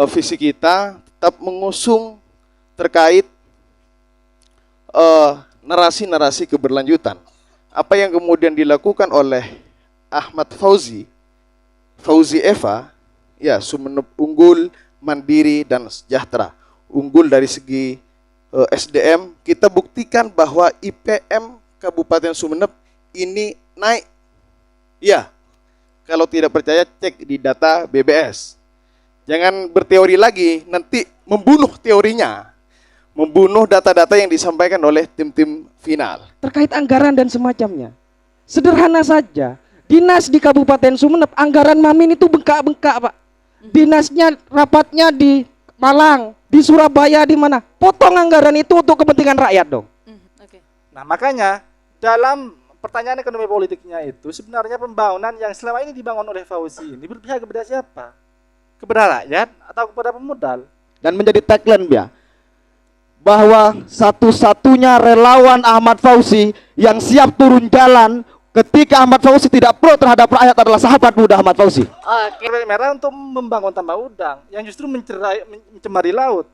visi kita tetap mengusung terkait narasi-narasi keberlanjutan. Apa yang kemudian dilakukan oleh Ahmad Fauzi Eva, ya Sumeneb unggul, mandiri dan sejahtera. Unggul dari segi SDM, kita buktikan bahwa IPM Kabupaten Sumeneb ini naik. Ya, kalau tidak percaya cek di data BBS. Jangan berteori lagi, nanti membunuh teorinya. Membunuh data-data yang disampaikan oleh tim-tim final. Terkait anggaran dan semacamnya. Sederhana saja. Dinas di Kabupaten Sumeneb, anggaran Mamin itu bengkak-bengkak, Pak. Dinasnya, rapatnya di Malang, di Surabaya, di mana? Potong anggaran itu untuk kepentingan rakyat dong. Nah, makanya dalam pertanyaan ekonomi politiknya itu sebenarnya pembangunan yang selama ini dibangun oleh Fauzi ini berpihak kepada siapa? Kepada rakyat atau kepada pemodal? Dan menjadi tagline ya, bahwa satu-satunya relawan Ahmad Fauzi yang siap turun jalan ketika Ahmad Fauzi tidak pro terhadap rakyat adalah sahabat muda Ahmad Fauzi. Oke, merah untuk membangun tambak udang yang justru mencemari laut.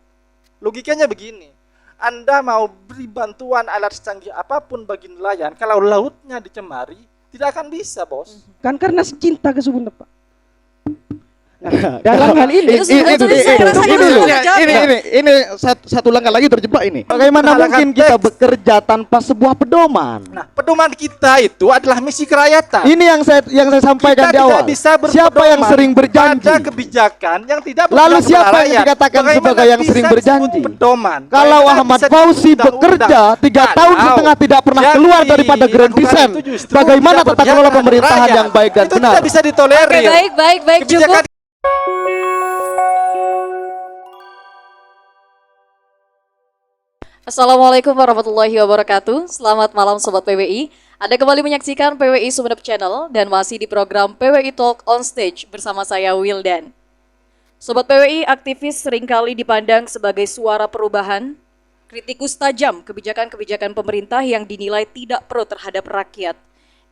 Logikanya begini, Anda mau beri bantuan alat secanggih apapun bagi nelayan, kalau lautnya dicemari, tidak akan bisa, bos. Kan karena cinta ke Sumeneb, Pak. Dalam hal ini ini satu langkah lagi terjebak ini. Bagaimana mungkin kita bekerja tanpa sebuah pedoman? Nah, pedoman kita itu adalah misi kerakyatan. Ini yang saya sampaikan di awal. Siapa yang sering berjanji? Pada kebijakan yang tidak lalu siapa yang dikatakan sebagai yang sering berjanji? Pedoman. Kalau Ahmad Fauzi bekerja 3 tahun setengah tidak pernah keluar daripada Grand Design, bagaimana tata kelola pemerintahan yang baik dan benar? Itu tidak bisa ditolerir. Baik, cukup. Assalamualaikum warahmatullahi wabarakatuh. Selamat malam Sobat PWI. Anda kembali menyaksikan PWI Sumeneb Channel dan masih di program PWI Talk on Stage bersama saya Wildan. Sobat PWI, aktivis seringkali dipandang sebagai suara perubahan, kritikus tajam kebijakan-kebijakan pemerintah yang dinilai tidak pro terhadap rakyat,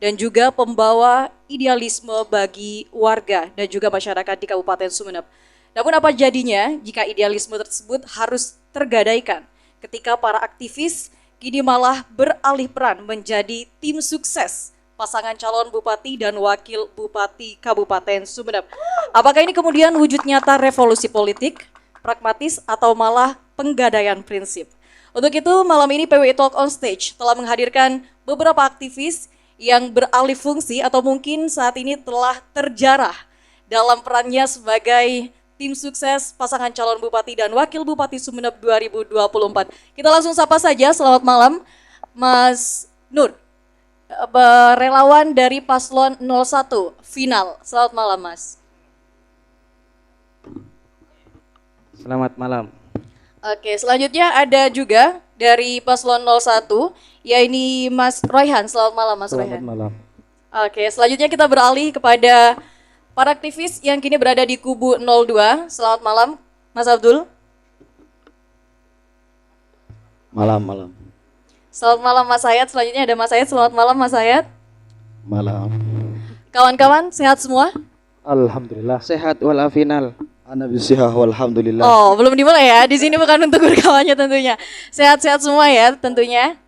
dan juga pembawa idealisme bagi warga dan juga masyarakat di Kabupaten Sumeneb. Namun apa jadinya jika idealisme tersebut harus tergadaikan ketika para aktivis kini malah beralih peran menjadi tim sukses pasangan calon bupati dan wakil bupati Kabupaten Sumeneb. Apakah ini kemudian wujud nyata revolusi politik, pragmatis, atau malah penggadaian prinsip? Untuk itu malam ini PWI Talk on Stage telah menghadirkan beberapa aktivis yang beralih fungsi atau mungkin saat ini telah terjarah dalam perannya sebagai tim sukses pasangan calon bupati dan wakil bupati Sumeneb 2024. Kita langsung sapa saja. Selamat malam Mas Nur, relawan dari paslon 01 final. Selamat malam Mas. Selamat malam. Oke, selanjutnya ada juga dari paslon 01, yaitu Mas Royhan. Selamat malam Mas Royhan. Selamat malam. Oke, selanjutnya kita beralih kepada para aktivis yang kini berada di kubu 02. Selamat malam Mas Abdul. Malam. Selamat malam Mas Hayat. Selanjutnya ada Mas Hayat. Selamat malam Mas Hayat. Malam. Kawan-kawan sehat semua? Alhamdulillah sehat walafiat. Ana bisihah walhamdulillah. Oh, belum dimulai ya. Di sini bukan untuk berkawannya tentunya. Sehat-sehat semua ya tentunya.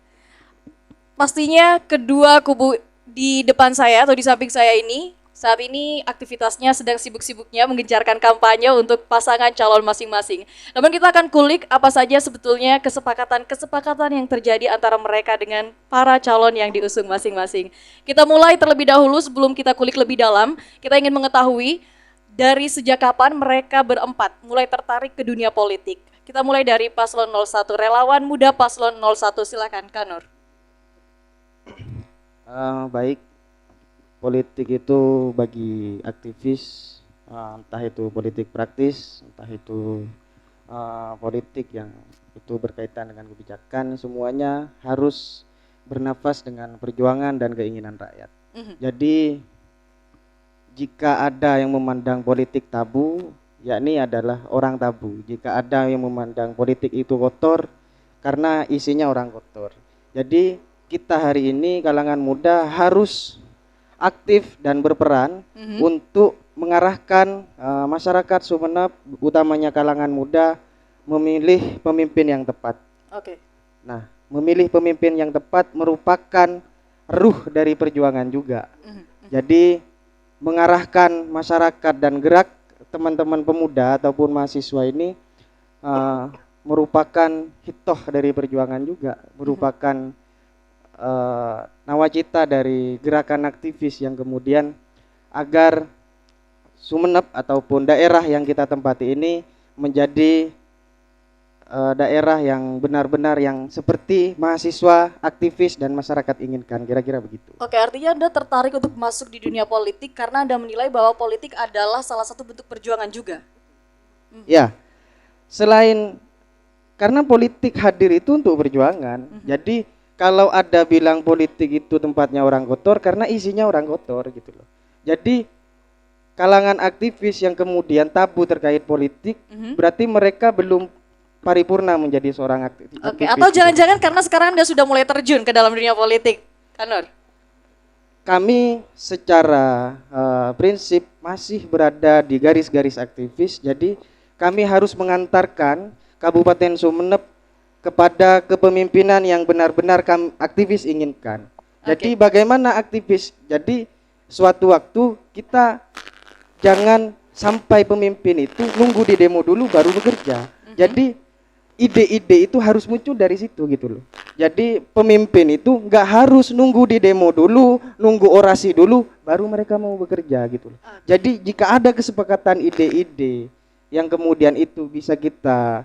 Pastinya kedua kubu di depan saya atau di samping saya ini saat ini aktivitasnya sedang sibuk-sibuknya menggencarkan kampanye untuk pasangan calon masing-masing. Namun kita akan kulik apa saja sebetulnya kesepakatan yang terjadi antara mereka dengan para calon yang diusung masing-masing. Kita mulai terlebih dahulu sebelum kita kulik lebih dalam. Kita ingin mengetahui dari sejak kapan mereka berempat mulai tertarik ke dunia politik. Kita mulai dari paslon 01, relawan muda paslon 01. Silakan Kanur. Baik. Politik itu bagi aktivis, entah itu politik praktis, entah itu politik yang itu berkaitan dengan kebijakan, semuanya harus bernafas dengan perjuangan dan keinginan rakyat. Jadi jika ada yang memandang politik tabu, yakni adalah orang tabu. Jika ada yang memandang politik itu kotor, karena isinya orang kotor. Jadi kita hari ini kalangan muda harus aktif dan berperan untuk mengarahkan masyarakat Sumeneb, utamanya kalangan muda, memilih pemimpin yang tepat. Oke. Nah, memilih pemimpin yang tepat merupakan ruh dari perjuangan juga. Jadi mengarahkan masyarakat dan gerak teman-teman pemuda ataupun mahasiswa ini merupakan hitoh dari perjuangan juga, merupakan nawacita dari gerakan aktivis yang kemudian agar Sumeneb ataupun daerah yang kita tempati ini menjadi daerah yang benar-benar yang seperti mahasiswa, aktivis dan masyarakat inginkan, kira-kira begitu. Oke, artinya Anda tertarik untuk masuk di dunia politik karena Anda menilai bahwa politik adalah salah satu bentuk perjuangan juga. Ya, selain karena politik hadir itu untuk perjuangan, jadi kalau ada bilang politik itu tempatnya orang kotor karena isinya orang kotor gitu loh. Jadi kalangan aktivis yang kemudian tabu terkait politik berarti mereka belum paripurna menjadi seorang aktivis. Oke, atau jangan-jangan karena sekarang Anda sudah mulai terjun ke dalam dunia politik, Kanur? Kami secara prinsip masih berada di garis-garis aktivis, jadi kami harus mengantarkan Kabupaten Sumeneb kepada kepemimpinan yang benar-benar aktivis inginkan. Jadi bagaimana aktivis? Jadi suatu waktu kita jangan sampai pemimpin itu nunggu di demo dulu baru bekerja. Jadi ide-ide itu harus muncul dari situ gitu loh. Jadi pemimpin itu nggak harus nunggu di demo dulu, nunggu orasi dulu, baru mereka mau bekerja gitu loh. Jadi jika ada kesepakatan ide-ide yang kemudian itu bisa kita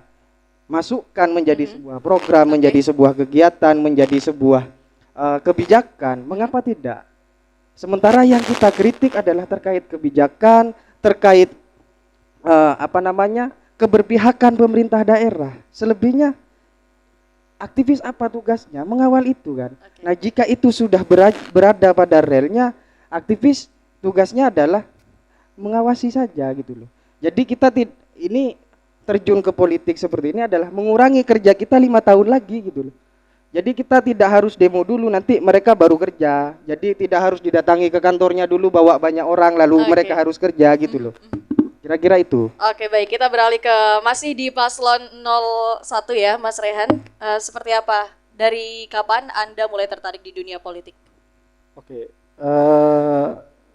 masukkan menjadi sebuah program, menjadi sebuah kegiatan, menjadi sebuah kebijakan, mengapa tidak? Sementara yang kita kritik adalah terkait kebijakan, terkait keberpihakan pemerintah daerah. Selebihnya aktivis apa tugasnya? Mengawal itu kan. Nah, jika itu sudah berada pada relnya, aktivis tugasnya adalah mengawasi saja gitu loh. Jadi kita ini terjun ke politik seperti ini adalah mengurangi kerja kita 5 tahun lagi gitu loh. Jadi kita tidak harus demo dulu, nanti mereka baru kerja. Jadi tidak harus didatangi ke kantornya dulu bawa banyak orang lalu mereka harus kerja gitu loh. Kira-kira itu. Oke, baik, kita beralih ke masih di paslon 01 ya, Mas Rehan. Seperti apa? Dari kapan Anda mulai tertarik di dunia politik? Oke,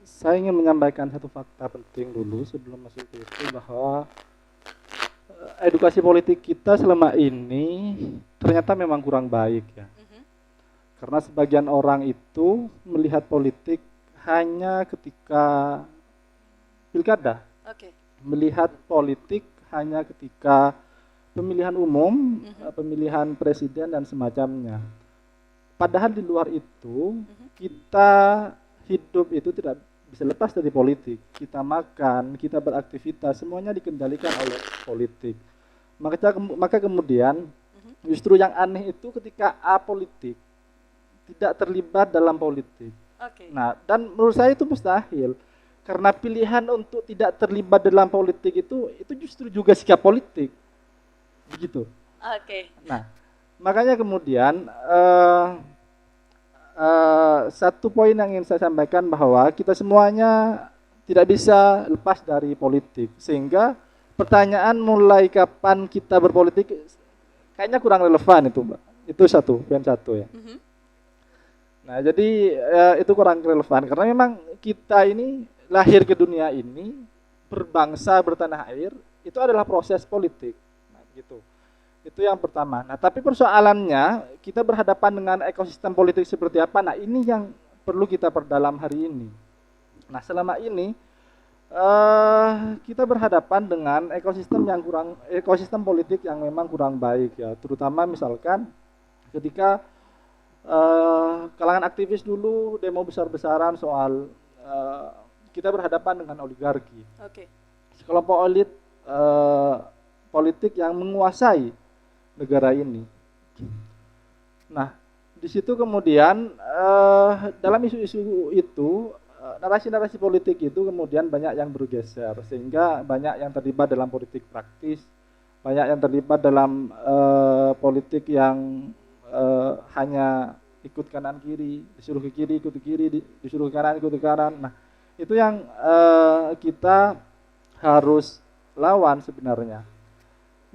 saya ingin menyampaikan satu fakta penting dulu sebelum masuk ke itu, bahwa edukasi politik kita selama ini ternyata memang kurang baik ya. Karena sebagian orang itu melihat politik hanya ketika pilkada. Melihat politik hanya ketika pemilihan umum, pemilihan presiden dan semacamnya. Padahal di luar itu kita hidup itu tidak bisa lepas dari politik. Kita makan, kita beraktivitas, semuanya dikendalikan oleh politik. Maka kemudian justru yang aneh itu ketika apolitik, tidak terlibat dalam politik. Nah, dan menurut saya itu mustahil. Karena pilihan untuk tidak terlibat dalam politik itu justru juga sikap politik. Begitu. Nah, makanya kemudian satu poin yang ingin saya sampaikan bahwa kita semuanya tidak bisa lepas dari politik, sehingga pertanyaan mulai kapan kita berpolitik kayaknya kurang relevan itu, Mbak. Itu poin satu ya. Nah, jadi itu kurang relevan karena memang kita ini lahir ke dunia ini, berbangsa, bertanah air, itu adalah proses politik. Nah, gitu. Itu yang pertama. Nah, tapi persoalannya kita berhadapan dengan ekosistem politik seperti apa? Nah, ini yang perlu kita perdalam hari ini. Nah, selama ini kita berhadapan dengan ekosistem politik yang memang kurang baik ya. Terutama misalkan ketika kalangan aktivis dulu demo besar-besaran soal kita berhadapan dengan oligarki. Sekelompok elit politik yang menguasai negara ini. Nah, di situ kemudian dalam isu-isu itu, narasi-narasi politik itu kemudian banyak yang bergeser, sehingga banyak yang terlibat dalam politik praktis, banyak yang terlibat dalam politik yang hanya ikut kanan kiri, disuruh ke kiri ikut ke kiri, disuruh ke kanan ikut ke kanan. Nah, Itu yang kita harus lawan sebenarnya.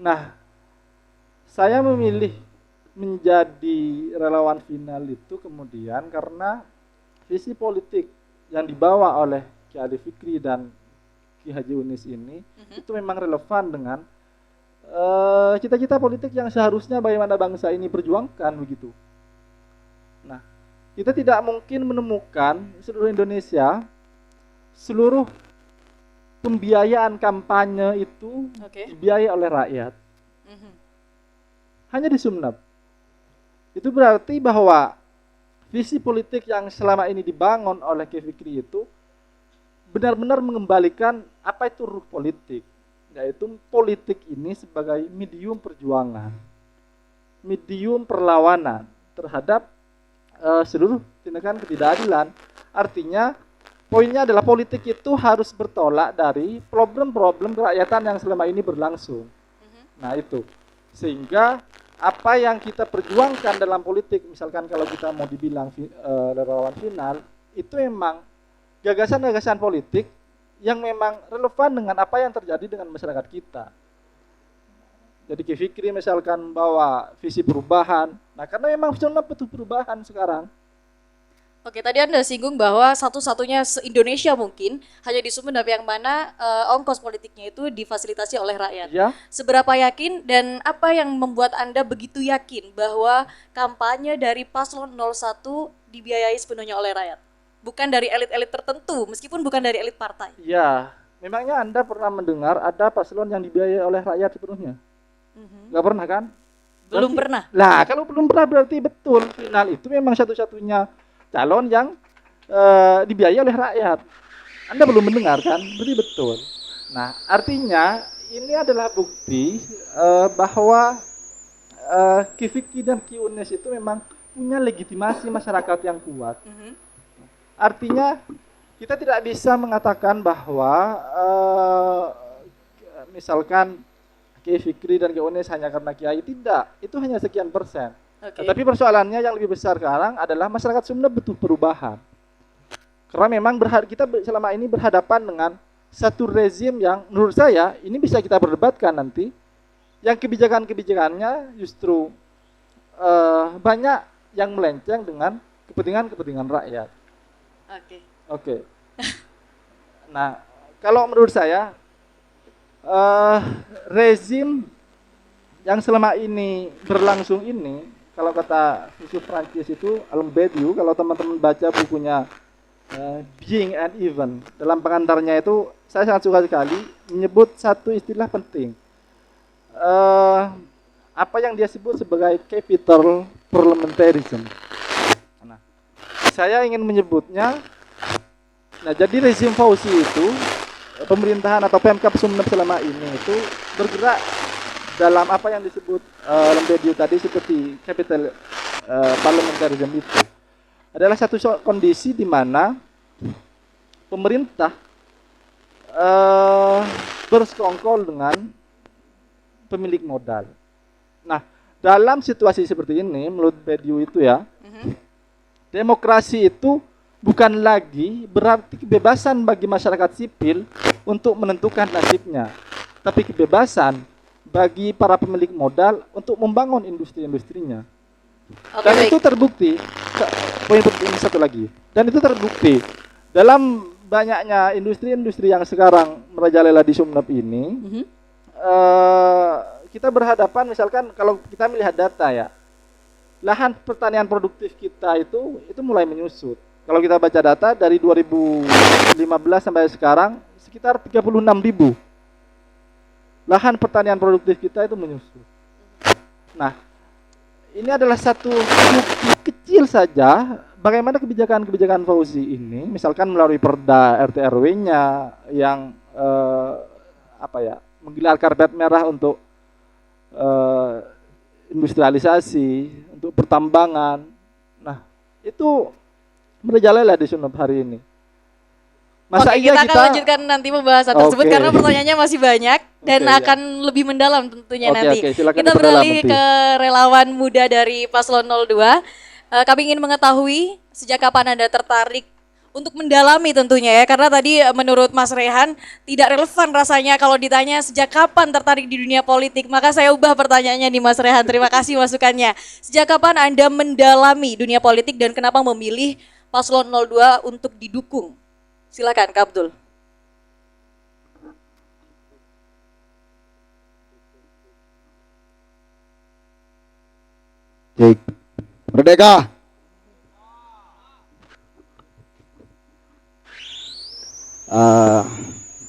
Nah, saya memilih menjadi relawan final itu kemudian karena visi politik yang dibawa oleh Ki Ali Fikri dan Ki Haji Unis ini itu memang relevan dengan cita-cita politik yang seharusnya bagaimana bangsa ini perjuangkan begitu. Nah, kita tidak mungkin menemukan seluruh Indonesia seluruh pembiayaan kampanye itu dibiayai oleh rakyat. Hanya di Sumeneb. Itu berarti bahwa visi politik yang selama ini dibangun oleh Ki Fikri itu benar-benar mengembalikan apa itu ruh politik, yaitu politik ini sebagai medium perjuangan, medium perlawanan terhadap seluruh tindakan ketidakadilan. Artinya poinnya adalah politik itu harus bertolak dari problem-problem kerakyatan yang selama ini berlangsung. Nah itu, sehingga apa yang kita perjuangkan dalam politik, misalkan kalau kita mau dibilang relawan final, itu memang gagasan-gagasan politik yang memang relevan dengan apa yang terjadi dengan masyarakat kita. Jadi Ki Fikri misalkan bawa visi perubahan, nah karena memang Sumeneb butuh perubahan sekarang. Oke, tadi Anda singgung bahwa satu-satunya se-Indonesia mungkin hanya di Sumeneb yang mana ongkos politiknya itu difasilitasi oleh rakyat. Ya. Seberapa yakin dan apa yang membuat Anda begitu yakin bahwa kampanye dari Paslon 01 dibiayai sepenuhnya oleh rakyat? Bukan dari elit-elit tertentu, meskipun bukan dari elit partai. Ya, memangnya Anda pernah mendengar ada paslon yang dibiayai oleh rakyat sepenuhnya? Nggak pernah kan? Belum Berarti- pernah. Lah, kalau belum pernah berarti betul final itu memang satu-satunya calon yang dibiayai oleh rakyat. Anda belum mendengar kan? Berarti betul. Nah, artinya ini adalah bukti bahwa Ki Fikri dan Ki Unis itu memang punya legitimasi masyarakat yang kuat. Artinya kita tidak bisa mengatakan bahwa misalkan Ki Fikri dan Ki Unis hanya karena Kiai, tidak. Itu hanya sekian persen. Oke. Tapi persoalannya yang lebih besar sekarang adalah masyarakat Sumeneb butuh perubahan. Karena memang kita selama ini berhadapan dengan satu rezim yang menurut saya ini bisa kita perdebatkan nanti, yang kebijakan-kebijakannya justru banyak yang melenceng dengan kepentingan rakyat. Oke. Oke. Nah, kalau menurut saya rezim yang selama ini berlangsung ini, kalau kata filsuf Prancis itu Alain Badiou, kalau teman-teman baca bukunya Being and Even, dalam pengantarnya itu saya sangat suka sekali menyebut satu istilah penting. Apa yang dia sebut sebagai capital parliamentarism. Nah, saya ingin menyebutnya, nah jadi rezim Fauzi itu, pemerintahan atau Pemkab Sumeneb selama ini itu bergerak dalam apa yang disebut Alain Badiou tadi seperti capital parliamentarism itu. Adalah satu kondisi di mana pemerintah bersekongkol dengan pemilik modal. Nah, dalam situasi seperti ini, menurut Badiou itu ya, demokrasi itu bukan lagi berarti kebebasan bagi masyarakat sipil untuk menentukan nasibnya, tapi kebebasan bagi para pemilik modal untuk membangun industri-industrinya. Oke, Dan baik. itu terbukti, poin penting satu lagi, dan itu terbukti dalam banyaknya industri-industri yang sekarang merajalela di Sumeneb ini. Kita berhadapan misalkan kalau kita melihat data ya, lahan pertanian produktif kita itu mulai menyusut. Kalau kita baca data dari 2015 sampai sekarang sekitar 36.000 lahan pertanian produktif kita itu menyusut. Nah, ini adalah satu bukti kecil saja bagaimana kebijakan-kebijakan Fauzi ini, misalkan melalui Perda RT RW-nya yang menggelar karpet merah untuk industrialisasi, untuk pertambangan. Nah, itu merajalela di Sumeneb hari ini. Masa Oke, iya kita akan lanjutkan nanti pembahasan tersebut Oke. karena pertanyaannya masih banyak dan Oke, ya. akan lebih mendalam tentunya Oke, nanti. oke, silakan Kita diperdalam beralih nanti. ke relawan muda dari Paslon 02. Kami ingin mengetahui sejak kapan Anda tertarik untuk mendalami tentunya ya, karena tadi menurut Mas Rehan tidak relevan rasanya kalau ditanya sejak kapan tertarik di dunia politik. Maka saya ubah pertanyaannya nih Mas Rehan, terima kasih masukannya. Sejak kapan Anda mendalami dunia politik dan kenapa memilih Paslon 02 untuk didukung? Silakan Kak Abdul. Cek. Merdeka.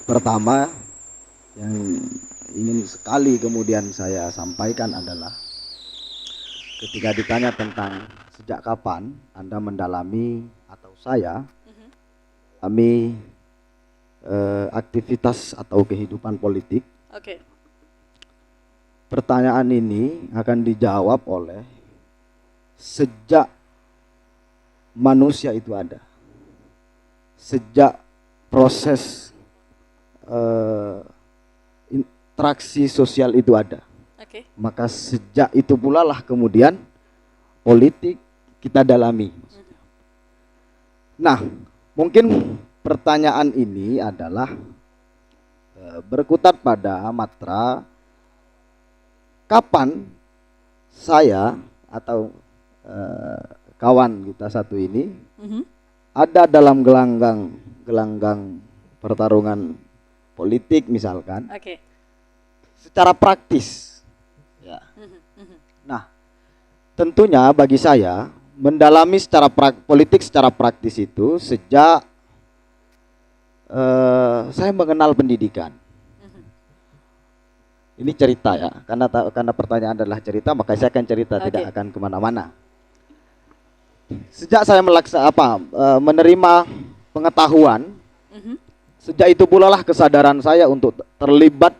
Pertama yang ingin sekali kemudian saya sampaikan adalah ketika ditanya tentang sejak kapan Anda mendalami atau saya kami aktivitas atau kehidupan politik. Oke. Pertanyaan ini akan dijawab oleh sejak manusia itu ada, sejak proses interaksi sosial itu ada. Oke. Maka sejak itu pula lah kemudian politik kita dalami. Nah, mungkin pertanyaan ini adalah berkutat pada matra kapan saya atau kawan kita satu ini ada dalam gelanggang pertarungan politik misalkan. Oke. Secara praktis ya. Nah, tentunya bagi saya mendalami secara politik secara praktis itu sejak saya mengenal pendidikan. Ini cerita ya, karena pertanyaan adalah cerita, maka saya akan cerita, tidak akan kemana-mana. Sejak saya menerima pengetahuan, sejak itu pula lah kesadaran saya untuk terlibat,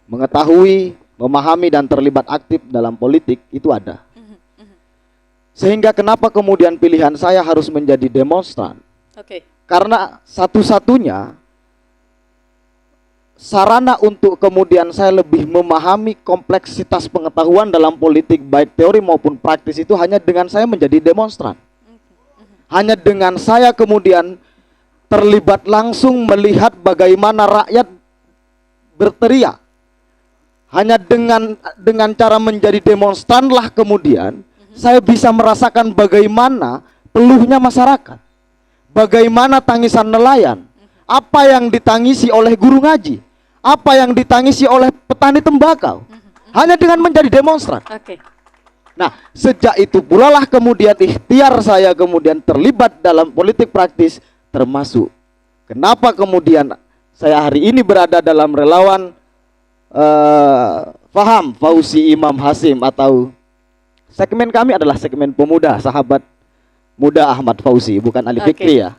mengetahui, memahami dan terlibat aktif dalam politik itu ada. Sehingga kenapa kemudian pilihan saya harus menjadi demonstran? Oke. Karena satu-satunya sarana untuk kemudian saya lebih memahami kompleksitas pengetahuan dalam politik baik teori maupun praktis itu hanya dengan saya menjadi demonstran. Hanya dengan saya kemudian terlibat langsung melihat bagaimana rakyat berteriak. Hanya dengan cara menjadi demonstran lah kemudian saya bisa merasakan bagaimana peluhnya masyarakat. Bagaimana tangisan nelayan. Apa yang ditangisi oleh guru ngaji. Apa yang ditangisi oleh petani tembakau. Hanya dengan menjadi demonstran. Oke. Nah, sejak itu pula lah kemudian ikhtiar saya kemudian terlibat dalam politik praktis, termasuk kenapa kemudian saya hari ini berada dalam relawan Faham Fauzi Imam Hasim, atau segmen kami adalah segmen pemuda, sahabat muda Ahmad Fauzi, bukan Ali Fikri ya.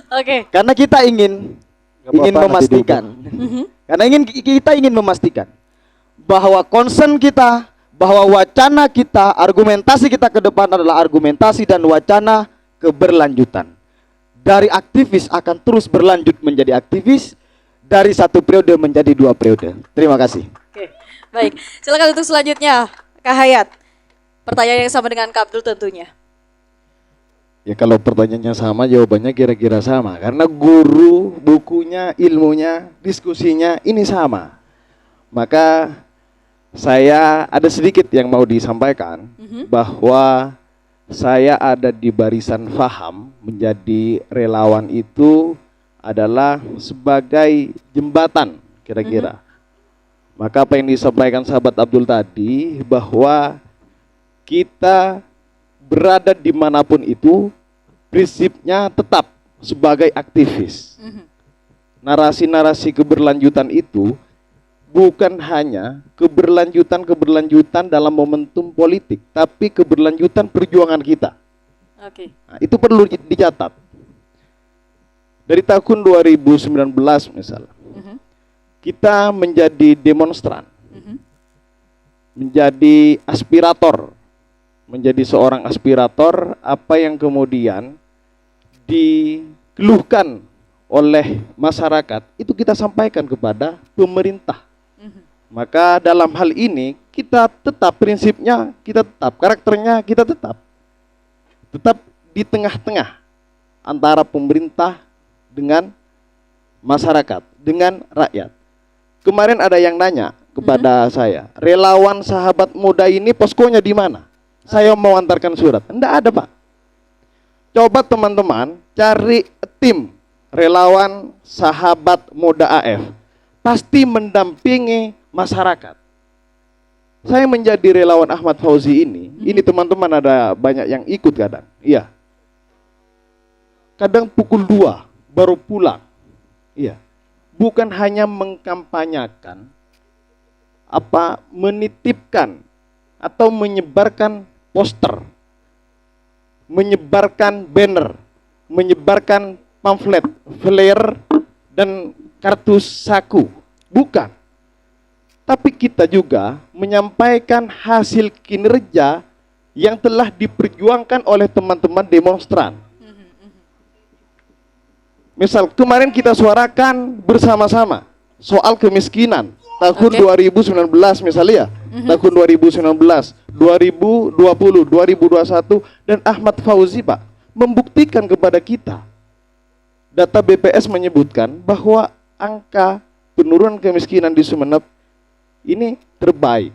Oke. Karena kita ingin memastikan, karena kita ingin memastikan bahwa concern kita, bahwa wacana kita, argumentasi kita ke depan adalah argumentasi dan wacana keberlanjutan. Dari aktivis akan terus berlanjut menjadi aktivis, dari satu periode menjadi 2 periode. Terima kasih. Oke. Baik, silakan untuk selanjutnya Kak Hayat. Pertanyaan yang sama dengan Kak Abdul tentunya. Ya kalau pertanyaannya sama, jawabannya kira-kira sama. Karena guru, bukunya, ilmunya, diskusinya ini sama. Maka saya ada sedikit yang mau disampaikan, bahwa saya ada di barisan Faham. Menjadi relawan itu adalah sebagai jembatan kira-kira. Maka apa yang disampaikan sahabat Abdul tadi, bahwa kita berada dimanapun itu, prinsipnya tetap sebagai aktivis. Narasi-narasi keberlanjutan itu bukan hanya keberlanjutan dalam momentum politik, tapi keberlanjutan perjuangan kita. Oke. Nah, itu perlu dicatat. Dari tahun 2019 misalnya, kita menjadi demonstran, menjadi aspirator, menjadi seorang aspirator. Apa yang kemudian dikeluhkan oleh masyarakat itu kita sampaikan kepada pemerintah. Maka dalam hal ini kita tetap prinsipnya, kita tetap karakternya, kita tetap di tengah-tengah antara pemerintah dengan masyarakat, dengan rakyat. Kemarin ada yang nanya kepada saya, relawan sahabat muda ini poskonya di mana? Saya mau antarkan surat. Enggak ada, Pak. Coba teman-teman cari tim relawan sahabat muda AF. Pasti mendampingi masyarakat. Saya menjadi relawan Ahmad Fauzi ini teman-teman ada banyak yang ikut kadang. Iya. Kadang pukul 2 baru pulang. Iya. Bukan hanya mengkampanyakan, menitipkan atau menyebarkan poster, menyebarkan banner, menyebarkan pamflet, flyer, dan kartu saku. Bukan. Tapi kita juga menyampaikan hasil kinerja yang telah diperjuangkan oleh teman-teman demonstran. Misal kemarin kita suarakan bersama-sama soal kemiskinan tahun 2019 misalnya, tahun 2019, 2020, 2021, dan Ahmad Fauzi, Pak, membuktikan kepada kita. Data BPS menyebutkan bahwa angka penurunan kemiskinan di Sumeneb ini terbaik.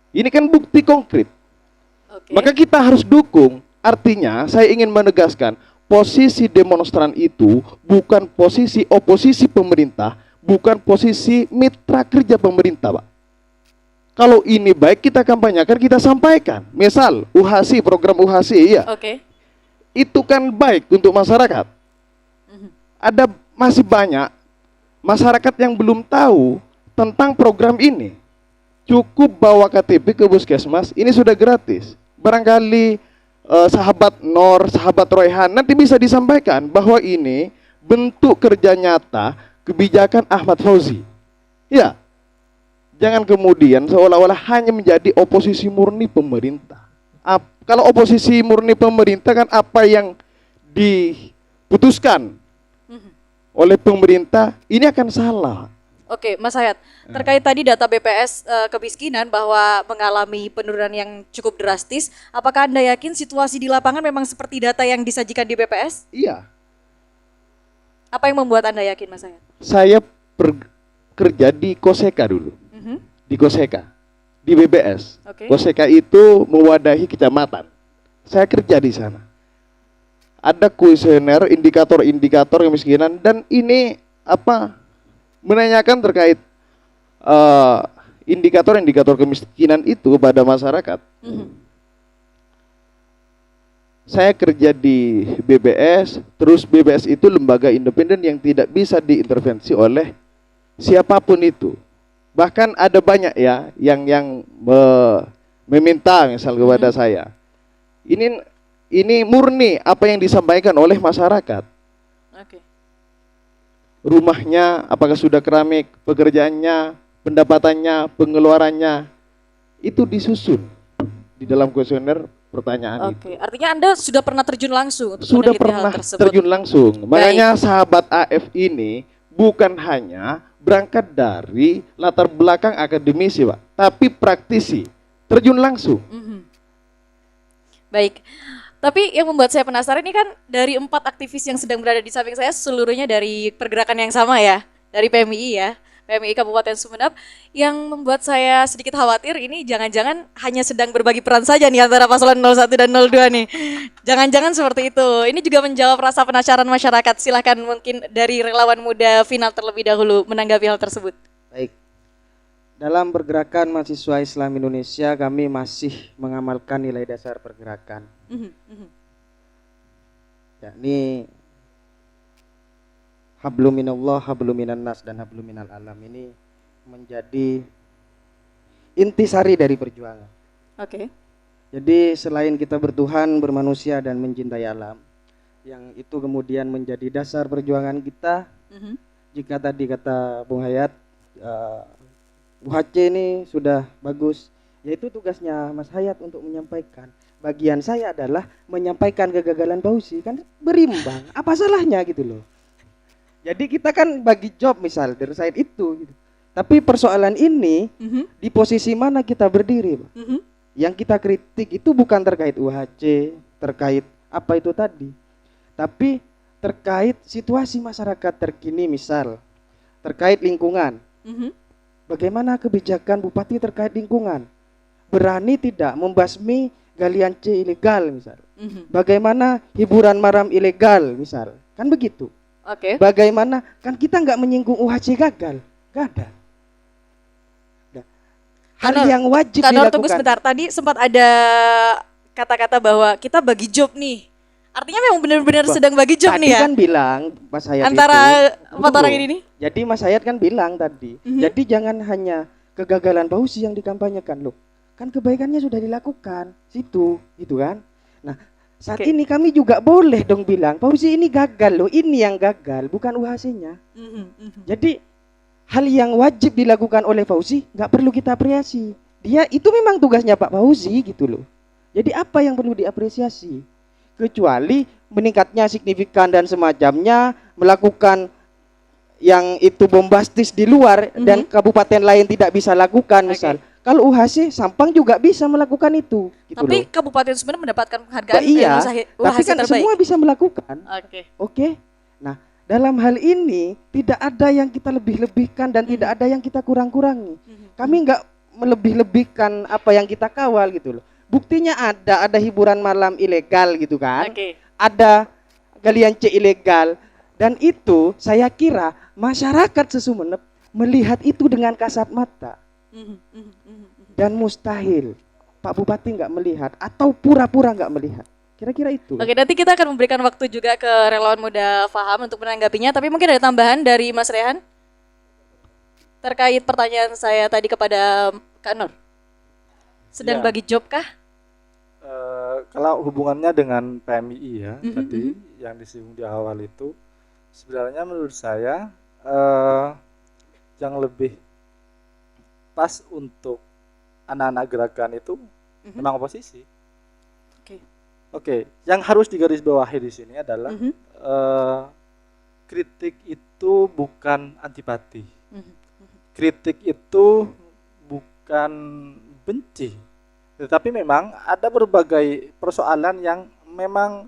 Ini kan bukti konkret. Maka kita harus dukung. Artinya saya ingin menegaskan, posisi demonstran itu bukan posisi oposisi pemerintah, bukan posisi mitra kerja pemerintah, Pak. Kalau ini baik kita kampanyakan, kita sampaikan. Misal UHASI, program UHASI, iya. Itu kan baik untuk masyarakat. Ada masih banyak masyarakat yang belum tahu tentang program ini. Cukup bawa KTP ke puskesmas, ini sudah gratis. Barangkali sahabat Nor, sahabat Royhan nanti bisa disampaikan bahwa ini bentuk kerja nyata kebijakan Ahmad Fauzi. Ya, jangan kemudian seolah-olah hanya menjadi oposisi murni pemerintah. Kalau oposisi murni pemerintah kan apa yang diputuskan oleh pemerintah ini akan salah. Oke, Mas Hayat, terkait tadi data BPS kemiskinan bahwa mengalami penurunan yang cukup drastis, apakah Anda yakin situasi di lapangan memang seperti data yang disajikan di BPS? Iya. Apa yang membuat Anda yakin, Mas Hayat? Saya kerja di Koseka dulu. Di Koseka, di BBS. Koseka itu mewadahi kecamatan. Saya kerja di sana. Ada kuesioner, indikator-indikator kemiskinan, dan ini menanyakan terkait indikator-indikator kemiskinan itu kepada masyarakat. Saya kerja di BBS, terus BBS itu lembaga independen yang tidak bisa diintervensi oleh siapapun itu. Bahkan ada banyak ya yang meminta misal kepada saya. Ini murni apa yang disampaikan oleh masyarakat. Rumahnya apakah sudah keramik, pekerjaannya, pendapatannya, pengeluarannya itu disusun di dalam kuesioner pertanyaan itu. Artinya Anda sudah pernah terjun langsung untuk sudah meneliti pernah hal tersebut. terjun langsung. Makanya sahabat AF ini bukan hanya berangkat dari latar belakang akademisi, Pak, tapi praktisi, terjun langsung. Baik. Tapi yang membuat saya penasaran ini kan dari 4 aktivis yang sedang berada di samping saya seluruhnya dari pergerakan yang sama ya, dari PMI ya, PMI Kabupaten Sumeneb. Yang membuat saya sedikit khawatir ini jangan-jangan hanya sedang berbagi peran saja nih antara paslon 01 dan 02 nih. Jangan-jangan seperti itu. Ini juga menjawab rasa penasaran masyarakat. Silahkan mungkin dari relawan muda final terlebih dahulu menanggapi hal tersebut. Baik. Dalam pergerakan mahasiswa Islam Indonesia kami masih mengamalkan nilai dasar pergerakan. Yakni hablum minallah, hablum minan nas, dan hablum minal alam ini menjadi intisari dari perjuangan. Jadi selain kita bertuhan, bermanusia, dan mencintai alam, yang itu kemudian menjadi dasar perjuangan kita. Jika tadi kata Bung Hayat, UHC ini sudah bagus, yaitu tugasnya Mas Hayat untuk menyampaikan. Bagian saya adalah menyampaikan kegagalan Fauzi, kan berimbang. Apa salahnya gitu loh. Jadi kita kan bagi job misal dari side itu gitu. Tapi persoalan ini di posisi mana kita berdiri, Pak? Yang kita kritik itu bukan terkait UHC, terkait apa itu tadi. tapi terkait situasi masyarakat terkini, misal terkait lingkungan. Mhm. Bagaimana kebijakan bupati terkait lingkungan? Berani tidak membasmi galian C ilegal misal? Mhm. Bagaimana hiburan malam ilegal misal? Kan begitu. Oke. Bagaimana, kan kita nggak menyinggung UHC gagal, nggak ada. Nah, hal Kanor, yang wajib Kanor, tunggu dilakukan. sebentar. Tadi sempat ada kata-kata bahwa kita bagi job nih. Artinya memang benar-benar Wah, sedang bagi job Tadi nih ya. kan bilang Mas Hayat Antara itu, empat tunggu. orang ini nih. Jadi Mas Hayat kan bilang tadi, Mhm. jadi jangan hanya kegagalan Fauzi yang dikampanyekan loh. Kan kebaikannya sudah dilakukan, situ, gitu kan. Nah, saat Oke. ini kami juga boleh dong bilang, Fauzi ini gagal loh, ini yang gagal, bukan UHC-nya. Mhm, mhm. Jadi hal yang wajib dilakukan oleh Fauzi nggak perlu kita apresiasi. Dia itu memang tugasnya Pak Fauzi gitu loh. Jadi apa yang perlu diapresiasi? Kecuali meningkatnya signifikan dan semacamnya, melakukan yang itu bombastis di luar dan kabupaten lain tidak bisa lakukan misal. Kalau UHC Sampang juga bisa melakukan itu gitu Tapi loh. Kabupaten Sumeneb mendapatkan penghargaan Iya, UHC tapi kan terbaik. semua bisa melakukan. Oke. Oke. Nah, dalam hal ini tidak ada yang kita lebih-lebihkan dan tidak ada yang kita kurang-kurangi. Kami nggak melebih-lebihkan apa yang kita kawal gitu loh. Buktinya ada hiburan malam ilegal gitu kan. Oke. Ada galian C ilegal, dan itu saya kira masyarakat sesumeneb melihat itu dengan kasat mata, Mhm, mhm, mhm, mhm. dan mustahil Pak Bupati nggak melihat atau pura-pura nggak melihat. Kira-kira itu. Oke, nanti kita akan memberikan waktu juga ke relawan muda Faham untuk menanggapinya. Tapi mungkin ada tambahan dari Mas Rehan terkait pertanyaan saya tadi kepada Kak Nur. Sedang Ya. bagi job kah? Kalau hubungannya dengan PMII ya Mhm, tadi yang disinggung di awal itu, sebenarnya menurut saya yang lebih pas untuk anak-anak gerakan itu Mhm. memang oposisi. Oke. Oke, yang harus digarisbawahi di sini adalah Mhm, kritik itu bukan antipati. mhm. Kritik itu bukan benci, tetapi memang ada berbagai persoalan yang memang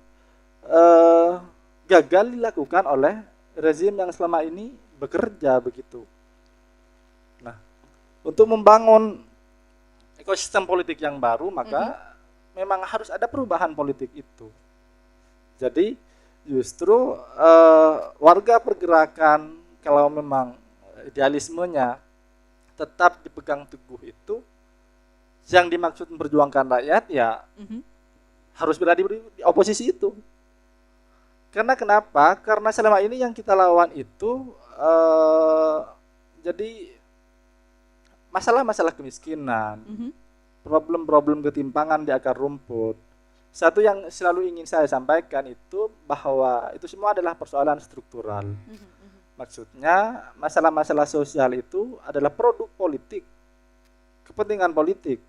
gagal dilakukan oleh rezim yang selama ini bekerja begitu. Nah, untuk membangun ekosistem politik yang baru, maka memang harus ada perubahan politik itu. Jadi justru warga pergerakan kalau memang idealismenya tetap dipegang teguh itu, yang dimaksud memperjuangkan rakyat ya Mhm. harus berada di oposisi itu. Karena kenapa? Karena selama ini yang kita lawan itu jadi masalah-masalah kemiskinan, Mhm. problem-problem ketimpangan di akar rumput. Satu yang selalu ingin saya sampaikan itu bahwa itu semua adalah persoalan struktural. Mhm, mhm. Maksudnya masalah-masalah sosial itu adalah produk politik, kepentingan politik.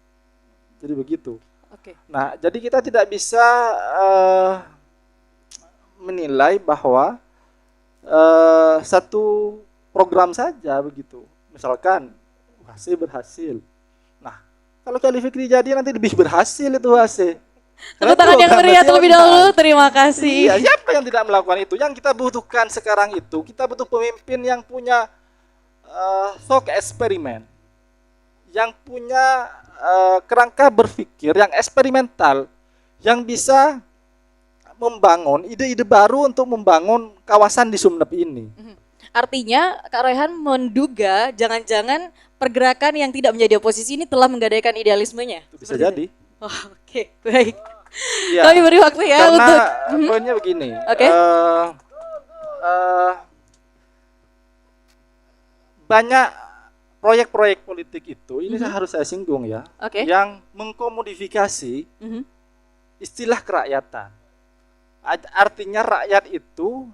Jadi begitu. Oke. Nah, jadi kita tidak bisa menilai bahwa satu program saja begitu. Misalkan UHC berhasil. Nah, kalau Khalil Fikri jadi nanti lebih berhasil itu UHC. Tepuk tangan yang meriah terlebih dahulu. Terima kasih. Iya, siapa yang tidak melakukan itu? Yang kita butuhkan sekarang itu, kita butuh pemimpin yang punya sok eksperimen, yang punya kerangka berpikir yang eksperimental, yang bisa membangun ide-ide baru untuk membangun kawasan di Sumeneb ini. Artinya Kak Rehan menduga jangan-jangan pergerakan yang tidak menjadi oposisi ini telah menggadaikan idealismenya. Itu bisa Seperti jadi. itu? Oh, oke, baik. Iya. Kami beri waktu ya Karena untuk poinnya begini. Oke. Banyak proyek-proyek politik itu, ini harus saya singgung ya, Oke. yang mengkomodifikasi Mhm. istilah kerakyatan. Artinya rakyat itu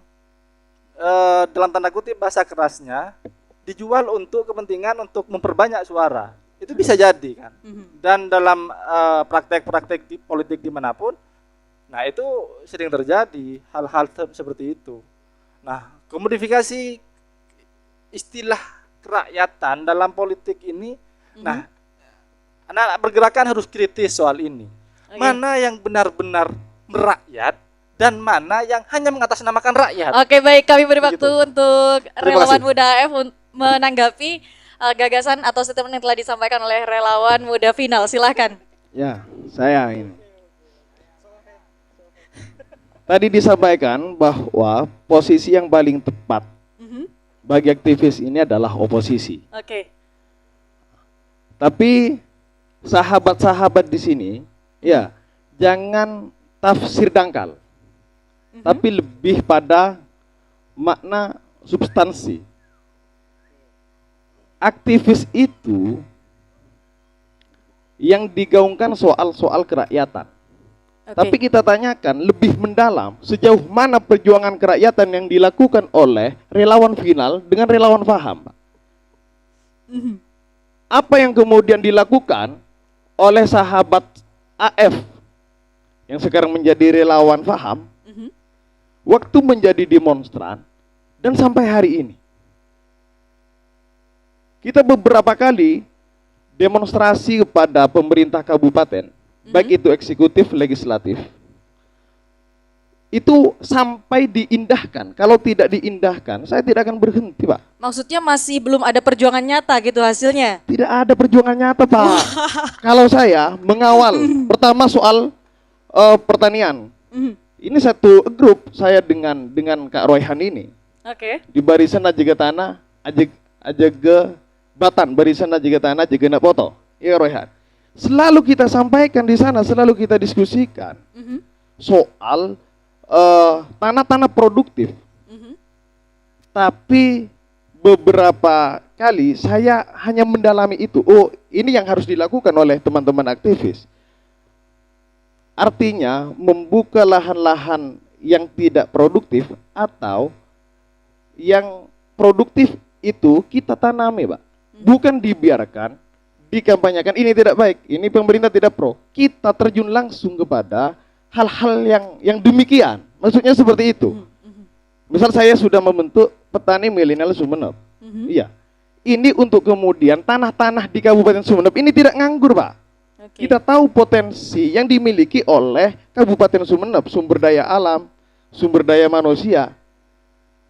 dalam tanda kutip bahasa kerasnya dijual untuk kepentingan untuk memperbanyak suara. Itu bisa jadi kan. Mhm. Dan dalam praktek-praktek di politik dimanapun, nah itu sering terjadi hal-hal seperti itu. Nah, komodifikasi istilah kerakyatan dalam politik ini, nah anak-anak pergerakan harus kritis soal ini. Oke. Mana yang benar-benar merakyat dan mana yang hanya mengatasnamakan rakyat. Oke, baik, kami beri waktu Begitu. untuk Terima relawan kasih. muda AF menanggapi gagasan atau statement yang telah disampaikan oleh relawan muda final. Silahkan. Ya, saya ini. Tadi disampaikan bahwa posisi yang paling tepat Mhm. bagi aktivis ini adalah oposisi. Oke. Tapi sahabat-sahabat di sini, ya, jangan tafsir dangkal, tapi lebih pada makna substansi. Aktivis itu yang digaungkan soal-soal kerakyatan. Oke. Tapi kita tanyakan lebih mendalam sejauh mana perjuangan kerakyatan yang dilakukan oleh relawan final dengan relawan paham. Pak. Apa yang kemudian dilakukan oleh sahabat AF yang sekarang menjadi relawan paham waktu menjadi demonstran dan sampai hari ini. Kita beberapa kali demonstrasi kepada pemerintah kabupaten, baik itu eksekutif, legislatif, itu sampai diindahkan. Kalau tidak diindahkan, saya tidak akan berhenti, Pak. Maksudnya masih belum ada perjuangan nyata gitu hasilnya. Tidak ada perjuangan nyata, Pak. Kalau saya mengawal, pertama soal pertanian. Mhm. Ini satu grup saya dengan Kak Royhan ini. Oke. Di barisan aja tanah, aja ke batan, barisan aja tanah, aja nak foto. Iya Royhan. Selalu kita sampaikan di sana, selalu kita diskusikan Mhm. soal tanah-tanah produktif. Mhm. Tapi beberapa kali saya hanya mendalami itu. Oh, ini yang harus dilakukan oleh teman-teman aktivis. Artinya membuka lahan-lahan yang tidak produktif atau yang produktif itu kita tanami, Pak. Bukan dibiarkan, dikampanyekan ini tidak baik, ini pemerintah tidak pro. Kita terjun langsung kepada hal-hal yang demikian. Maksudnya seperti itu. Misal saya sudah membentuk petani milenial Sumeneb. Iya. Ini untuk kemudian tanah-tanah di Kabupaten Sumeneb ini tidak nganggur, Pak. Oke. Kita tahu potensi yang dimiliki oleh Kabupaten Sumeneb, sumber daya alam, sumber daya manusia.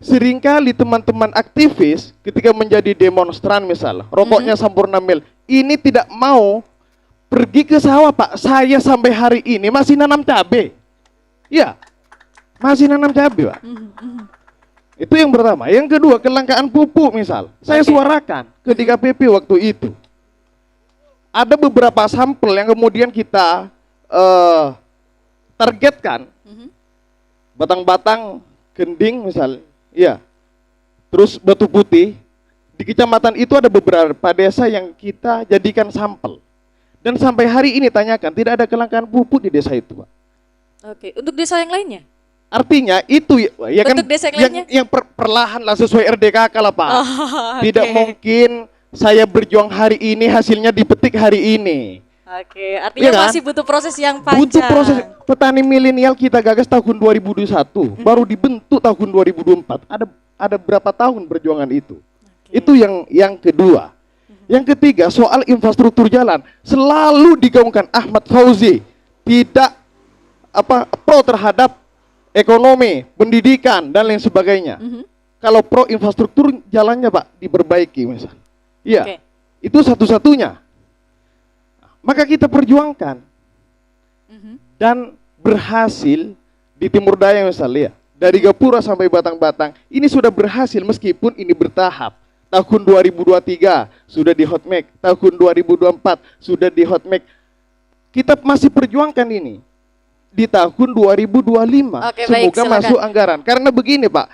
Seringkali teman-teman aktivis ketika menjadi demonstran misal, rokoknya Sampurna Mil, ini tidak mau pergi ke sawah, Pak. Saya sampai hari ini masih nanam cabai. Iya, masih nanam cabai, Pak. Itu yang pertama. Yang kedua, kelangkaan pupuk misal. Saya Oke. suarakan ke DKPP waktu itu. Ada beberapa sampel yang kemudian kita targetkan. Batang-batang gending misal. Iya. Terus batu putih. Di kecamatan itu ada beberapa desa yang kita jadikan sampel. Dan sampai hari ini tanyakan, tidak ada kelangkaan pupuk di desa itu, Pak. Oke. Untuk desa yang lainnya? Artinya itu ya kan Untuk desa yang lainnya? yang perlahan lah sesuai RDKK lah, Pak. Oh, Tidak oke. mungkin saya berjuang hari ini hasilnya dipetik hari ini. Oke, artinya Iya kan? masih butuh proses yang panjang. Butuh proses. Petani milenial kita gagas tahun 2021, baru dibentuk tahun 2024. Ada berapa tahun perjuangan itu? Itu yang kedua. Yang ketiga, soal infrastruktur jalan selalu digaungkan Ahmad Fauzi tidak pro terhadap ekonomi, pendidikan dan lain sebagainya. Kalau pro infrastruktur jalannya, Pak, diperbaiki misal. Iya. Oke. Itu satu-satunya. Maka kita perjuangkan dan berhasil di Timur Daya misalnya, dari Gapura sampai Batang-Batang, ini sudah berhasil meskipun ini bertahap. Tahun 2023 sudah di hotmake, tahun 2024 sudah di hotmake. Kita masih perjuangkan ini di tahun 2025. Oke, baik, Semoga silakan. masuk anggaran. Karena begini, Pak,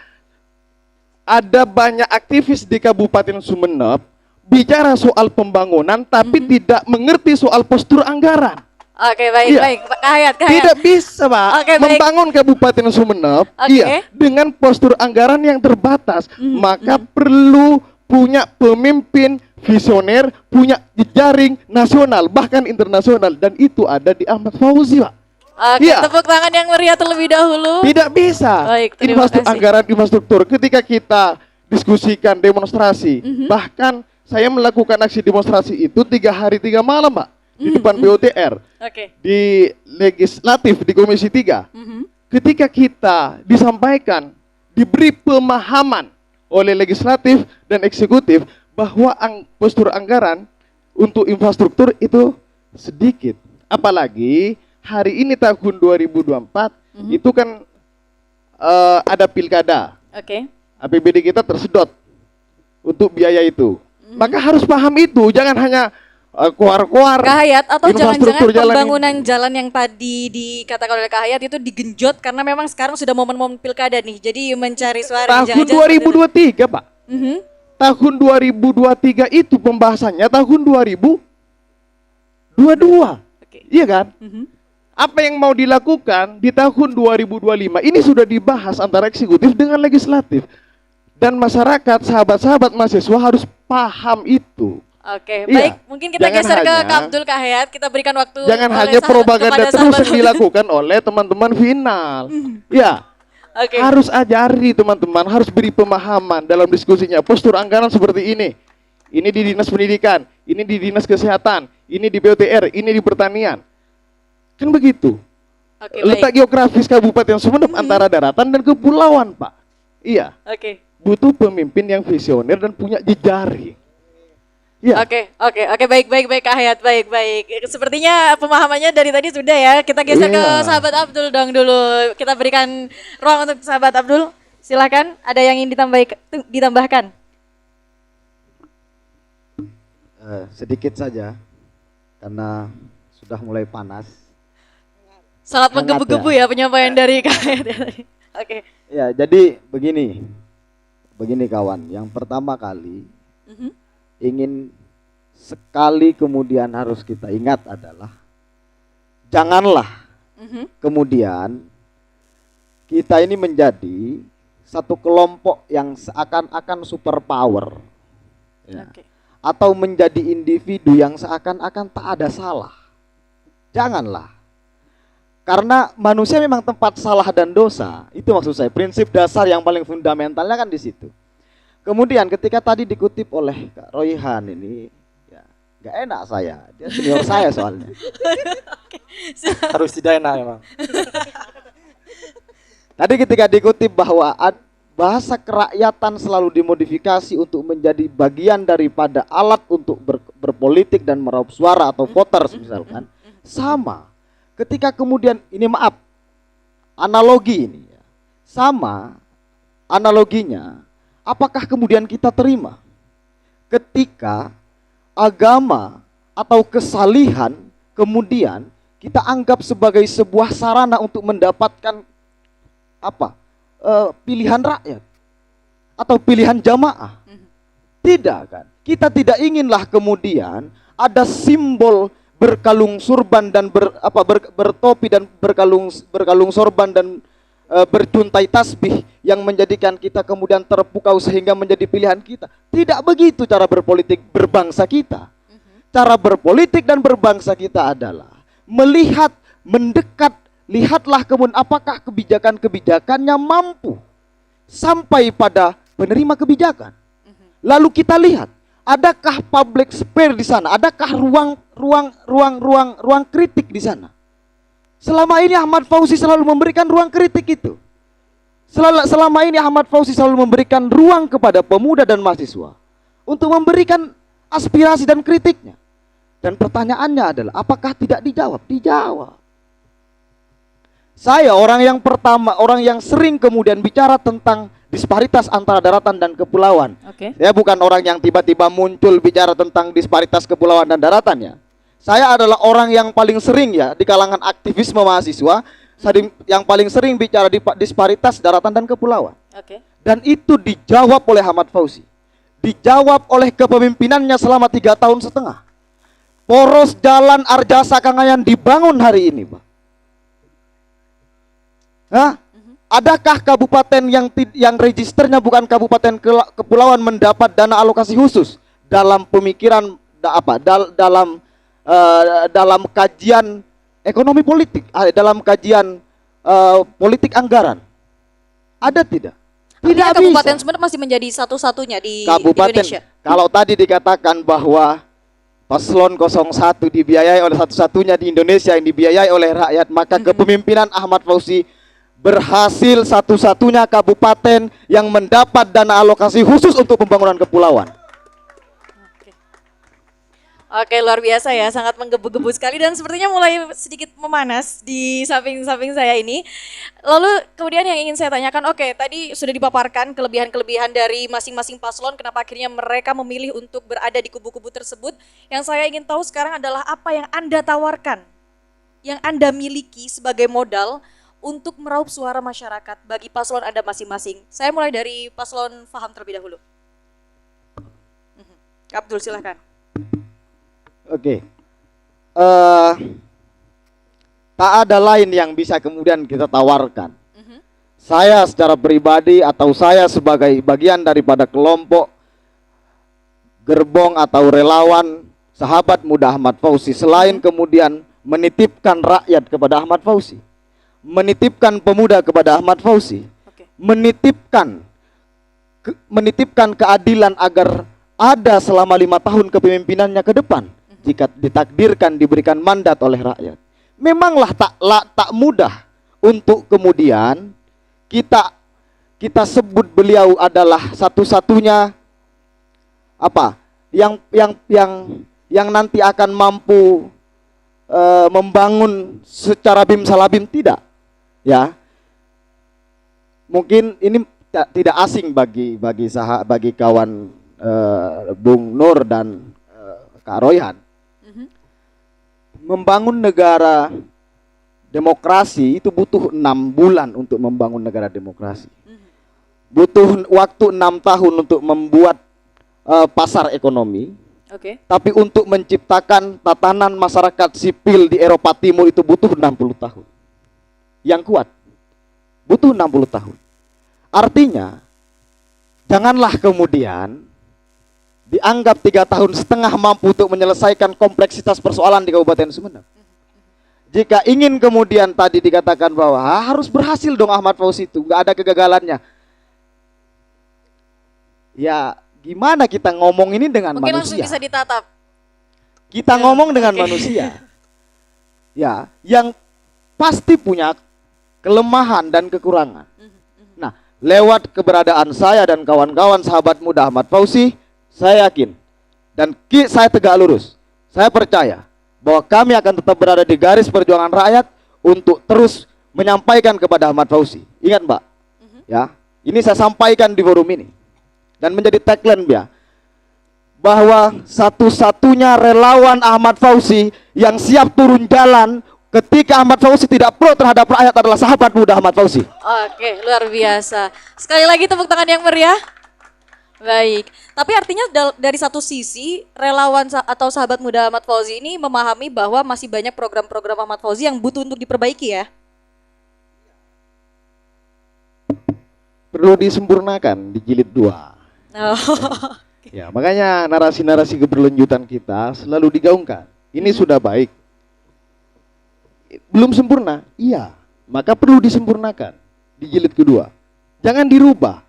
ada banyak aktivis di Kabupaten Sumeneb bicara soal pembangunan tapi tidak mengerti soal postur anggaran. Oke, baik, Iya. baik. Kak Hayat, Kak Hayat. Tidak bisa, Pak, Oke, baik. membangun Kabupaten Sumeneb Oke. dengan postur anggaran yang terbatas. Maka perlu punya pemimpin visioner, punya jejaring nasional bahkan internasional, dan itu ada di Ahmad Fauzi, Pak. Oke, Iya. tepuk tangan yang meriah terlebih dahulu. Tidak bisa. Baik, terima kasih. Anggaran infrastruktur ketika kita diskusikan demonstrasi, bahkan saya melakukan aksi demonstrasi itu 3 hari 3 malam, Pak, di depan PUTR, Oke. di legislatif di Komisi 3. ketika kita disampaikan, diberi pemahaman oleh legislatif dan eksekutif bahwa postur anggaran untuk infrastruktur itu sedikit. Apalagi hari ini tahun 2024 itu kan ada pilkada. Oke. APBD kita tersedot untuk biaya itu. Maka harus paham itu, jangan hanya keluar-keluar. Kak Hayat, atau jangan-jangan infrastruktur jalan pembangunan jalan yang tadi dikatakan oleh Kak Hayat itu digenjot karena memang sekarang sudah momen-momen pilkada nih. Jadi mencari suara. Tahun 2023, Pak. Mhm. Tahun 2023 itu pembahasannya tahun 2022. Oke. Iya kan? Mhm. Apa yang mau dilakukan di tahun 2025 ini sudah dibahas antara eksekutif dengan legislatif. Dan masyarakat, sahabat-sahabat mahasiswa harus paham itu. Oke, Iya. baik. Mungkin kita Jangan geser ke hanya- Kak Abdul, Kak Hayat. Kita berikan waktu. Jangan oleh hanya propaganda kepada terus sahabat- yang dilakukan oleh teman-teman final. Ya, Oke. harus ajari teman-teman, harus beri pemahaman dalam diskusinya. Postur anggaran seperti ini. Ini di Dinas Pendidikan, ini di Dinas Kesehatan, ini di PUTR, ini di Pertanian. Kan begitu. Oke, Letak baik. geografis Kabupaten Sumeneb antara daratan dan kepulauan, Pak. Iya, Oke. butuh pemimpin yang visioner dan punya jejaring. Iya. Oke, baik Kak Hayat, baik. Sepertinya pemahamannya dari tadi sudah ya. Kita geser ke Iya. sahabat Abdul dong dulu. Kita berikan ruang untuk sahabat Abdul. Silakan, ada yang ingin ditambahkan? Sedikit saja karena sudah mulai panas. Sangat Hangat menggebu-gebu ya penyampaian dari Kak Hayat ya tadi. Oke. Ya, jadi begini kawan. Yang pertama kali Mhm. ingin sekali kemudian harus kita ingat adalah janganlah Mhm. kemudian kita ini menjadi satu kelompok yang seakan-akan superpower, ya. Oke. Atau menjadi individu yang seakan-akan tak ada salah. Janganlah. Karena manusia memang tempat salah dan dosa. Itu maksud saya. Prinsip dasar yang paling fundamentalnya kan di situ. Kemudian ketika tadi dikutip oleh Kak Royhan ini, ya nggak enak saya. Dia senior saya soalnya. Harus tidak enak emang. Tadi ketika dikutip bahwa bahasa kerakyatan selalu dimodifikasi untuk menjadi bagian daripada alat untuk berpolitik dan meraup suara atau voters misalkan, sama. Ketika kemudian ini analogi ini ya, sama analoginya, apakah kemudian kita terima ketika agama atau kesalihan kemudian kita anggap sebagai sebuah sarana untuk mendapatkan pilihan rakyat atau pilihan jamaah? Tidak kan? Kita tidak inginlah kemudian ada simbol berkalung sorban dan bertopi dan berkalung sorban dan berjuntai tasbih yang menjadikan kita kemudian terpukau sehingga menjadi pilihan kita. Tidak begitu cara berpolitik berbangsa kita. Cara berpolitik dan berbangsa kita adalah melihat, mendekat, lihatlah kemudian apakah kebijakan-kebijakannya mampu sampai pada penerima kebijakan. Lalu kita lihat, adakah public sphere di sana? Adakah ruang kritik di sana? Selama ini Ahmad Fauzi selalu memberikan ruang kritik itu. Selama ini Ahmad Fauzi selalu memberikan ruang kepada pemuda dan mahasiswa untuk memberikan aspirasi dan kritiknya. Dan pertanyaannya adalah, apakah tidak dijawab? Dijawab. Saya orang yang sering kemudian bicara tentang disparitas antara daratan dan kepulauan. Oke. Saya bukan orang yang tiba-tiba muncul bicara tentang disparitas kepulauan dan daratan ya. Saya adalah orang yang paling sering ya di kalangan aktivisme mahasiswa, yang paling sering bicara di disparitas daratan dan kepulauan. Oke. Dan itu dijawab oleh Ahmad Fauzi. Dijawab oleh kepemimpinannya selama 3 tahun setengah. Poros jalan Arjasa Kangayan dibangun hari ini, Pak. Hah? Adakah kabupaten yang registernya bukan kabupaten kepulauan mendapat dana alokasi khusus dalam pemikiran dalam kajian ekonomi politik, dalam kajian politik anggaran? Ada tidak? Tidak Artinya Kabupaten bisa. Sumeneb masih menjadi satu-satunya di Kabupaten, Indonesia. kalau tadi dikatakan bahwa Paslon 01 dibiayai oleh satu-satunya di Indonesia yang dibiayai oleh rakyat, maka kepemimpinan Ahmad Fauzi berhasil satu-satunya kabupaten yang mendapat dana alokasi khusus untuk pembangunan kepulauan. Oke, luar biasa ya, sangat menggebu-gebu sekali dan sepertinya mulai sedikit memanas di samping-samping saya ini. Lalu kemudian yang ingin saya tanyakan, oke, tadi sudah dipaparkan kelebihan-kelebihan dari masing-masing paslon, kenapa akhirnya mereka memilih untuk berada di kubu-kubu tersebut. Yang saya ingin tahu sekarang adalah apa yang Anda tawarkan, yang Anda miliki sebagai modal untuk meraup suara masyarakat bagi paslon Anda masing-masing. Saya mulai dari paslon Faham terlebih dahulu. Kak Abdul, silahkan. Oke. Tak ada lain yang bisa kemudian kita tawarkan. Saya secara pribadi atau saya sebagai bagian daripada kelompok gerbong atau relawan sahabat muda Ahmad Fauzi, selain kemudian menitipkan rakyat kepada Ahmad Fauzi, menitipkan pemuda kepada Ahmad Fauzi, menitipkan keadilan agar ada selama 5 tahun kepemimpinannya ke depan. Jika ditakdirkan diberikan mandat oleh rakyat, memanglah tak mudah untuk kemudian kita sebut beliau adalah satu-satunya yang nanti akan mampu membangun secara bim salabim, tidak ya. Mungkin ini tidak asing bagi kawan Bung Nur dan Kak Royhan. Membangun negara demokrasi itu butuh 6 bulan untuk membangun negara demokrasi. Butuh waktu 6 tahun untuk membuat pasar ekonomi. Tapi untuk menciptakan tatanan masyarakat sipil di Eropa Timur itu butuh 60 tahun. Yang kuat butuh 60 tahun. Artinya janganlah kemudian dianggap 3,5 tahun mampu untuk menyelesaikan kompleksitas persoalan di Kabupaten Sumeneb. Jika ingin kemudian tadi dikatakan bahwa harus berhasil dong Ahmad Fauzi itu, nggak ada kegagalannya. Ya gimana kita ngomong ini dengan Mungkin manusia? langsung bisa ditatap. Kita ngomong dengan manusia. Ya, yang pasti punya kelemahan dan kekurangan. Nah, lewat keberadaan saya dan kawan-kawan sahabat muda Ahmad Fauzi, saya yakin dan saya tegak lurus, saya percaya bahwa kami akan tetap berada di garis perjuangan rakyat untuk terus menyampaikan kepada Ahmad Fauzi. Ingat Mbak, ya, ini saya sampaikan di forum ini dan menjadi tagline ya, bahwa satu-satunya relawan Ahmad Fauzi yang siap turun jalan ketika Ahmad Fauzi tidak pro terhadap rakyat adalah sahabat muda Ahmad Fauzi. Oke, luar biasa. Sekali lagi tepuk tangan yang meriah. Baik, tapi artinya dari satu sisi relawan atau sahabat muda Ahmad Fauzi ini memahami bahwa masih banyak program-program Ahmad Fauzi yang butuh untuk diperbaiki ya? Perlu disempurnakan di jilid 2. Ya, makanya narasi-narasi keberlanjutan kita selalu digaungkan. Ini sudah baik. Belum sempurna? Iya. Maka perlu disempurnakan di jilid kedua. Jangan dirubah.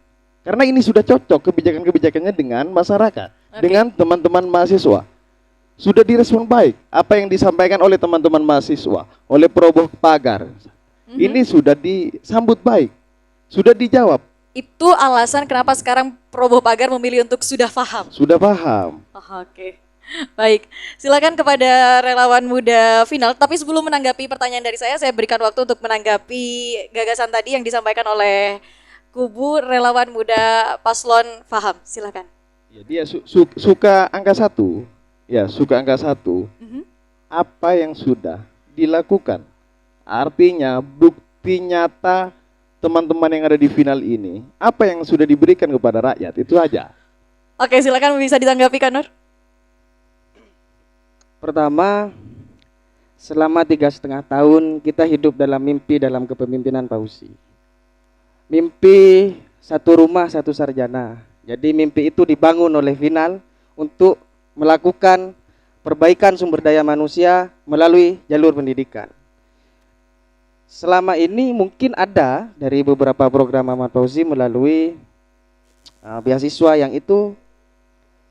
Karena ini sudah cocok kebijakan-kebijakannya dengan masyarakat, dengan teman-teman mahasiswa. Sudah direspon baik apa yang disampaikan oleh teman-teman mahasiswa, oleh Proboh Pagar. Ini sudah disambut baik, sudah dijawab. Itu alasan kenapa sekarang Proboh Pagar memilih untuk sudah paham. Sudah paham. Oke. Baik, silakan kepada relawan muda final. Tapi sebelum menanggapi pertanyaan dari saya berikan waktu untuk menanggapi gagasan tadi yang disampaikan oleh kubu relawan muda paslon Faham. Silakan. Ya, dia suka angka 1. Ya, suka angka 1. Apa yang sudah dilakukan? Artinya bukti nyata teman-teman yang ada di final ini, apa yang sudah diberikan kepada rakyat, itu aja. Oke, silakan bisa ditanggapi Kak Nur. Pertama, selama 3,5 tahun kita hidup dalam mimpi dalam kepemimpinan Fauzi. Mimpi satu rumah satu sarjana. Jadi mimpi itu dibangun oleh final untuk melakukan perbaikan sumber daya manusia melalui jalur pendidikan. Selama ini mungkin ada dari beberapa program Ahmad Fauzi melalui beasiswa yang itu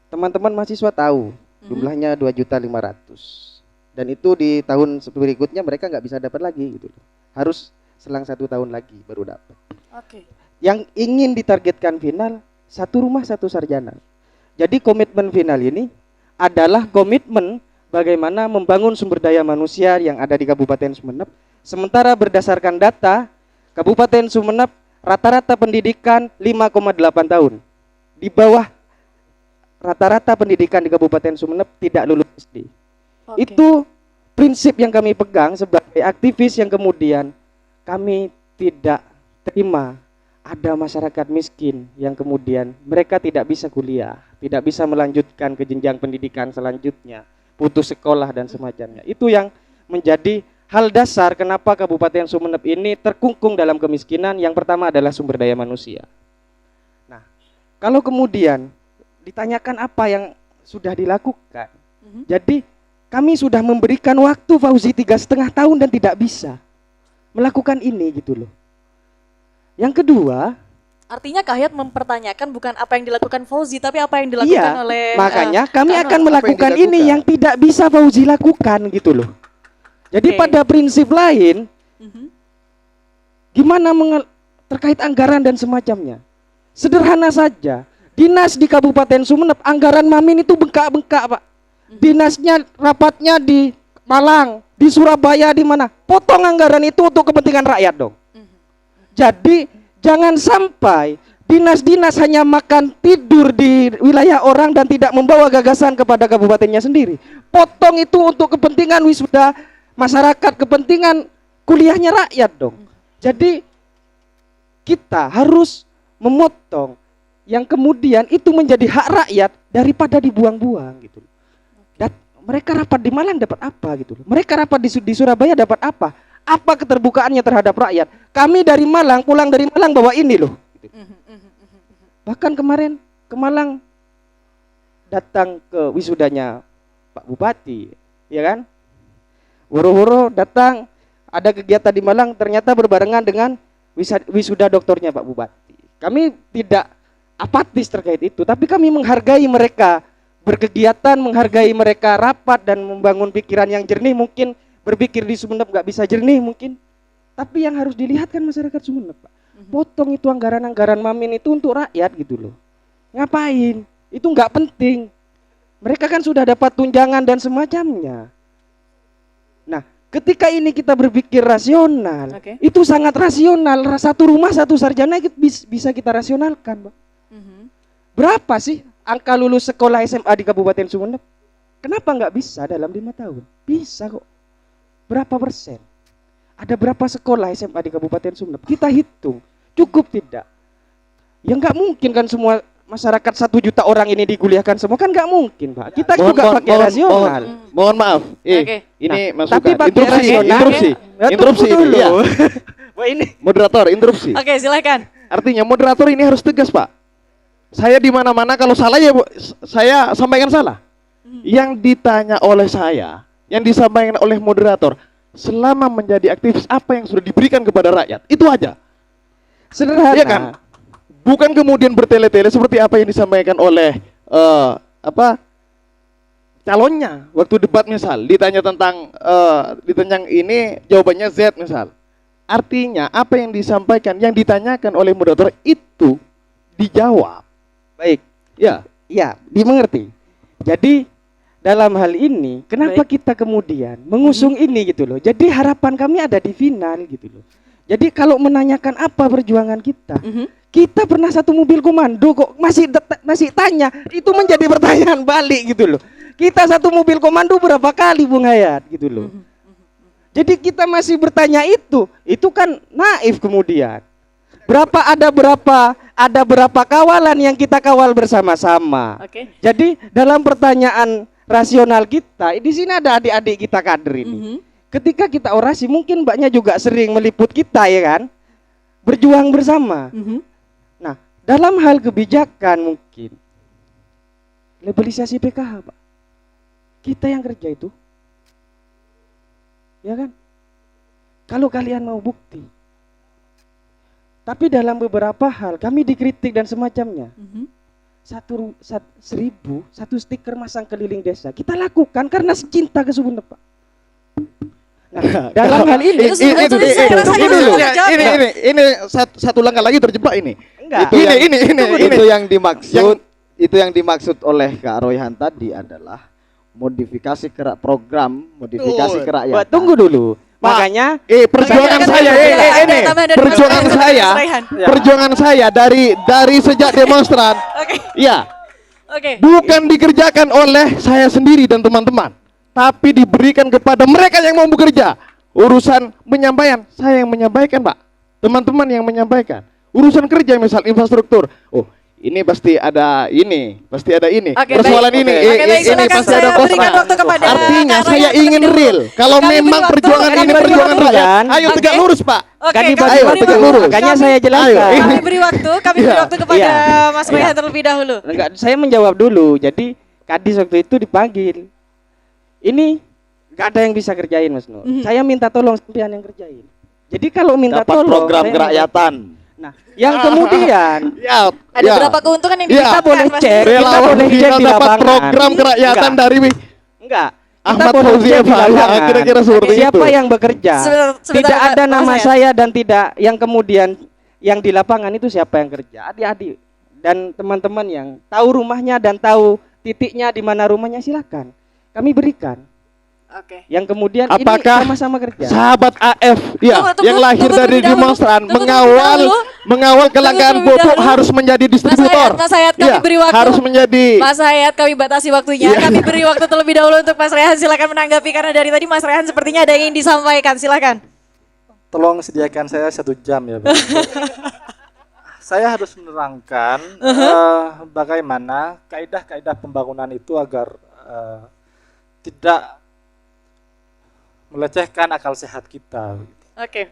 teman-teman mahasiswa tahu jumlahnya 2.500.000. Dan itu di tahun berikutnya mereka nggak bisa dapat lagi gitu. Harus selang 1 tahun lagi baru dapat. Oke. Yang ingin ditargetkan final 1 rumah 1 sarjana. Jadi komitmen final ini adalah komitmen bagaimana membangun sumber daya manusia yang ada di Kabupaten Sumeneb. Sementara berdasarkan data Kabupaten Sumeneb rata-rata pendidikan 5,8 tahun. Di bawah rata-rata pendidikan di Kabupaten Sumeneb tidak lulus SD. Oke. Itu prinsip yang kami pegang sebagai aktivis yang kemudian kami tidak terima ada masyarakat miskin yang kemudian mereka tidak bisa kuliah, tidak bisa melanjutkan ke jenjang pendidikan selanjutnya, putus sekolah dan semacamnya. Itu yang menjadi hal dasar kenapa Kabupaten Sumeneb ini terkungkung dalam kemiskinan. Yang pertama adalah sumber daya manusia. Nah, kalau kemudian ditanyakan apa yang sudah dilakukan, jadi kami sudah memberikan waktu Fauzi 3,5 tahun dan tidak bisa melakukan ini gitu loh. Yang kedua, Artinya Kahyat mempertanyakan bukan apa yang dilakukan Fauzi, tapi apa yang dilakukan iya, oleh makanya kami Kak akan Nur. melakukan Apa yang ini dilakukan? yang tidak bisa Fauzi lakukan gitu loh. Jadi Oke. pada prinsip lain, Mhm. gimana terkait anggaran dan semacamnya. Sederhana saja, dinas di Kabupaten Sumeneb anggaran Mamin itu bengkak-bengkak, Pak. Dinasnya rapatnya di Malang, di Surabaya, di mana? Potong anggaran itu untuk kepentingan rakyat dong. Jadi jangan sampai dinas-dinas hanya makan tidur di wilayah orang dan tidak membawa gagasan kepada kabupatennya sendiri. Potong itu untuk kepentingan wisuda masyarakat, kepentingan kuliahnya rakyat dong. Jadi kita harus memotong yang kemudian itu menjadi hak rakyat daripada dibuang-buang gitu. Dan mereka rapat di Malang dapat apa gitu. Mereka rapat di Surabaya dapat apa? Apa keterbukaannya terhadap rakyat? Kami dari Malang, pulang dari Malang bawa ini loh. Bahkan kemarin ke Malang datang ke wisudanya Pak Bupati, ya kan? Woro-woro datang, ada kegiatan di Malang, ternyata berbarengan dengan wisuda doktornya Pak Bupati. Kami tidak apatis terkait itu, tapi kami menghargai mereka berkegiatan, menghargai mereka rapat dan membangun pikiran yang jernih. Mungkin berpikir di Sumeneb nggak bisa jernih mungkin, tapi yang harus dilihat kan masyarakat Sumeneb, Pak. Potong itu anggaran-anggaran Mamin itu untuk rakyat gitu loh. Ngapain? Itu nggak penting. Mereka kan sudah dapat tunjangan dan semacamnya. Nah, ketika ini kita berpikir rasional, Oke. itu sangat rasional. 1 rumah 1 sarjana itu bisa kita rasionalkan, Pak. Berapa sih angka lulus sekolah SMA di Kabupaten Sumeneb? Kenapa nggak bisa dalam 5 tahun? Bisa kok. Berapa persen? Ada berapa sekolah SMA di Kabupaten Sumeneb? Kita hitung, cukup tidak? Ya nggak mungkin kan semua masyarakat 1 juta orang ini dikuliahkan semua, kan nggak mungkin, Pak. Kita juga pakai rasional. Mohon maaf. Oke. Ini Nah, masukan. tapi pakai Interupsi, rasional. interupsi. Ya, Interupsi tunggu ini, dulu. ya. Wah ini. Moderator, interupsi. Oke, silakan. Artinya moderator ini harus tegas, Pak. Saya di mana-mana kalau salah ya saya sampaikan salah. Yang ditanya oleh saya, yang disampaikan oleh moderator, selama menjadi aktivis apa yang sudah diberikan kepada rakyat, itu aja. Sederhana. Iya kan? Bukan kemudian bertele-tele seperti apa yang disampaikan oleh calonnya waktu debat misal ditanya tentang ini jawabannya Z misal. Artinya apa yang disampaikan, yang ditanyakan oleh moderator itu dijawab. Baik. Ya, Ya, dimengerti. Jadi dalam hal ini, kenapa kita kemudian mengusung ini gitu loh. Jadi harapan kami ada di final gitu loh. Jadi kalau menanyakan apa perjuangan kita, kita pernah 1 mobil komando kok masih tanya, itu menjadi pertanyaan balik gitu loh. Kita 1 mobil komando berapa kali Bung Hayat gitu loh. Jadi kita masih bertanya itu kan naif kemudian. Ada berapa kawalan yang kita kawal bersama-sama. Oke. Jadi dalam pertanyaan rasional kita, di sini ada adik-adik kita kader ini. Ketika kita orasi, mungkin mbaknya juga sering meliput kita ya kan, berjuang bersama. Nah, dalam hal kebijakan mungkin labelisasi PKH, Pak. Kita yang kerja itu, ya kan? Kalau kalian mau bukti. Tapi dalam beberapa hal kami dikritik dan semacamnya. 1.000 stiker masang keliling desa kita lakukan karena cinta ke Sumeneb, Pak. Dalam hal ini Itu sudah- itu saya rasa ini itu dulu. sudah dijawab ya. Ini satu langkah lagi terjebak ini. Enggak. itu yang dimaksud itu yang dimaksud oleh Kak Royhan tadi adalah modifikasi modifikasi Betul. kerakyatan. Tunggu dulu. Pak, Makanya perjuangan Baik, saya baik, baik. ini Tambahan dari perjuangan Mas saya Raihan. Ya. perjuangan saya dari sejak demonstran Oke. ya Oke. bukan dikerjakan oleh saya sendiri dan teman-teman, tapi diberikan kepada mereka yang mau bekerja. Urusan penyampaian saya yang menyampaikan, Pak, teman-teman yang menyampaikan. Urusan kerja misal infrastruktur, oh ini pasti ada ini, Oke, persoalan baik. ini, Oke, baik, ini silakan pasti saya ada berikan kosnya. waktu kepada Artinya Kak saya Raihan ingin terlebih real. dahulu. Kalau Kami beri memang waktu, perjuangan kami ini beri perjuangan waktu. rakyat, ayo Oke. tegak lurus, Pak. Oke, Kan kami dibagi beri waktu waktu. dulu. Makanya Kami- saya jelaskan. Ayo, Kami beri waktu, kami beri Iya. waktu kepada Iya. Mas Raihan terlebih dahulu. enggak, saya menjawab dulu. Jadi Kadis waktu itu dipanggil. Ini enggak ada yang bisa kerjain, Mas Nur. Saya minta tolong sampean yang kerjain. Jadi kalau minta Dapat tolong program saya- kerakyatan. Nah, yang kemudian Ya, Ada ya. berapa keuntungan yang Iya. didapatkan, Kita boleh Mas? cek. Relawan boleh cek kita di dapat lapangan. program kerakyatan Enggak. dari enggak. Kita Ahmad boleh Fauzi cek di Eva, ya, lapangan. kira-kira seperti itu. Siapa yang bekerja? Sebentar, Tidak ada Mas nama Raihan. saya dan tidak yang kemudian yang di lapangan itu siapa yang kerja? Adik-adik dan teman-teman yang tahu rumahnya dan tahu titiknya di mana rumahnya, silakan. Kami berikan. Oke. Yang kemudian Apakah ini sama-sama kerja. sahabat AF ya Tunggu, yang lahir tunggu dari terlebih dahulu. demonstran Tunggu terlebih dahulu. mengawal kelangkaan terlebih pupuk dahulu. harus menjadi distributor. Mas Hayat, kami Iya, beri waktu. harus menjadi Mas Hayat, kami batasi waktunya. Iya. Kami beri waktu terlebih dahulu untuk Mas Raihan. Silakan menanggapi karena dari tadi Mas Raihan sepertinya ada yang ingin disampaikan. Silakan. Tolong sediakan saya 1 jam ya, Bang. Saya harus menerangkan bagaimana kaidah-kaidah pembangunan itu agar tidak melecehkan akal sehat kita. Oke.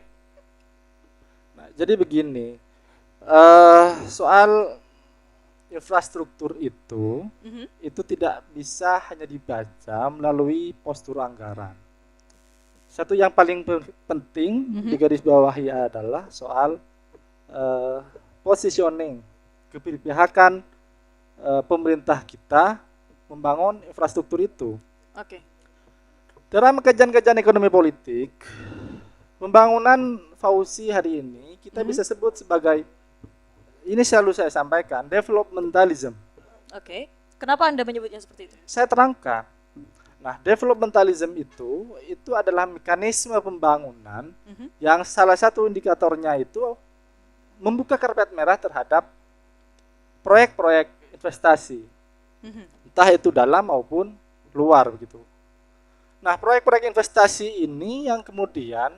Nah, jadi begini, soal infrastruktur itu tidak bisa hanya dibaca melalui postur anggaran. Satu yang paling penting digarisbawahi adalah soal positioning, keberpihakan pemerintah kita membangun infrastruktur itu. Oke. Dalam kajian-kajian ekonomi politik, pembangunan Fauzi hari ini kita bisa sebut sebagai, ini selalu saya sampaikan, developmentalism. Oke. Kenapa Anda menyebutnya seperti itu? Saya terangkan. Nah, developmentalism itu adalah mekanisme pembangunan yang salah satu indikatornya itu membuka karpet merah terhadap proyek-proyek investasi, entah itu dalam maupun luar begitu. Nah, proyek-proyek investasi ini yang kemudian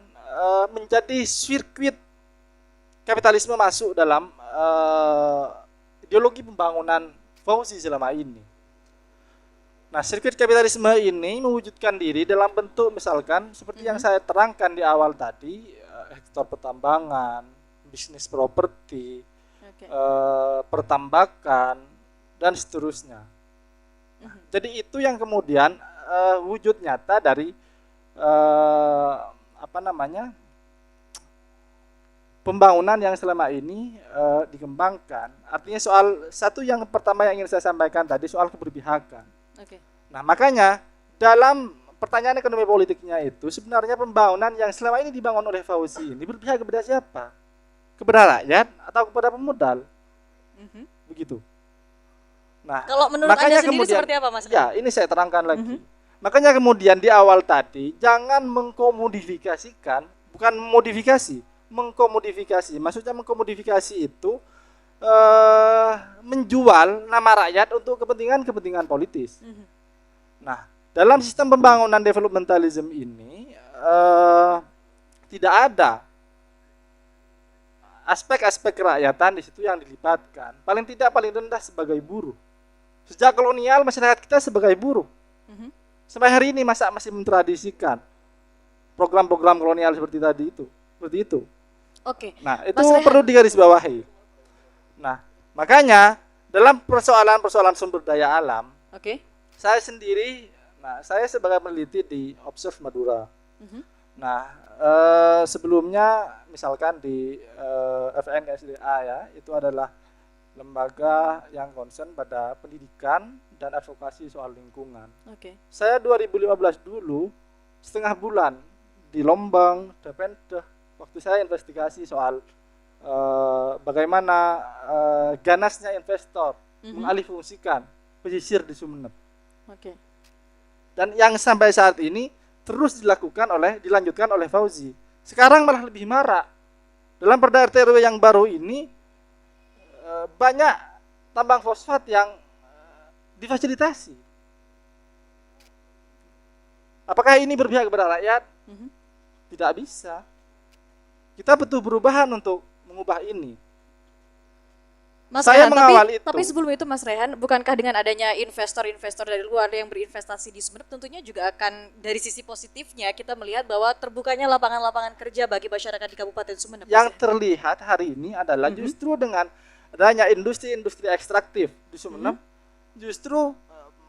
menjadi sirkuit kapitalisme masuk dalam ideologi pembangunan Fauzi selama ini. Nah, sirkuit kapitalisme ini mewujudkan diri dalam bentuk misalkan seperti yang saya terangkan di awal tadi, sektor pertambangan, bisnis properti, pertambakan, dan seterusnya. Jadi itu yang kemudian wujud nyata dari pembangunan yang selama ini dikembangkan. Artinya soal satu yang pertama yang ingin saya sampaikan tadi soal keberpihakan. Oke. Nah, makanya dalam pertanyaan ekonomi politiknya itu sebenarnya pembangunan yang selama ini dibangun oleh Fauzi ini berpihak kepada siapa? Kepada rakyat atau kepada pemodal? Begitu. Nah, Kalau menurut Anda sendiri seperti apa, Mas? Ya, ini saya terangkan lagi. Makanya kemudian di awal tadi jangan mengkomodifikasikan, bukan modifikasi, mengkomodifikasi. Maksudnya mengkomodifikasi itu menjual nama rakyat untuk kepentingan politis. Nah, dalam sistem pembangunan developmentalism ini tidak ada aspek-aspek kerakyatan di situ yang dilibatkan. Paling tidak paling rendah sebagai buruh. Sejak kolonial masyarakat kita sebagai buruh. Sampai hari ini masih mentradisikan program-program kolonial seperti itu. Oke. Nah, itu Mas Raihan. perlu digarisbawahi. Nah, makanya dalam persoalan sumber daya alam, Oke. saya sendiri, saya sebagai peneliti di Observe Madura. Nah, sebelumnya misalkan di FNSDA ya, itu adalah lembaga yang concern pada pendidikan dan advokasi soal lingkungan. Oke. Saya 2015 dulu setengah bulan di Lombang, Depende, waktu saya investigasi soal bagaimana ganasnya investor mengalihfungsikan pesisir di Sumeneb. Oke. Dan yang sampai saat ini terus dilanjutkan oleh Fauzi. Sekarang malah lebih marak. Dalam Perda RT RW yang baru ini banyak tambang fosfat yang difasilitasi. Apakah ini berpihak kepada rakyat? Tidak bisa. Kita butuh perubahan untuk mengubah ini. Mas Saya Rehan, mengawal itu. tapi sebelum itu Mas Rehan, bukankah dengan adanya investor-investor dari luar yang berinvestasi di Sumeneb tentunya juga akan dari sisi positifnya kita melihat bahwa terbukanya lapangan-lapangan kerja bagi masyarakat di Kabupaten Sumeneb. Yang terlihat hari ini adalah justru dengan adanya industri-industri ekstraktif di Sumeneb, justru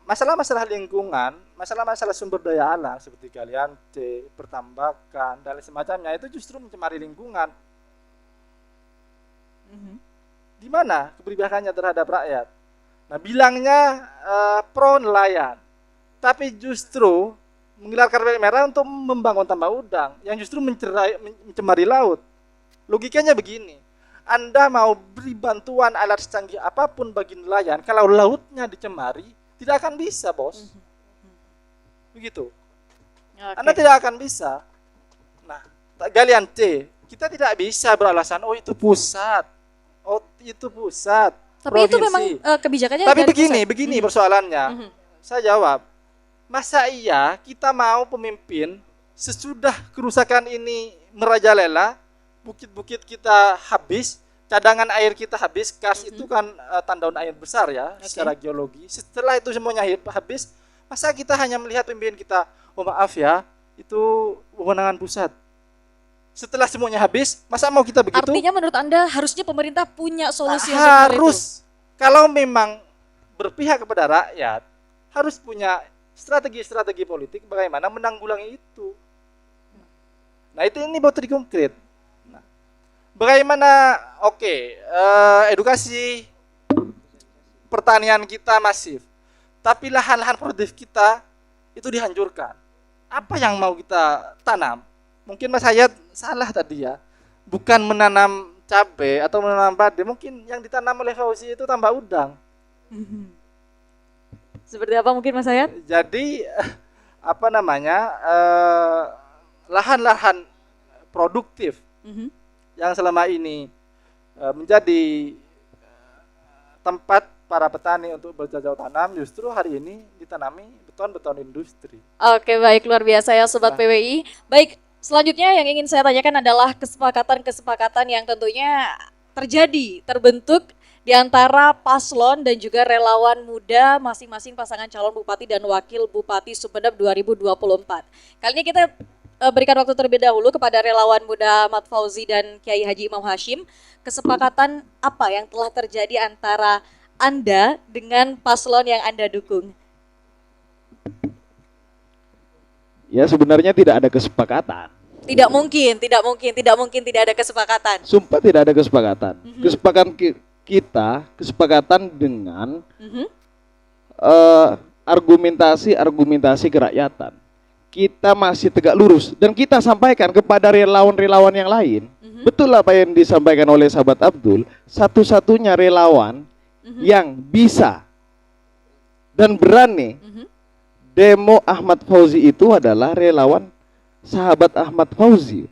masalah-masalah lingkungan, masalah-masalah sumber daya alam seperti galian C, pertambakan, dan semacamnya itu justru mencemari lingkungan. Di mana keberpihakannya terhadap rakyat? Nah, bilangnya pro nelayan, tapi justru menggelar karpet merah untuk membangun tambak udang yang justru mencemari laut. Logikanya begini, Anda mau beri bantuan alat secanggih apapun bagi nelayan, kalau lautnya dicemari, tidak akan bisa, bos. Begitu. Oke. Anda tidak akan bisa. Nah, galian C, kita tidak bisa beralasan, oh itu pusat. Oh itu pusat. Tapi itu provinsi. memang kebijakannya Tapi dari begini pusat. persoalannya. Saya jawab, masa iya kita mau pemimpin sesudah kerusakan ini merajalela, bukit-bukit kita habis, cadangan air kita habis, kars itu kan tandon air besar ya, secara geologi. Setelah itu semuanya habis, masa kita hanya melihat pemimpin kita, oh maaf ya, itu kewenangan pusat. Setelah semuanya habis, masa mau kita begitu? Artinya menurut Anda harusnya pemerintah punya solusi yang seperti itu? Harus. Kalau memang berpihak kepada rakyat, harus punya strategi-strategi politik bagaimana menanggulangi itu. Nah, ini baru konkret. Nah, bagaimana edukasi pertanian kita masif, tapi lahan-lahan produktif kita itu dihancurkan. Apa yang mau kita tanam? Mungkin Mas Hayat salah tadi ya. Bukan menanam cabai atau menanam padi, mungkin yang ditanam oleh Fauzi itu tambak udang. Seperti apa mungkin Mas Hayat? Jadi lahan-lahan produktif yang selama ini menjadi tempat para petani untuk bercocok tanam, justru hari ini ditanami beton-beton industri. Oke, baik, luar biasa ya Sobat PWI. Baik, selanjutnya yang ingin saya tanyakan adalah kesepakatan-kesepakatan yang tentunya terbentuk di antara paslon dan juga relawan muda masing-masing pasangan calon bupati dan wakil bupati Sumeneb 2024. Kali ini kita berikan waktu terlebih dahulu kepada relawan muda Ahmad Fauzi dan Kiai Haji Imam Hashim. Kesepakatan apa yang telah terjadi antara Anda dengan paslon yang Anda dukung? Ya sebenarnya tidak ada kesepakatan. Tidak mungkin tidak ada kesepakatan. Sumpah tidak ada kesepakatan. Kesepakatan dengan argumentasi kerakyatan. Kita masih tegak lurus dan kita sampaikan kepada relawan-relawan yang lain. Betul apa yang disampaikan oleh sahabat Abdul, satu-satunya relawan yang bisa dan berani demo Ahmad Fauzi itu adalah relawan sahabat Ahmad Fauzi.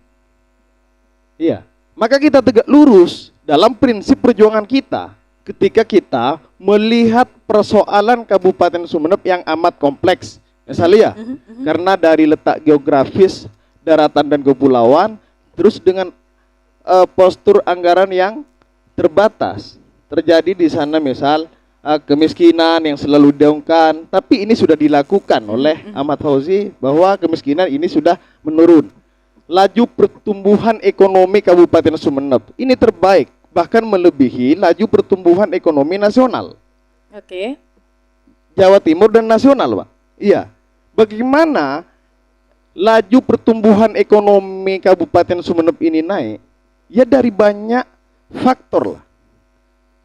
Iya, maka kita tegak lurus dalam prinsip perjuangan kita ketika kita melihat persoalan Kabupaten Sumeneb yang amat kompleks. Misalnya karena dari letak geografis, daratan dan kepulauan, terus dengan postur anggaran yang terbatas. Terjadi di sana misal kemiskinan yang selalu digaungkan, tapi ini sudah dilakukan oleh Ahmad Fauzi bahwa kemiskinan ini sudah menurun. Laju pertumbuhan ekonomi Kabupaten Sumeneb ini terbaik, bahkan melebihi laju pertumbuhan ekonomi nasional. Oke. Jawa Timur dan nasional, Pak. Iya. Bagaimana laju pertumbuhan ekonomi Kabupaten Sumeneb ini naik? Ya dari banyak faktor lah.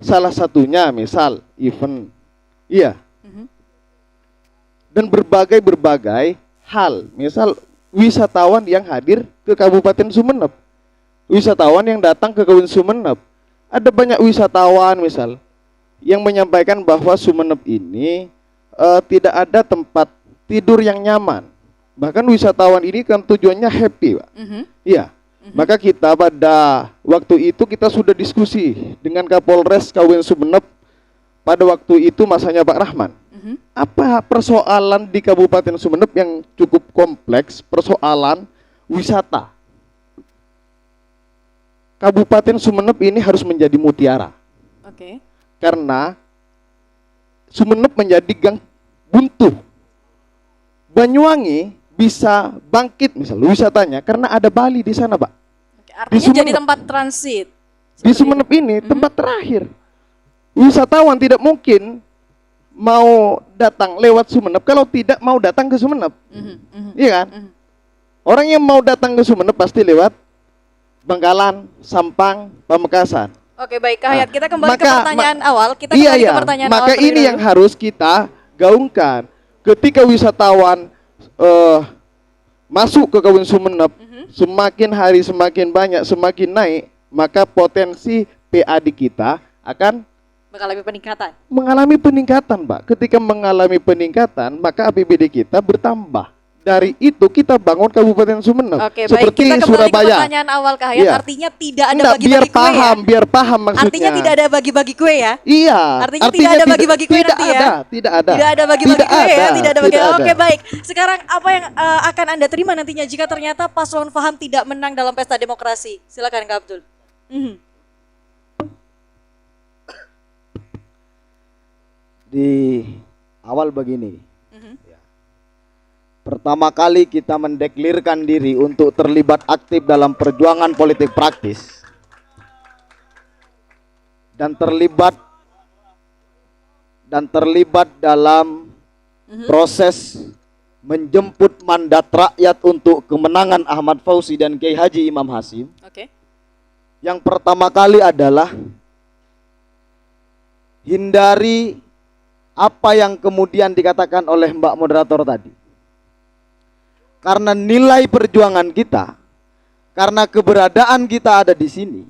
Salah satunya misal event, iya, dan berbagai hal. Misal wisatawan yang hadir ke Kabupaten Sumeneb. Wisatawan yang datang ke Kabupaten Sumeneb. Ada banyak wisatawan misal yang menyampaikan bahwa Sumeneb ini tidak ada tempat tidur yang nyaman. Bahkan wisatawan ini kan tujuannya happy, Pak. Iya. Maka kita pada waktu itu kita sudah diskusi dengan Kapolres Kabupaten Sumeneb pada waktu itu masanya Pak Rahman. Apa persoalan di Kabupaten Sumeneb yang cukup kompleks, persoalan wisata. Kabupaten Sumeneb ini harus menjadi mutiara. Oke. Karena Sumeneb menjadi gang buntu. Banyuwangi bisa bangkit misal wisatanya karena ada Bali di sana, Pak. Oke, artinya Sumeneb. jadi tempat transit. Di Sumeneb ini tempat terakhir. Wisatawan tidak mungkin mau datang lewat Sumeneb kalau tidak mau datang ke Sumeneb. Iya kan? Orang yang mau datang ke Sumeneb pasti lewat Bangkalan, Sampang, Pamekasan. Oke, baik Kak Hayat, kita kembali ke Maka- pertanyaan awal. Kita Iya, kembali iya. ke pertanyaan Maka awal. terlebih ini yang dahulu. harus kita gaungkan. Ketika wisatawan masuk ke Kabupaten Sumeneb, semakin hari semakin banyak, semakin naik, maka potensi PAD kita akan mengalami peningkatan. mengalami peningkatan, Pak. Ketika mengalami peningkatan, maka APBD kita bertambah. Dari itu kita bangun Kabupaten Sumeneb. Oke, baik. Seperti Kita kembali ke Surabaya. pertanyaan awal Kak Hayat. Iya. Artinya tidak ada Enggak, bagi-bagi kue biar paham maksudnya. Artinya tidak ada bagi-bagi kue ya? Iya. Artinya tidak ada bagi-bagi kue tidak nanti ya? ada, tidak ada. Tidak ada bagi-bagi Tidak kue ya? ada, Tidak ada bagi. tidak ada. Oke, baik. Sekarang apa yang akan Anda terima nantinya jika ternyata paslon Faham tidak menang dalam pesta demokrasi? Silakan Kak Abdul. Di awal begini. Ya. Pertama kali kita mendeklirkan diri untuk terlibat aktif dalam perjuangan politik praktis dan terlibat dalam proses menjemput mandat rakyat untuk kemenangan Ahmad Fauzi dan Kiai Haji Imam Hasim. Oke. Yang pertama kali adalah hindari apa yang kemudian dikatakan oleh Mbak moderator tadi. Karena nilai perjuangan kita, karena keberadaan kita ada di sini,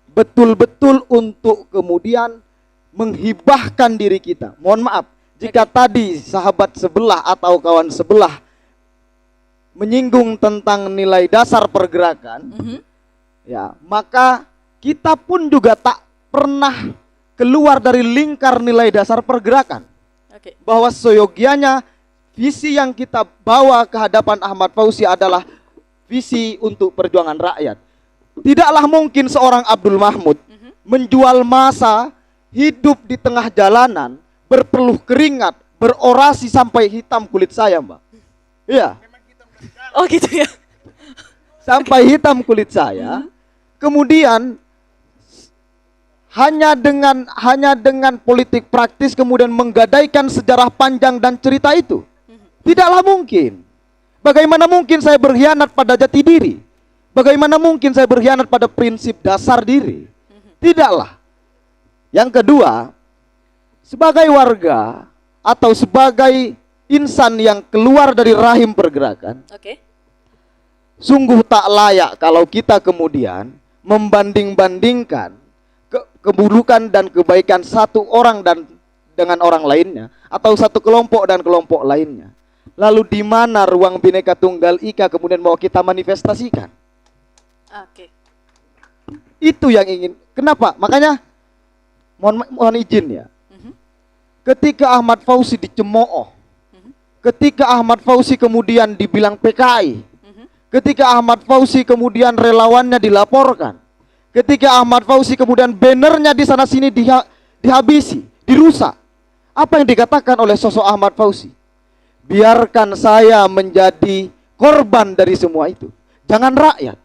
betul-betul untuk kemudian menghibahkan diri kita. Mohon maaf, jika tadi sahabat sebelah atau kawan sebelah menyinggung tentang nilai dasar pergerakan, ya, maka kita pun juga tak pernah keluar dari lingkar nilai dasar pergerakan. Oke. Bahwa seyogianya visi yang kita bawa ke hadapan Ahmad Fauzi adalah visi untuk perjuangan rakyat. Tidaklah mungkin seorang Abdul Mahmud menjual masa, hidup di tengah jalanan, berpeluh keringat, berorasi sampai hitam kulit saya, Mbak. Iya. Oh gitu ya. Sampai hitam kulit saya. Kemudian hanya dengan politik praktis kemudian menggadaikan sejarah panjang dan cerita itu. Tidaklah mungkin. Bagaimana mungkin saya berkhianat pada jati diri? Bagaimana mungkin saya berkhianat pada prinsip dasar diri? Tidaklah. Yang kedua, sebagai warga atau sebagai insan yang keluar dari rahim pergerakan, Oke. sungguh tak layak kalau kita kemudian membanding-bandingkan keburukan dan kebaikan satu orang dan dengan orang lainnya, atau satu kelompok dan kelompok lainnya. Lalu di mana ruang Bhinneka Tunggal Ika kemudian mau kita manifestasikan? Oke. Itu yang ingin. Kenapa? Makanya mohon izin ya. Ketika Ahmad Fauzi dicemooh, ketika Ahmad Fauzi kemudian dibilang PKI, ketika Ahmad Fauzi kemudian relawannya dilaporkan, ketika Ahmad Fauzi kemudian bannernya di sana sini dihabisi, dirusak. Apa yang dikatakan oleh sosok Ahmad Fauzi? Biarkan saya menjadi korban dari semua itu. Jangan rakyat.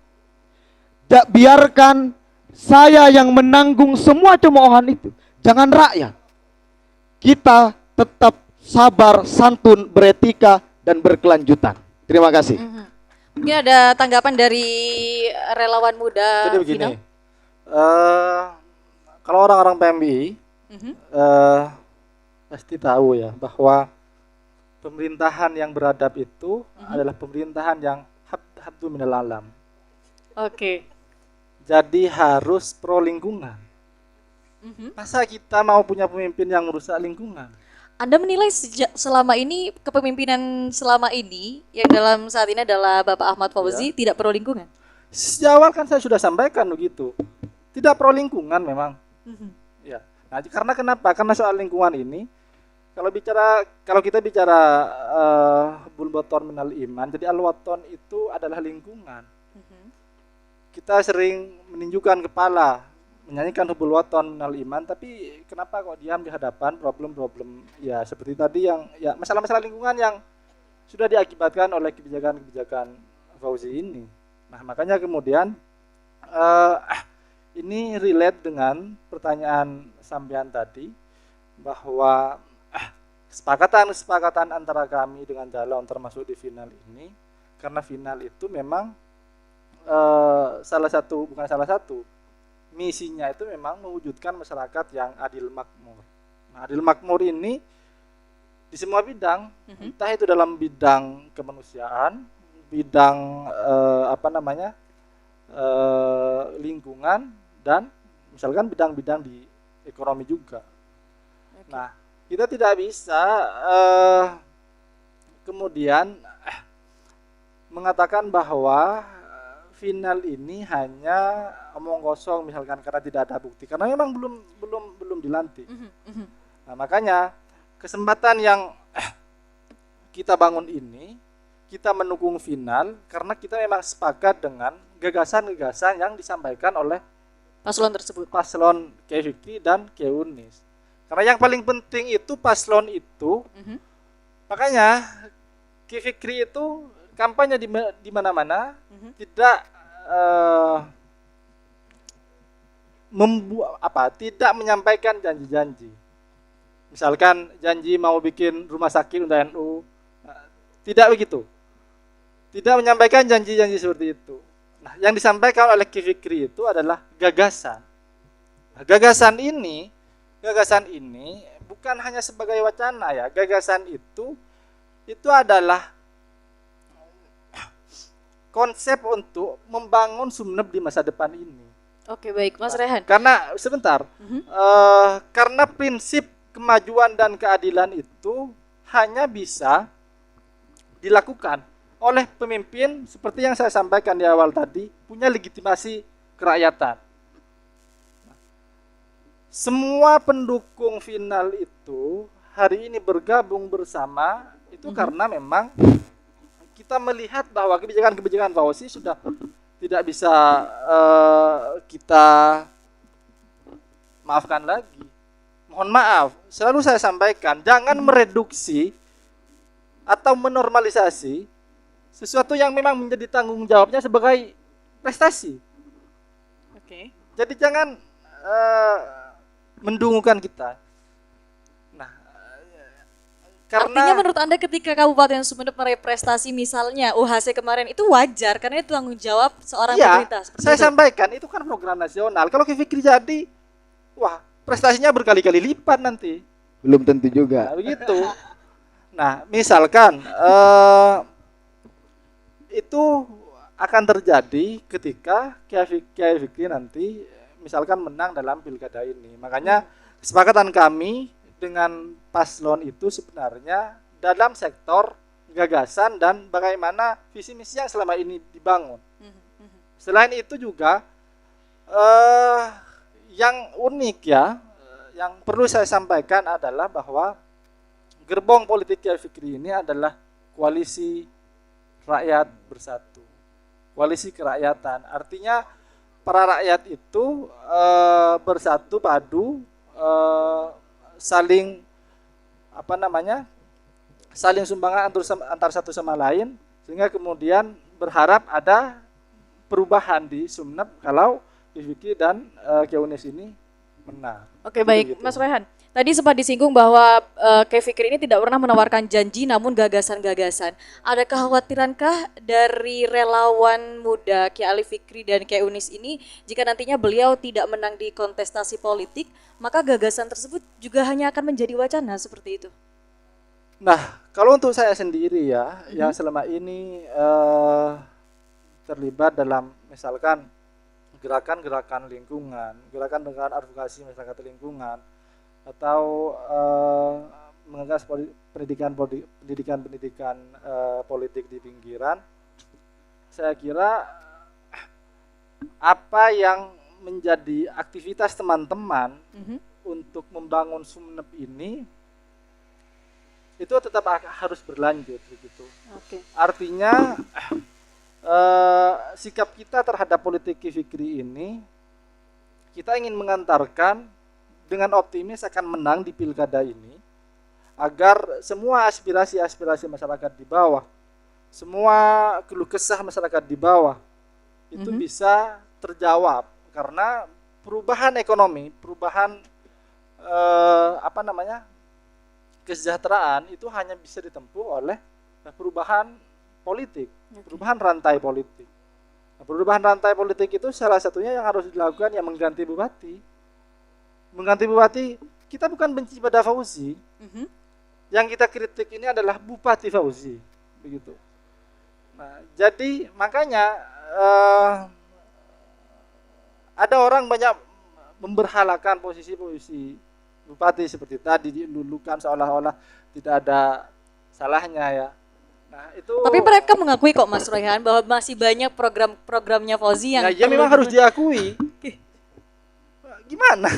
Biarkan saya yang menanggung semua cemoohan itu. Jangan rakyat. Kita tetap sabar, santun, beretika, dan berkelanjutan. Terima kasih. Mungkin ada tanggapan dari relawan muda. Jadi begini, Vino? kalau orang-orang PMI pasti tahu ya bahwa pemerintahan yang beradab itu adalah pemerintahan yang habdu minal alam. Oke. Jadi harus pro lingkungan. Masa kita mau punya pemimpin yang merusak lingkungan? Anda menilai selama ini kepemimpinan selama ini yang dalam saat ini adalah Bapak Ahmad Fauzi tidak pro lingkungan? Sejak awal kan saya sudah sampaikan begitu. Tidak pro lingkungan memang. Ya. Nah, karena kenapa? Karena soal lingkungan ini kalau kita bicara bulbaton minal iman, jadi al-waton itu adalah lingkungan. Kita sering menunjukkan kepala, menyanyikan hubul waton minal iman, tapi kenapa kok diam di hadapan problem-problem ya seperti tadi yang ya masalah-masalah lingkungan yang sudah diakibatkan oleh kebijakan-kebijakan Fauzi ini. Nah, makanya kemudian ini relate dengan pertanyaan sampean tadi bahwa kesepakatan antara kami dengan Jalon termasuk di final ini, karena final itu memang bukan salah satu misinya itu memang mewujudkan masyarakat yang adil makmur. Nah, adil makmur ini di semua bidang, entah itu dalam bidang kemanusiaan, bidang lingkungan, dan misalkan bidang-bidang di ekonomi juga. Nah, kita tidak bisa kemudian mengatakan bahwa final ini hanya omong kosong misalkan karena tidak ada bukti, karena memang belum dilantik. Nah, makanya kesempatan yang kita bangun ini, kita mendukung final karena kita memang sepakat dengan gagasan-gagasan yang disampaikan oleh Paslon tersebut. Paslon Kiai Fikri dan Kiai Unis. Karena yang paling penting itu paslon itu, makanya Kiai Fikri itu kampanye di mana-mana, tidak tidak menyampaikan janji-janji. Misalkan janji mau bikin rumah sakit untuk NU, tidak begitu. Tidak menyampaikan janji-janji seperti itu. Nah, yang disampaikan oleh Kiai Fikri itu adalah gagasan. Nah, gagasan ini bukan hanya sebagai wacana ya. Gagasan itu adalah konsep untuk membangun Sumeneb di masa depan ini. Oke, baik, Mas Rehan. Karena sebentar, karena prinsip kemajuan dan keadilan itu hanya bisa dilakukan oleh pemimpin seperti yang saya sampaikan di awal tadi, punya legitimasi kerakyatan. Semua pendukung final itu hari ini bergabung bersama itu karena memang kita melihat bahwa kebijakan-kebijakan Fauzi sudah tidak bisa kita maafkan lagi. Mohon maaf, selalu saya sampaikan, jangan mereduksi atau menormalisasi sesuatu yang memang menjadi tanggung jawabnya sebagai prestasi. Oke. Jadi jangan mendungukan kita. Nah, karena artinya menurut Anda ketika Kabupaten Sumeneb meraih prestasi misalnya UHC kemarin itu wajar karena itu tanggung jawab seorang pemerintah. Saya sampaikan itu kan program nasional. Kalau Kiai Fikri jadi, wah prestasinya berkali-kali lipat nanti. Belum tentu juga. Nah, begitu. Nah, misalkan itu akan terjadi ketika Kiai Fikri nanti misalkan menang dalam pilkada ini. Makanya kesepakatan kami dengan paslon itu sebenarnya dalam sektor gagasan dan bagaimana visi misi yang selama ini dibangun. Selain itu juga yang unik ya, yang perlu saya sampaikan adalah bahwa gerbong politik Kiai Fikri ini adalah koalisi rakyat bersatu, koalisi kerakyatan. Artinya para rakyat itu bersatu padu, saling saling sumbangan antar satu sama lain, sehingga kemudian berharap ada perubahan di Sumeneb kalau Kiai Fikri dan Kiai Unis ini menang. Oke, baik, Mas Rehan. Tadi sempat disinggung bahwa Kiai Fikri ini tidak pernah menawarkan janji namun gagasan-gagasan. Ada kekhawatirankah dari relawan muda Kiai Ali Fikri dan Kiai Unis ini jika nantinya beliau tidak menang di kontestasi politik, maka gagasan tersebut juga hanya akan menjadi wacana seperti itu? Nah, Kalau untuk saya sendiri ya, yang selama ini terlibat dalam misalkan gerakan-gerakan lingkungan, gerakan-gerakan advokasi masyarakat lingkungan, atau menggagas pendidikan politik di pinggiran, saya kira apa yang menjadi aktivitas teman-teman untuk membangun Sumeneb ini itu tetap harus berlanjut begitu. Oke. Artinya sikap kita terhadap politik Fikri ini, kita ingin mengantarkan dengan optimis akan menang di pilkada ini, agar semua aspirasi-aspirasi masyarakat di bawah, semua keluh kesah masyarakat di bawah itu bisa terjawab, karena perubahan ekonomi, perubahan kesejahteraan itu hanya bisa ditempuh oleh perubahan politik, perubahan rantai politik. Nah, perubahan rantai politik itu salah satunya yang harus dilakukan yang mengganti bupati. Mengganti bupati, kita bukan benci pada Fauzi. Yang kita kritik ini adalah Bupati Fauzi, begitu. Nah, jadi makanya ada orang banyak memberhalakan posisi-posisi bupati seperti tadi, dilulukan seolah-olah tidak ada salahnya ya. Nah, itu. Tapi mereka mengakui kok Mas Royhan bahwa masih banyak program-programnya Fauzi yang ya memang harus diakui. Gimana?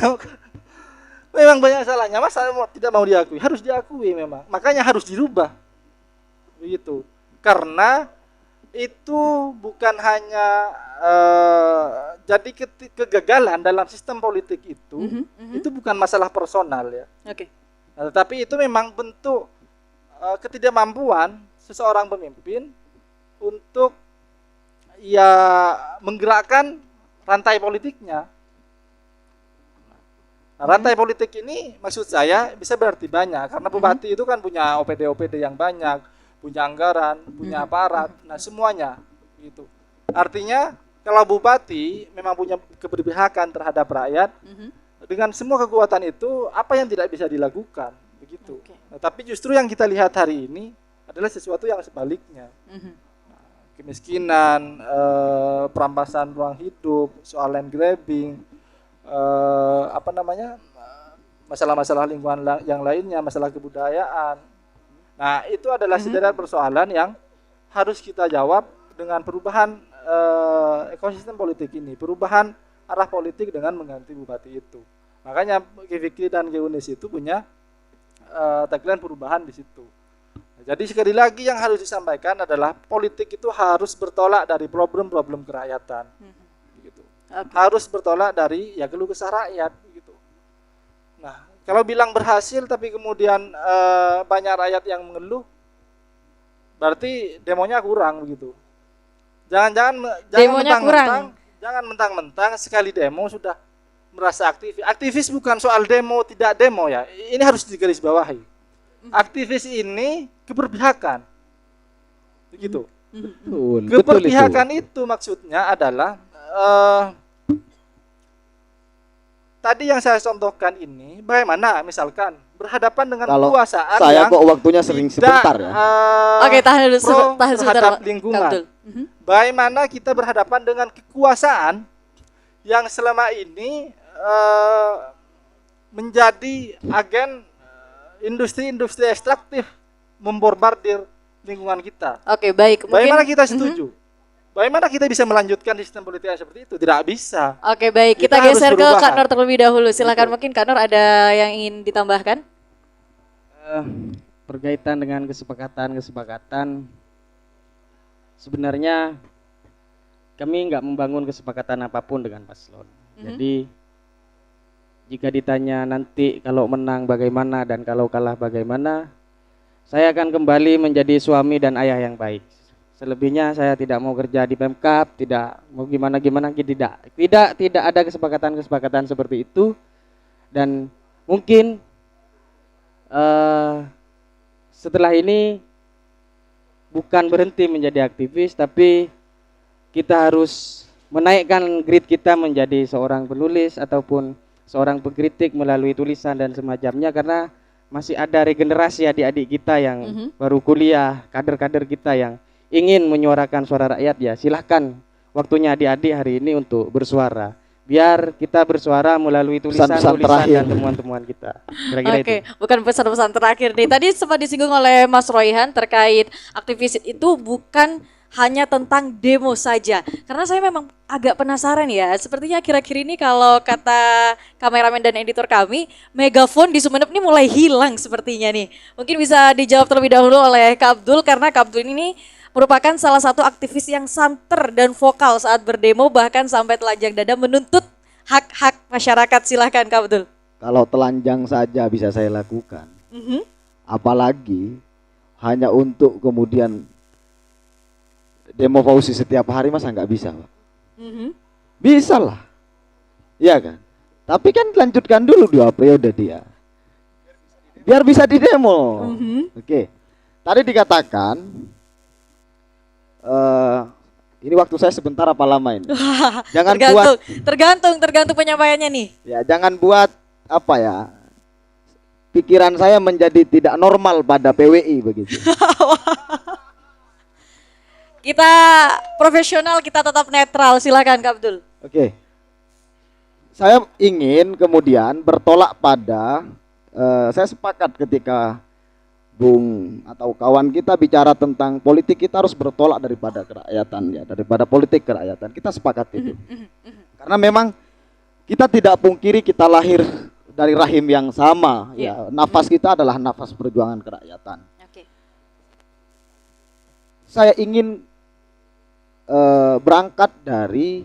Memang banyak salahnya, masa tidak mau diakui? Harus diakui memang. Makanya harus dirubah. Begitu. Karena itu bukan hanya jadi kegagalan dalam sistem politik itu bukan masalah personal ya. Oke. Nah, tetapi itu memang bentuk ketidakmampuan seseorang pemimpin untuk ya menggerakkan rantai politiknya. Nah, rantai politik ini maksud saya bisa berarti banyak, karena bupati itu kan punya OPD yang banyak, punya anggaran, punya aparat, nah semuanya gitu. Artinya kalau bupati memang punya keberpihakan terhadap rakyat, dengan semua kekuatan itu apa yang tidak bisa dilakukan begitu. Nah, tapi justru yang kita lihat hari ini adalah sesuatu yang sebaliknya. Nah, kemiskinan, perampasan ruang hidup, soal land grabbing, masalah-masalah lingkungan yang lainnya, masalah kebudayaan. Nah, itu adalah sederet persoalan yang harus kita jawab dengan perubahan ekosistem politik ini, perubahan arah politik dengan mengganti bupati itu. Makanya Fikri dan Geunis itu punya tagline perubahan di situ. Nah, jadi sekali lagi yang harus disampaikan adalah politik itu harus bertolak dari problem-problem kerakyatan. Gitu. Harus bertolak dari ya keluh kesah rakyat. Gitu. Nah, kalau bilang berhasil tapi kemudian banyak rakyat yang mengeluh, berarti demonya kurang begitu. Jangan mentang-mentang sekali demo sudah merasa aktivis. Aktivis bukan soal demo tidak demo ya. Ini harus digarisbawahi. Aktivis ini keberpihakan. Begitu. Keberpihakan itu maksudnya adalah tadi yang saya contohkan ini, bagaimana misalkan berhadapan dengan kekuasaan saya yang kok waktunya sering sebentar ya. Oke, tahan dulu terhadap lingkungan. Bagaimana kita berhadapan dengan kekuasaan yang selama ini menjadi agen industri-industri ekstraktif membombardir lingkungan kita. Oke, baik. Bagaimana kita setuju? Bagaimana kita bisa melanjutkan sistem politik seperti itu? Tidak bisa. Oke, baik. Kita Kita harus geser ke berubah. Kak Nur terlebih dahulu. Silakan, mungkin Kak Nur ada yang ingin ditambahkan? Berkaitan dengan kesepakatan, sebenarnya kami nggak membangun kesepakatan apapun dengan paslon. Jadi jika ditanya nanti kalau menang bagaimana dan kalau kalah bagaimana, saya akan kembali menjadi suami dan ayah yang baik. Selebihnya saya tidak mau kerja di Pemkab, tidak mau gimana tidak ada kesepakatan seperti itu. Dan mungkin setelah ini bukan berhenti menjadi aktivis, tapi kita harus menaikkan grade kita menjadi seorang penulis ataupun seorang pengkritik melalui tulisan dan semacamnya, karena masih ada regenerasi adik-adik kita yang Mhm. baru kuliah, kader-kader kita yang ingin menyuarakan suara rakyat, ya silahkan waktunya adik-adik hari ini untuk bersuara. Biar kita bersuara melalui Pesan-pesan tulisan-tulisan terakhir. dan temuan-temuan kita. Kira-kira Oke, itu. bukan pesan-pesan terakhir nih. Tadi sempat disinggung oleh Mas Royhan terkait aktivis itu bukan hanya tentang demo saja. Karena saya memang agak penasaran ya. Sepertinya akhir-akhir ini kalau kata kameramen dan editor kami, megafon di Sumeneb ini mulai hilang sepertinya nih. Mungkin bisa dijawab terlebih dahulu oleh Kak Abdul, karena Kak Abdul ini merupakan salah satu aktivis yang santer dan vokal saat berdemo, bahkan sampai telanjang dada menuntut hak-hak masyarakat. Silahkan Kak Abdul. Kalau telanjang saja bisa saya lakukan, Mhm. apalagi hanya untuk kemudian demo Fauzi setiap hari, masa nggak bisa, Pak? Mhm. Bisa lah, iya kan? Tapi kan lanjutkan dulu 2 periode dia, biar bisa didemo. Mhm. Oke, tadi dikatakan ini waktu saya sebentar apa lama ini? Jangan buat Tergantung penyampaiannya nih. ya, jangan buat apa ya, pikiran saya menjadi tidak normal pada PWI begitu. Kita profesional, kita tetap netral. Silakan Kak Abdul. Oke, saya ingin kemudian bertolak pada saya sepakat ketika Bung atau kawan kita bicara tentang politik, kita harus bertolak daripada kerakyatan, ya, daripada politik kerakyatan. Kita sepakat itu. Karena memang kita tidak pungkiri kita lahir dari rahim yang sama, ya. Nafas kita adalah nafas perjuangan kerakyatan. Oke. Saya ingin berangkat dari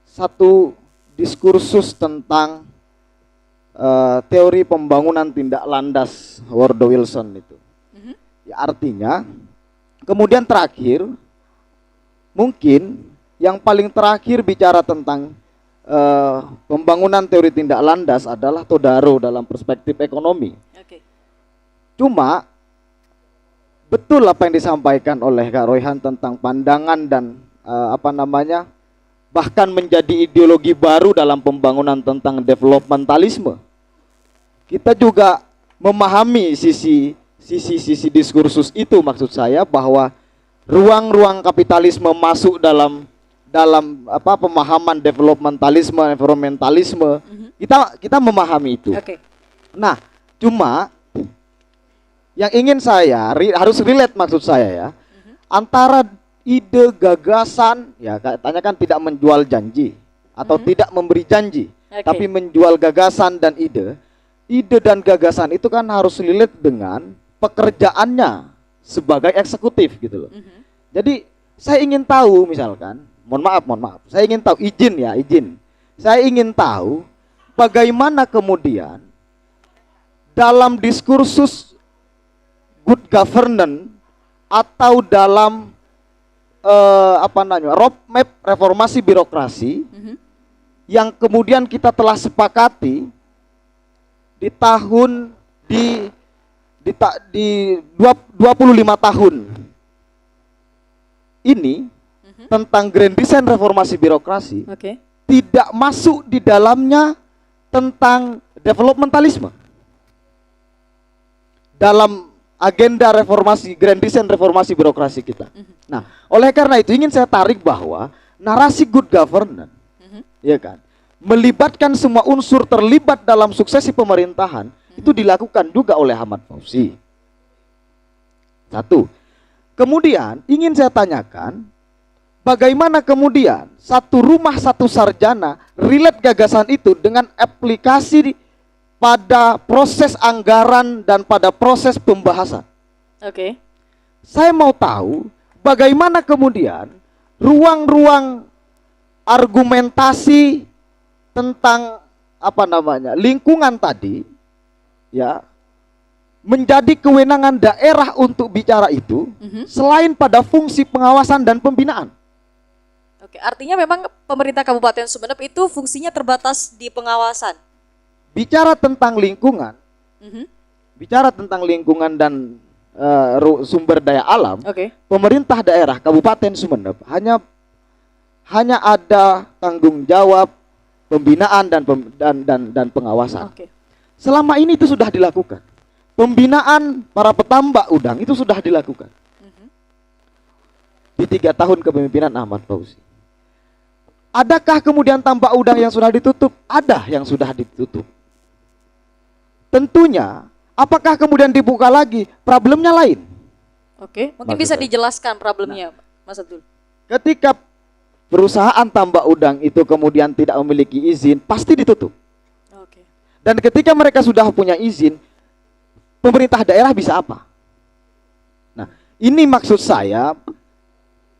satu diskursus tentang teori pembangunan tindak landas Woodrow Wilson itu. Ya, artinya kemudian terakhir, mungkin yang paling terakhir bicara tentang pembangunan teori tindak landas adalah Todaro dalam perspektif ekonomi. Oke. Cuma betul apa yang disampaikan oleh Kak Royhan tentang pandangan dan bahkan menjadi ideologi baru dalam pembangunan tentang developmentalisme. Kita juga memahami sisi diskursus itu, maksud saya bahwa ruang-ruang kapitalisme masuk dalam pemahaman developmentalisme, environmentalisme. Kita memahami itu. Oke. Nah, cuma yang ingin saya harus relate, maksud saya ya, antara ide gagasan, ya katanya kan tidak menjual janji atau tidak memberi janji, Oke. tapi menjual gagasan dan ide dan gagasan itu kan harus relate dengan pekerjaannya sebagai eksekutif gitu loh. Jadi saya ingin tahu, misalkan, mohon maaf, saya ingin tahu, izin. Saya ingin tahu bagaimana kemudian dalam diskursus good governance atau dalam roadmap reformasi birokrasi yang kemudian kita telah sepakati di tahun di 25 tahun ini tentang grand design reformasi birokrasi, Oke. tidak masuk di dalamnya tentang developmentalisme dalam agenda reformasi, grand design reformasi birokrasi kita. Nah, oleh karena itu ingin saya tarik bahwa narasi good governance, ya kan, melibatkan semua unsur terlibat dalam suksesi pemerintahan, itu dilakukan juga oleh Ahmad Fauzi. Satu. Kemudian ingin saya tanyakan, bagaimana kemudian satu rumah satu sarjana relate gagasan itu dengan aplikasi pada proses anggaran dan pada proses pembahasan. Oke. Saya mau tahu bagaimana kemudian ruang-ruang argumentasi tentang lingkungan tadi, ya, menjadi kewenangan daerah untuk bicara itu, selain pada fungsi pengawasan dan pembinaan. Oke, artinya memang pemerintah Kabupaten Sumeneb itu fungsinya terbatas di pengawasan. Bicara tentang lingkungan, dan sumber daya alam, Oke. pemerintah daerah Kabupaten Sumeneb hanya ada tanggung jawab pembinaan dan pengawasan. Oke. selama ini itu sudah dilakukan. Pembinaan para petambak udang itu sudah dilakukan di 3 tahun kepemimpinan Ahmad Fauzi. Adakah kemudian tambak udang yang sudah ditutup? Ada yang sudah ditutup. Tentunya, apakah kemudian dibuka lagi? Problemnya lain. Oke, mungkin Maksud bisa saya. dijelaskan problemnya, Mas Abdul. Ketika perusahaan tambak udang itu kemudian tidak memiliki izin, pasti ditutup. Oke. Dan ketika mereka sudah punya izin, pemerintah daerah bisa apa? Nah, ini maksud saya,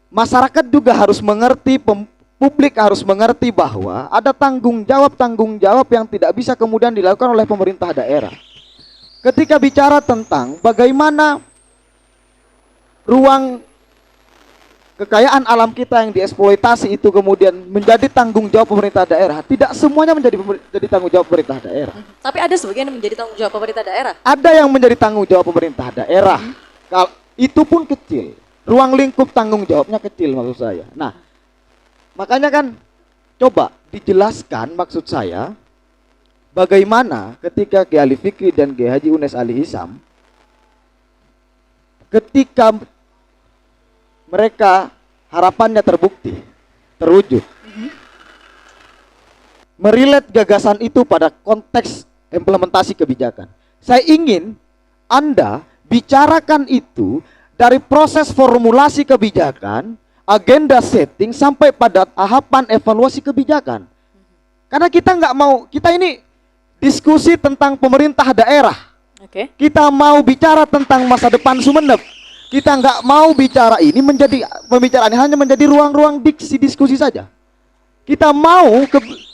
masyarakat juga harus mengerti, publik harus mengerti bahwa ada tanggung jawab yang tidak bisa kemudian dilakukan oleh pemerintah daerah. Ketika bicara tentang bagaimana ruang kekayaan alam kita yang dieksploitasi itu kemudian menjadi tanggung jawab pemerintah daerah, tidak semuanya menjadi tanggung jawab pemerintah daerah. Tapi ada sebagian yang menjadi tanggung jawab pemerintah daerah. Ada yang menjadi tanggung jawab pemerintah daerah. Itu pun kecil. Ruang lingkup tanggung jawabnya kecil maksud saya. Nah, makanya kan coba dijelaskan maksud saya bagaimana ketika Kiai Ali Fikri dan Kiai Haji Unes Ali Hisam ketika mereka harapannya terbukti, terwujud. Merilet gagasan itu pada konteks implementasi kebijakan. Saya ingin Anda bicarakan itu dari proses formulasi kebijakan, agenda setting sampai pada tahapan evaluasi kebijakan. Karena kita nggak mau, kita ini diskusi tentang pemerintah daerah. Oke. Kita mau bicara tentang masa depan Sumeneb. Kita nggak mau bicara ini menjadi pembicaraan hanya menjadi ruang-ruang diskusi saja. Kita mau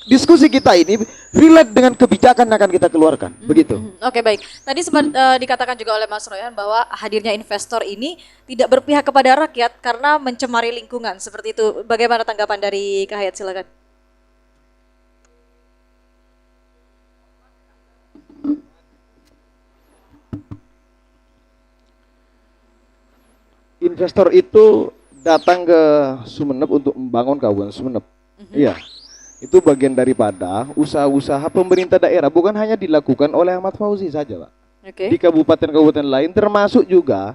diskusi kita ini relate dengan kebijakan yang akan kita keluarkan. Begitu. Oke, baik. Tadi sempat dikatakan juga oleh Mas Royan bahwa hadirnya investor ini tidak berpihak kepada rakyat karena mencemari lingkungan. Seperti itu. Bagaimana tanggapan dari Kak Hayat? Silakan. Investor itu datang ke Sumeneb untuk membangun Kabupaten Sumeneb. Iya. Itu bagian daripada usaha-usaha pemerintah daerah, bukan hanya dilakukan oleh Ahmad Fauzi saja, Pak. Oke. Di kabupaten-kabupaten lain termasuk juga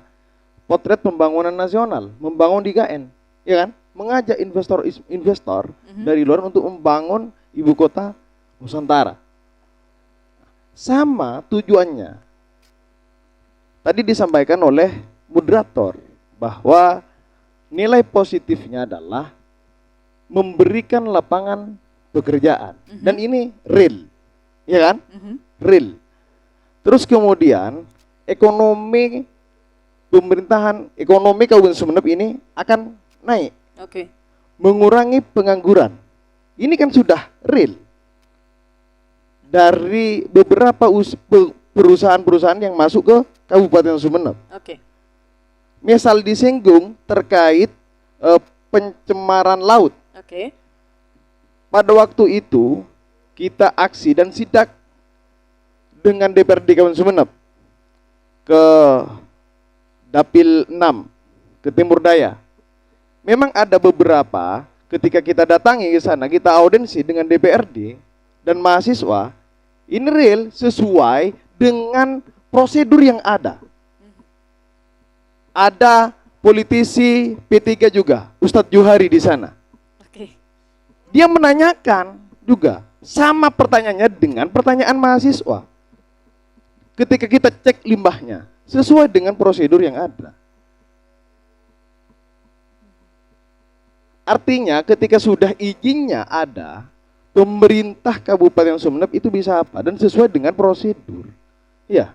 potret pembangunan nasional, membangun di KN, ya kan? Mengajak investor dari luar untuk membangun ibu kota Nusantara. Sama tujuannya. Tadi disampaikan oleh moderator bahwa nilai positifnya adalah memberikan lapangan pekerjaan dan ini real, ya kan? Real. Terus kemudian ekonomi pemerintahan, ekonomi Kabupaten Sumeneb ini akan naik, Oke. mengurangi pengangguran. Ini kan sudah real dari beberapa perusahaan-perusahaan yang masuk ke Kabupaten Sumeneb. Oke. Misal disinggung terkait pencemaran laut. Oke. Pada waktu itu kita aksi dan sidak dengan DPRD Kabupaten Sumeneb ke Dapil 6 ke Timur Daya. Memang ada beberapa ketika kita datangi ke sana, kita audiensi dengan DPRD dan mahasiswa, ini real sesuai dengan prosedur yang ada. Ada politisi P3 juga, Ustadz Juhari di sana. Oke. Dia menanyakan juga sama pertanyaannya dengan pertanyaan mahasiswa. Ketika kita cek limbahnya, sesuai dengan prosedur yang ada. Artinya ketika sudah izinnya ada, pemerintah Kabupaten Sumeneb itu bisa apa? Dan sesuai dengan prosedur. Ya.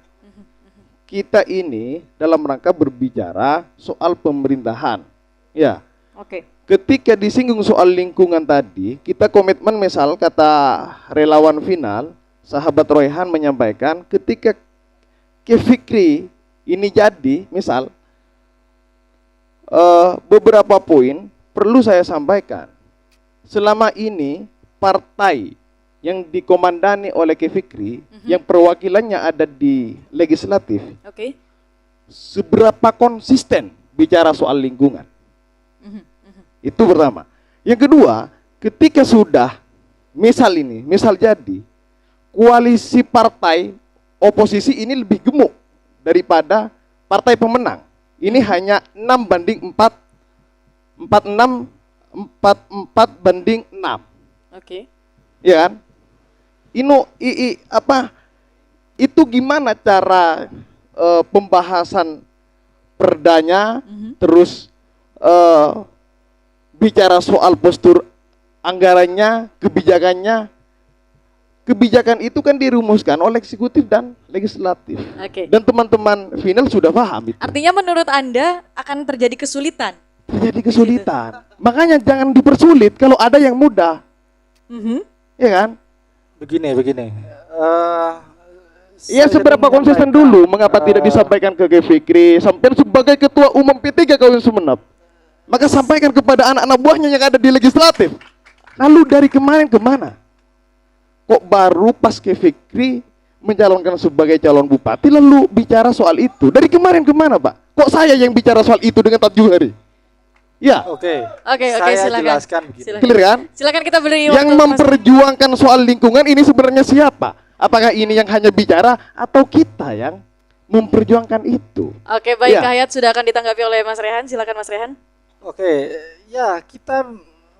Kita ini dalam rangka berbicara soal pemerintahan. Ya. Oke. Ketika disinggung soal lingkungan tadi, kita komitmen, misal kata relawan final, sahabat Royhan menyampaikan ketika Kefikri ini jadi, misal beberapa poin perlu saya sampaikan. Selama ini partai yang dikomandani oleh Kefikri, yang perwakilannya ada di legislatif, Oke. seberapa konsisten bicara soal lingkungan. Itu pertama. Yang kedua, ketika sudah misal jadi koalisi partai oposisi ini lebih gemuk daripada partai pemenang. Ini hanya 6 banding 4, 46, 44 banding 6. Oke. Ya kan? Itu gimana cara pembahasan perdanya, terus bicara soal postur anggarannya, kebijakan itu kan dirumuskan oleh eksekutif dan legislatif. Oke. Dan teman-teman final sudah paham itu. Artinya menurut Anda akan terjadi kesulitan? Terjadi kesulitan. Makanya jangan dipersulit kalau ada yang mudah. Ya kan? Begini. Iya, seberapa konsisten dulu mengapa tidak disampaikan ke G. Fikri sampai sebagai ketua umum P3 Kabupaten Sumeneb. Maka sampaikan kepada anak-anak buahnya yang ada di legislatif. Lalu dari kemarin kemana? Kok baru pas G. Fikri mencalonkan sebagai calon bupati lalu bicara soal itu? Dari kemarin kemana, Pak? Kok saya yang bicara soal itu dengan Tat Juhari? Ya. Oke, Silakan. jelaskan begini. Silakan. Clear kan? Silakan kita beri Yang waktu, Mas. memperjuangkan soal lingkungan ini sebenarnya siapa? Apakah ini yang hanya bicara atau kita yang memperjuangkan itu? Oke, baik, Ya. Kak Hayat sudah akan ditanggapi oleh Mas Rehan. Silakan Mas Rehan. Oke, ya kita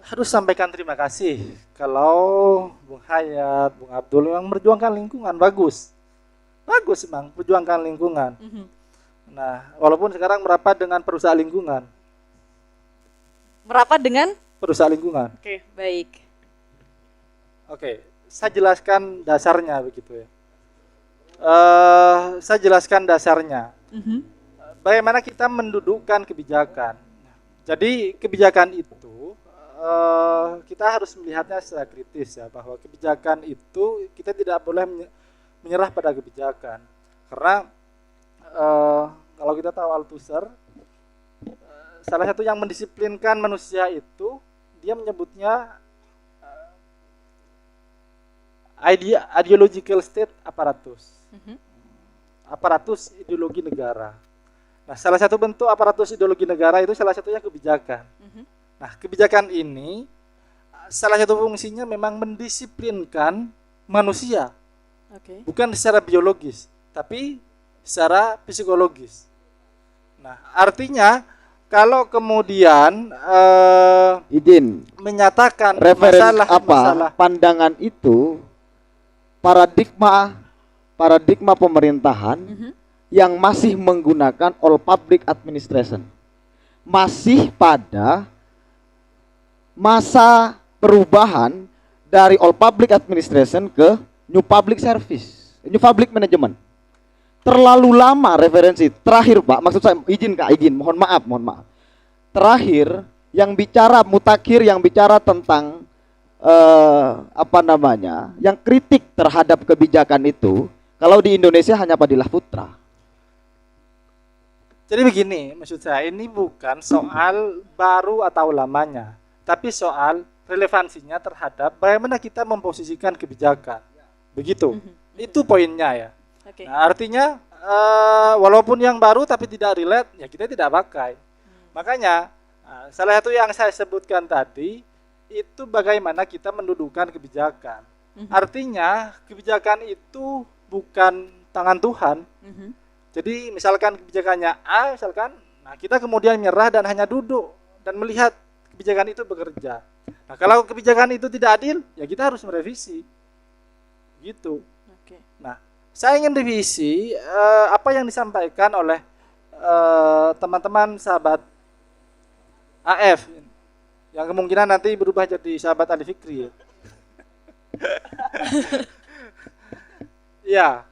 harus sampaikan terima kasih kalau Bung Hayat, Bung Abdul yang memperjuangkan lingkungan, bagus memang perjuangkan lingkungan. Nah, walaupun sekarang merapat dengan perusahaan lingkungan, Merapat dengan? perusahaan lingkungan. Oke, baik. Oke, saya jelaskan dasarnya begitu ya. Saya jelaskan dasarnya. Bagaimana kita mendudukkan kebijakan. Jadi kebijakan itu kita harus melihatnya secara kritis ya, bahwa kebijakan itu kita tidak boleh menyerah pada kebijakan. Karena kalau kita tahu Althusser, salah satu yang mendisiplinkan manusia itu dia menyebutnya ideological state apparatus. Aparatus ideologi negara. Nah, salah satu bentuk aparatus ideologi negara itu salah satunya kebijakan. Nah, kebijakan ini salah satu fungsinya memang mendisiplinkan manusia. Bukan secara biologis, tapi secara psikologis. Nah, artinya kalau kemudian Izin, menyatakan referensi masalah pandangan itu paradigma pemerintahan yang masih menggunakan all public administration, masih pada masa perubahan dari all public administration ke new public service, new public management. Terlalu lama referensi. Terakhir, Pak, maksud saya izin, mohon maaf. Terakhir yang bicara mutakhir, yang bicara tentang yang kritik terhadap kebijakan itu, kalau di Indonesia hanya Fadilah Putra. Jadi begini, maksud saya ini bukan soal baru atau lamanya, tapi soal relevansinya terhadap bagaimana kita memposisikan kebijakan. Begitu. Itu poinnya ya. Nah, artinya walaupun yang baru tapi tidak relate, ya kita tidak pakai. Makanya salah satu yang saya sebutkan tadi itu bagaimana kita mendudukkan kebijakan. Artinya kebijakan itu bukan tangan Tuhan. Jadi misalkan kebijakannya A, nah kita kemudian menyerah dan hanya duduk dan melihat kebijakan itu bekerja. Nah, kalau kebijakan itu tidak adil, ya kita harus merevisi. Gitu. Nah, saya ingin revisi apa yang disampaikan oleh teman-teman sahabat AF yang kemungkinan nanti berubah jadi sahabat Ali Fikri. Ya,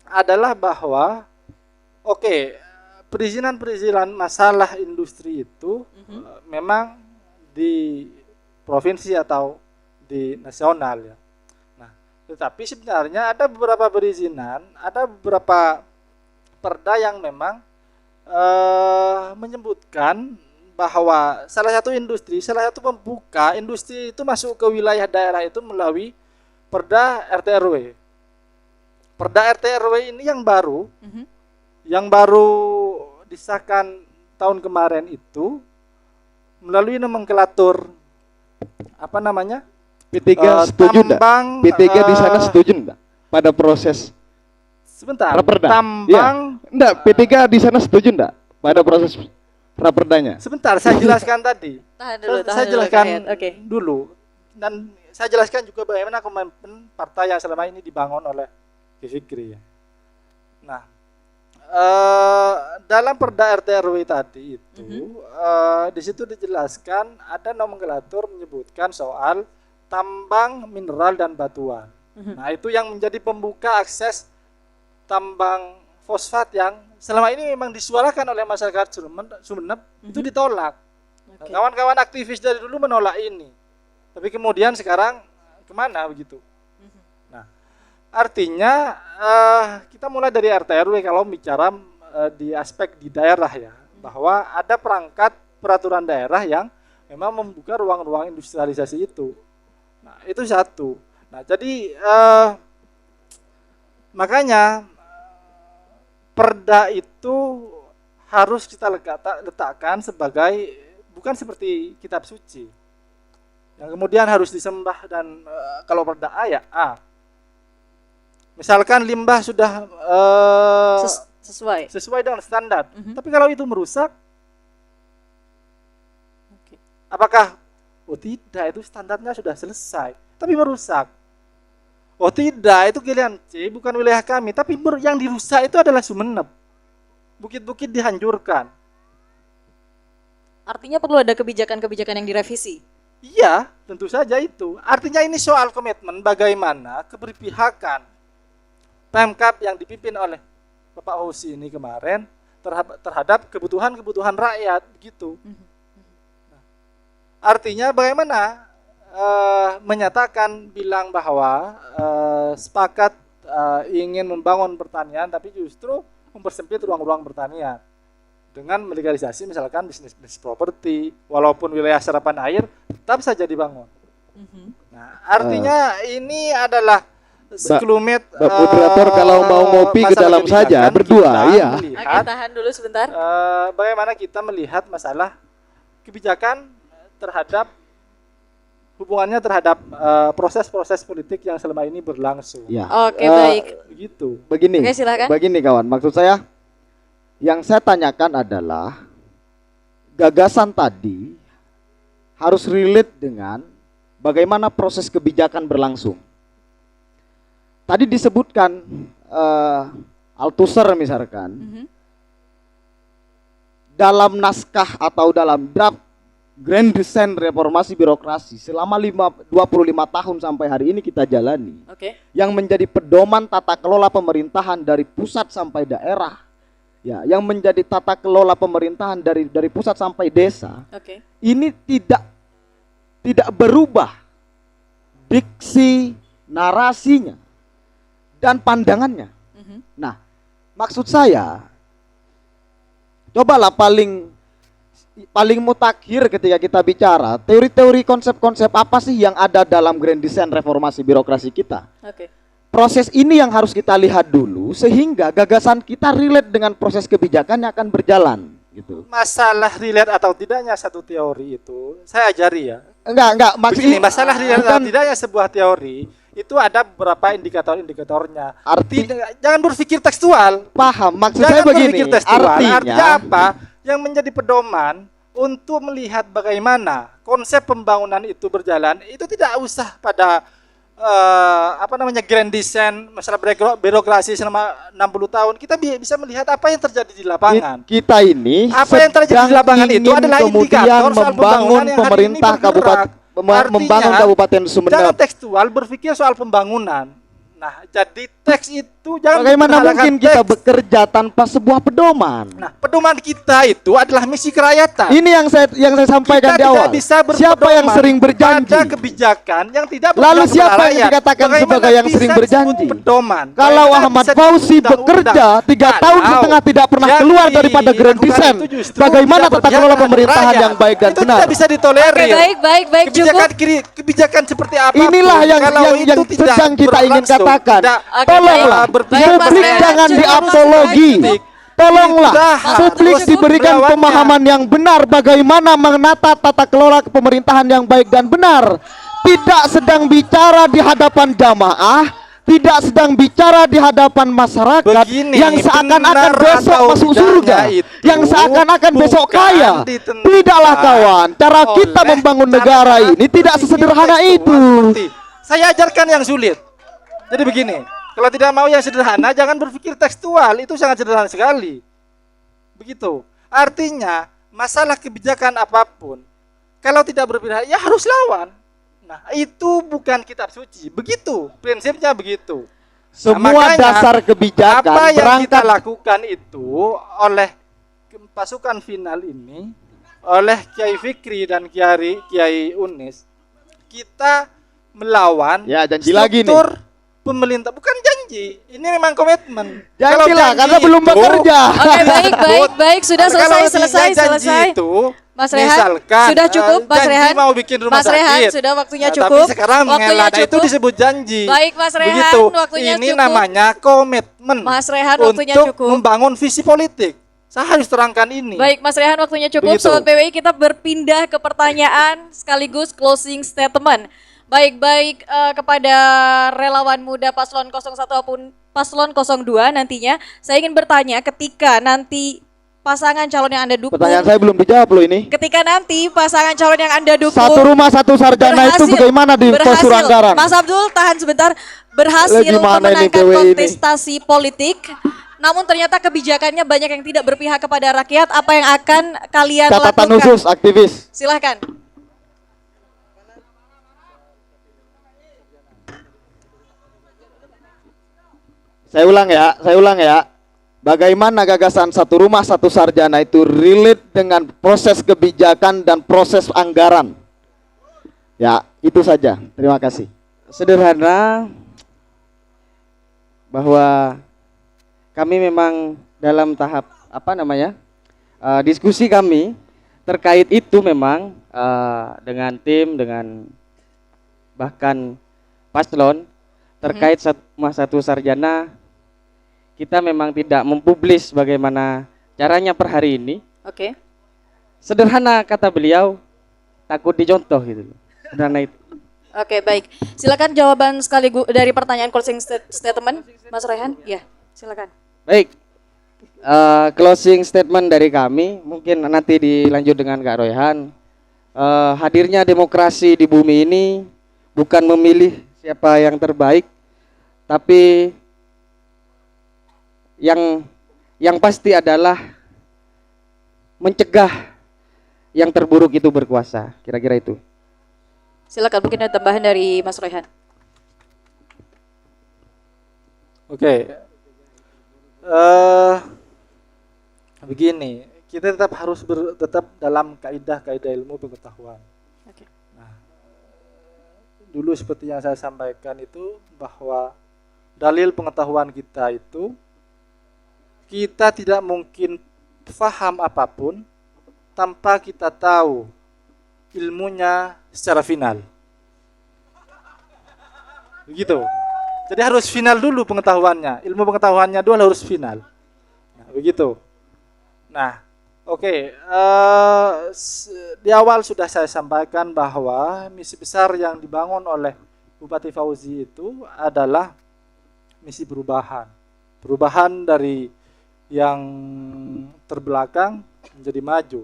adalah bahwa perizinan masalah industri itu memang di provinsi atau di nasional ya. Nah, tetapi sebenarnya ada beberapa perizinan, ada beberapa perda yang memang menyebutkan bahwa salah satu pembuka industri itu masuk ke wilayah daerah itu melalui Perda RT RW. Perda RT RW ini yang baru disahkan tahun kemarin itu melalui nomenklatur P3 setuju enggak? tambang, P3 di sana setuju enggak? pada proses Sebentar. raperda? Tambang. Ya. Enggak, P3 di sana setuju enggak pada proses raperdanya? Sebentar, saya jelaskan tadi. Tahan dulu, Saya dulu, jelaskan Kak Hayat. Oke. dulu. Dan saya jelaskan juga bagaimana komitmen partai yang selama ini dibangun oleh Fikri ya. Nah, dalam Perda RT RW tadi itu di situ dijelaskan ada nomenklatur menyebutkan soal tambang, mineral dan batuan. Nah, itu yang menjadi pembuka akses tambang fosfat yang selama ini memang disuarakan oleh masyarakat Sumeneb itu ditolak. Nah, Oke. kawan-kawan aktivis dari dulu menolak ini. Tapi kemudian sekarang kemana begitu? Nah, artinya kita mulai dari RT RW kalau bicara di aspek di daerah ya, bahwa ada perangkat peraturan daerah yang memang membuka ruang-ruang industrialisasi itu. Nah, itu satu. Nah, jadi makanya perda itu harus kita letakkan sebagai bukan seperti kitab suci yang kemudian harus disembah dan kalau perda A ya A. Misalkan limbah sudah Sesuai. sesuai dengan standar, tapi kalau itu merusak, Oke. apakah tidak itu standarnya sudah selesai, tapi merusak? Oh tidak, itu giliran C, bukan wilayah kami, tapi yang dirusak itu adalah Sumeneb. Bukit-bukit dihancurkan. Artinya perlu ada kebijakan-kebijakan yang direvisi. Iya, tentu saja itu. Artinya ini soal komitmen bagaimana keberpihakan Pemkab yang dipimpin oleh Bapak Hosi ini kemarin terhadap kebutuhan-kebutuhan rakyat begitu. Nah, artinya bagaimana menyatakan bilang bahwa sepakat ingin membangun pertanian tapi justru mempersempit ruang-ruang pertanian dengan melegalisasi misalkan bisnis properti walaupun wilayah serapan air tetap saja dibangun. Nah, artinya ini adalah sekelumit Mbak moderator kalau mau ngopi ke masalah dalam saja kebijakan berdua, kita iya. melihat, Oke, tahan dulu sebentar. bagaimana kita melihat masalah kebijakan terhadap hubungannya terhadap proses-proses politik yang selama ini berlangsung. Ya. Oke, baik. Begitu. Begini. Oke, silakan. Begini kawan, maksud saya yang saya tanyakan adalah gagasan tadi harus relate dengan bagaimana proses kebijakan berlangsung. Tadi disebutkan Althusser misalkan dalam naskah atau dalam draft Grand Design Reformasi Birokrasi selama 25 tahun sampai hari ini kita jalani, Oke. yang menjadi pedoman tata kelola pemerintahan dari pusat sampai daerah, ya, yang menjadi tata kelola pemerintahan dari pusat sampai desa, Oke. ini tidak berubah diksi, narasinya, dan pandangannya. Nah, maksud saya, cobalah paling mutakhir ketika kita bicara teori-teori konsep-konsep apa sih yang ada dalam Grand Design Reformasi Birokrasi kita. Oke. Proses ini yang harus kita lihat dulu sehingga gagasan kita relate dengan proses kebijakan yang akan berjalan gitu. Masalah relate atau tidaknya satu teori itu saya ajari ya. Enggak, Begini, maksudnya masalah relate atau bukan- tidaknya sebuah teori itu ada beberapa indikator-indikatornya. Arti- Jangan berpikir tekstual. paham, maksud saya Jangan begini, berpikir tekstual. Artinya artinya apa? Yang menjadi pedoman untuk melihat bagaimana konsep pembangunan itu berjalan itu tidak usah pada grand design masalah birokrasi selama 60 tahun. Kita bisa melihat apa yang terjadi di lapangan. kita ini Apa yang terjadi di sedang lapangan itu ingin adalah kemudian indikator soal membangun pembangunan yang hari ini pemerintah bergerak. kabupaten, membangun Artinya, Kabupaten Jangan Sumeneb. tekstual berpikir soal pembangunan. Nah, jadi teks itu jangan Bagaimana menghalalkan mungkin kita teks. bekerja tanpa sebuah pedoman? Nah, pedoman kita itu adalah misi kerakyatan. Ini yang saya sampaikan Kita di awal. tidak bisa Siapa yang berpedoman sering berjanji? pada kebijakan yang tidak Lalu berpihak kepada siapa yang rakyat. dikatakan Bagaimana sebagai yang bisa sering disebut berjanji? Pedoman. Kalau Bagaimana Ahmad bisa Fauzi disebut undang-undang? bekerja 3 tahun Kalau setengah tidak pernah yang keluar daripada Grand dilakukan Design, itu justru bagaimana tidak tata berpihak kelola kepada pemerintahan rakyat. yang baik dan Itu benar? tidak bisa ditolerir. Oke, baik, cukup. Kebijakan seperti apa? Inilah yang sedang kita ingin katakan. Tolonglah, Baik, Mas publik Rehan, jangan cukup, diapologi. cukup. Tolonglah, Sudah, publik harus diberikan berlawannya. pemahaman yang benar bagaimana menata tata kelola pemerintahan yang baik dan benar. Tidak sedang bicara di hadapan jamaah, tidak sedang bicara di hadapan masyarakat Begini, yang seakan-akan benar besok atau masuk tidaknya surga, itu yang seakan-akan besok bukan kaya. ditentukan Tidaklah kawan, cara kita oleh membangun cara negara ini tidak berpikir sesederhana tekstual itu. seperti, saya ajarkan yang sulit. Jadi begini, kalau tidak mau yang sederhana, jangan berpikir tekstual, itu sangat sederhana sekali. Begitu. Artinya, masalah kebijakan apapun, kalau tidak berpihak, ya harus lawan. Nah, itu bukan kitab suci. Begitu, prinsipnya begitu. Semua makanya, dasar kebijakan apa yang berangkat kita lakukan itu oleh pasukan final ini, oleh Kiai Fikri dan Kiai Unis, kita melawan Ya, janji lagi nih. struktur pemerintah. Bukan janji, ini memang komitmen. Janjilah, karena belum itu- bekerja. Oke, baik, sudah Kalau selesai. janji itu, Mas Rehan, misalkan, sudah cukup, Mas janji Rehan. mau bikin rumah Mas Rehan, sakit. sudah waktunya Nah, cukup. Tapi sekarang Waktunya mengelak itu cukup. disebut janji. Baik, Mas Rehan, Begitu. waktunya Ini cukup. namanya komitmen. Mas Rehan, waktunya untuk cukup. membangun visi politik. Saya harus terangkan ini. Baik, Mas Rehan, waktunya cukup. Begitu. Sobat PWI, kita berpindah ke pertanyaan sekaligus closing statement. Baik kepada relawan muda paslon 01 maupun paslon 02 nantinya, saya ingin bertanya ketika nanti pasangan calon yang Anda dukung, Pertanyaan saya belum dijawab loh ini. ketika nanti pasangan calon yang Anda dukung Satu rumah satu sarjana itu bagaimana di postur anggaran? Mas Abdul, tahan sebentar. Berhasil Lagi mana ini memenangkan PWI ini? kontestasi politik, namun ternyata kebijakannya banyak yang tidak berpihak kepada rakyat. Apa yang akan kalian Catatan lakukan? khusus aktivis. Silahkan. Saya ulang ya. Bagaimana gagasan satu rumah satu sarjana itu relate dengan proses kebijakan dan proses anggaran? Ya, itu saja. Terima kasih. Sederhana bahwa kami memang dalam tahap diskusi kami terkait itu memang dengan tim, dengan bahkan paslon terkait satu sarjana, kita memang tidak mempublis bagaimana caranya per hari ini. Oke. Sederhana kata beliau, takut dicontoh gitu. Sederhana itu. Oke, baik. Silakan jawaban sekaligus dari pertanyaan closing statement, Mas Rehan. Ya, silakan. Baik, closing statement dari kami mungkin nanti dilanjut dengan Kak Royhan. Hadirnya demokrasi di bumi ini bukan memilih siapa yang terbaik, tapi yang pasti adalah mencegah yang terburuk itu berkuasa. Kira-kira itu. Silakan, mungkin ada tambahan dari Mas Rehan. Oke. Begini, kita tetap harus tetap dalam kaidah-kaidah ilmu pengetahuan. Oke. Nah, dulu seperti yang saya sampaikan itu bahwa dalil pengetahuan kita itu kita tidak mungkin paham apapun tanpa kita tahu ilmunya secara final. Begitu. Jadi harus final dulu pengetahuannya. Ilmu pengetahuannya dulu harus final. Nah, begitu. Nah, oke. Di awal sudah saya sampaikan bahwa misi besar yang dibangun oleh Bupati Fauzi itu adalah misi perubahan. Perubahan dari yang terbelakang menjadi maju.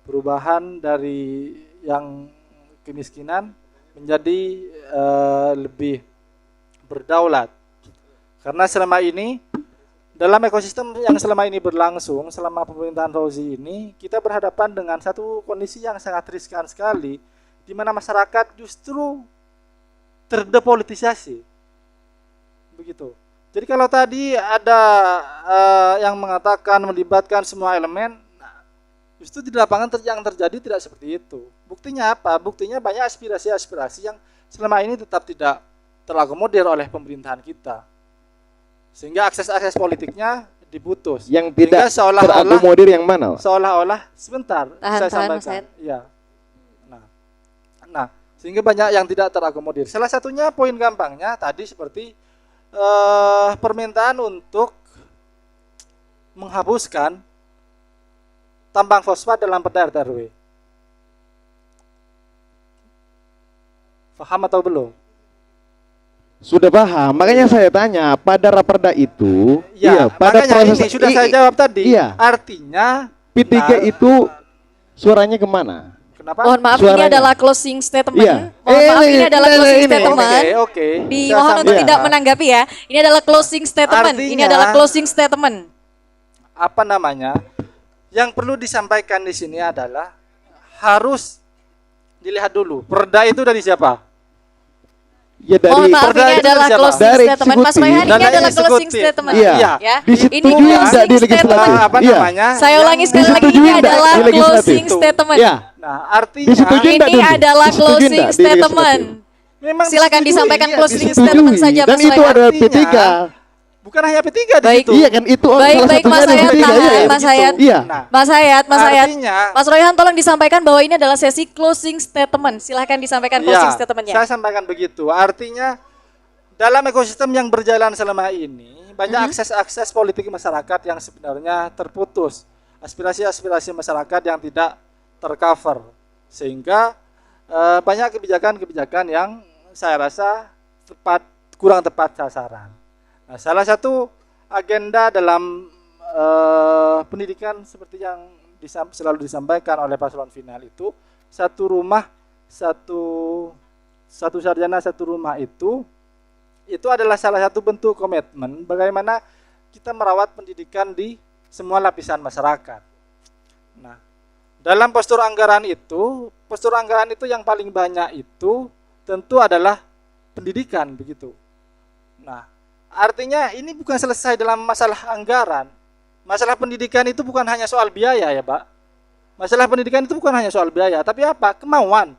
Perubahan dari yang kemiskinan menjadi lebih berdaulat. Karena selama ini dalam ekosistem yang selama ini berlangsung selama pemerintahan Fauzi ini, kita berhadapan dengan satu kondisi yang sangat riskan sekali, di mana masyarakat justru terdepolitisasi. Begitu. Jadi kalau tadi ada yang mengatakan melibatkan semua elemen, justru di lapangan yang terjadi tidak seperti itu. Buktinya apa? Buktinya banyak aspirasi-aspirasi yang selama ini tetap tidak terakomodir oleh pemerintahan kita. Sehingga akses-akses politiknya diputus. Yang tidak Sehingga terakomodir yang mana? seolah-olah sebentar saya Tahan, Mas sampaikan. Said. Iya. Nah, sehingga banyak yang tidak terakomodir. Salah satunya poin gampangnya tadi seperti permintaan untuk menghapuskan tambang fosfat dalam perda RT/RW. Paham atau belum? Sudah paham. Makanya saya tanya, pada raperda itu, Ya, pada makanya proses ini sudah saya jawab tadi. Iya. Artinya P3 nah, itu suaranya kemana? kenapa? Mohon maaf, ini Suaranya. adalah closing statement. Iya. Mohon maaf, ini adalah closing ini. statement. Oke. Dimohon untuk Iya. tidak menanggapi ya. Ini adalah closing statement. Ini Artinya- adalah closing statement. Apa namanya? Yang perlu disampaikan di sini adalah harus dilihat dulu. Perda itu dari siapa? Ya dari Mohon maaf, perda ini itu adalah siapa? closing Dari statement. Mas eksekutif. Royhan, ini Dan adalah eksekutif. closing statement. Iya. Ya. Disetujui Ini tidak closing di legislatif? statement. Apa Iya. namanya? Saya Yang- ulangi sekali lagi, disetujui ini enggak adalah di legislatif? closing statement. Ya. Nah, artinya Disetujui enggak Ini dulu? adalah Disetujui closing enggak di statement. legislatif? memang Silakan disetujui, disampaikan iya, closing disetujui. statement saja, Dan Mas itu Royhan. ada Artinya- P3. Bukan hanya P3 di Baik. situ. Iya kan itu Baik, salah baik, satunya Mas ada Hayat, P3 tahan, ya. Mas Hayat. Iya. Nah, Mas Hayat. artinya- Mas Royhan tolong disampaikan bahwa ini adalah sesi closing statement. Silahkan disampaikan closing statementnya. Saya sampaikan begitu. Artinya dalam ekosistem yang berjalan selama ini banyak akses-akses politik masyarakat yang sebenarnya terputus, aspirasi-aspirasi masyarakat yang tidak tercover, sehingga banyak kebijakan-kebijakan yang saya rasa kurang tepat sasaran. Nah, salah satu agenda dalam pendidikan seperti yang selalu disampaikan oleh paslon final itu satu rumah satu sarjana satu rumah itu adalah salah satu bentuk komitmen bagaimana kita merawat pendidikan di semua lapisan masyarakat. Nah, dalam postur anggaran itu yang paling banyak itu tentu adalah pendidikan begitu. Nah, artinya ini bukan selesai dalam masalah anggaran. Masalah pendidikan itu bukan hanya soal biaya ya, Pak. Masalah pendidikan itu bukan hanya soal biaya, tapi apa? Kemauan.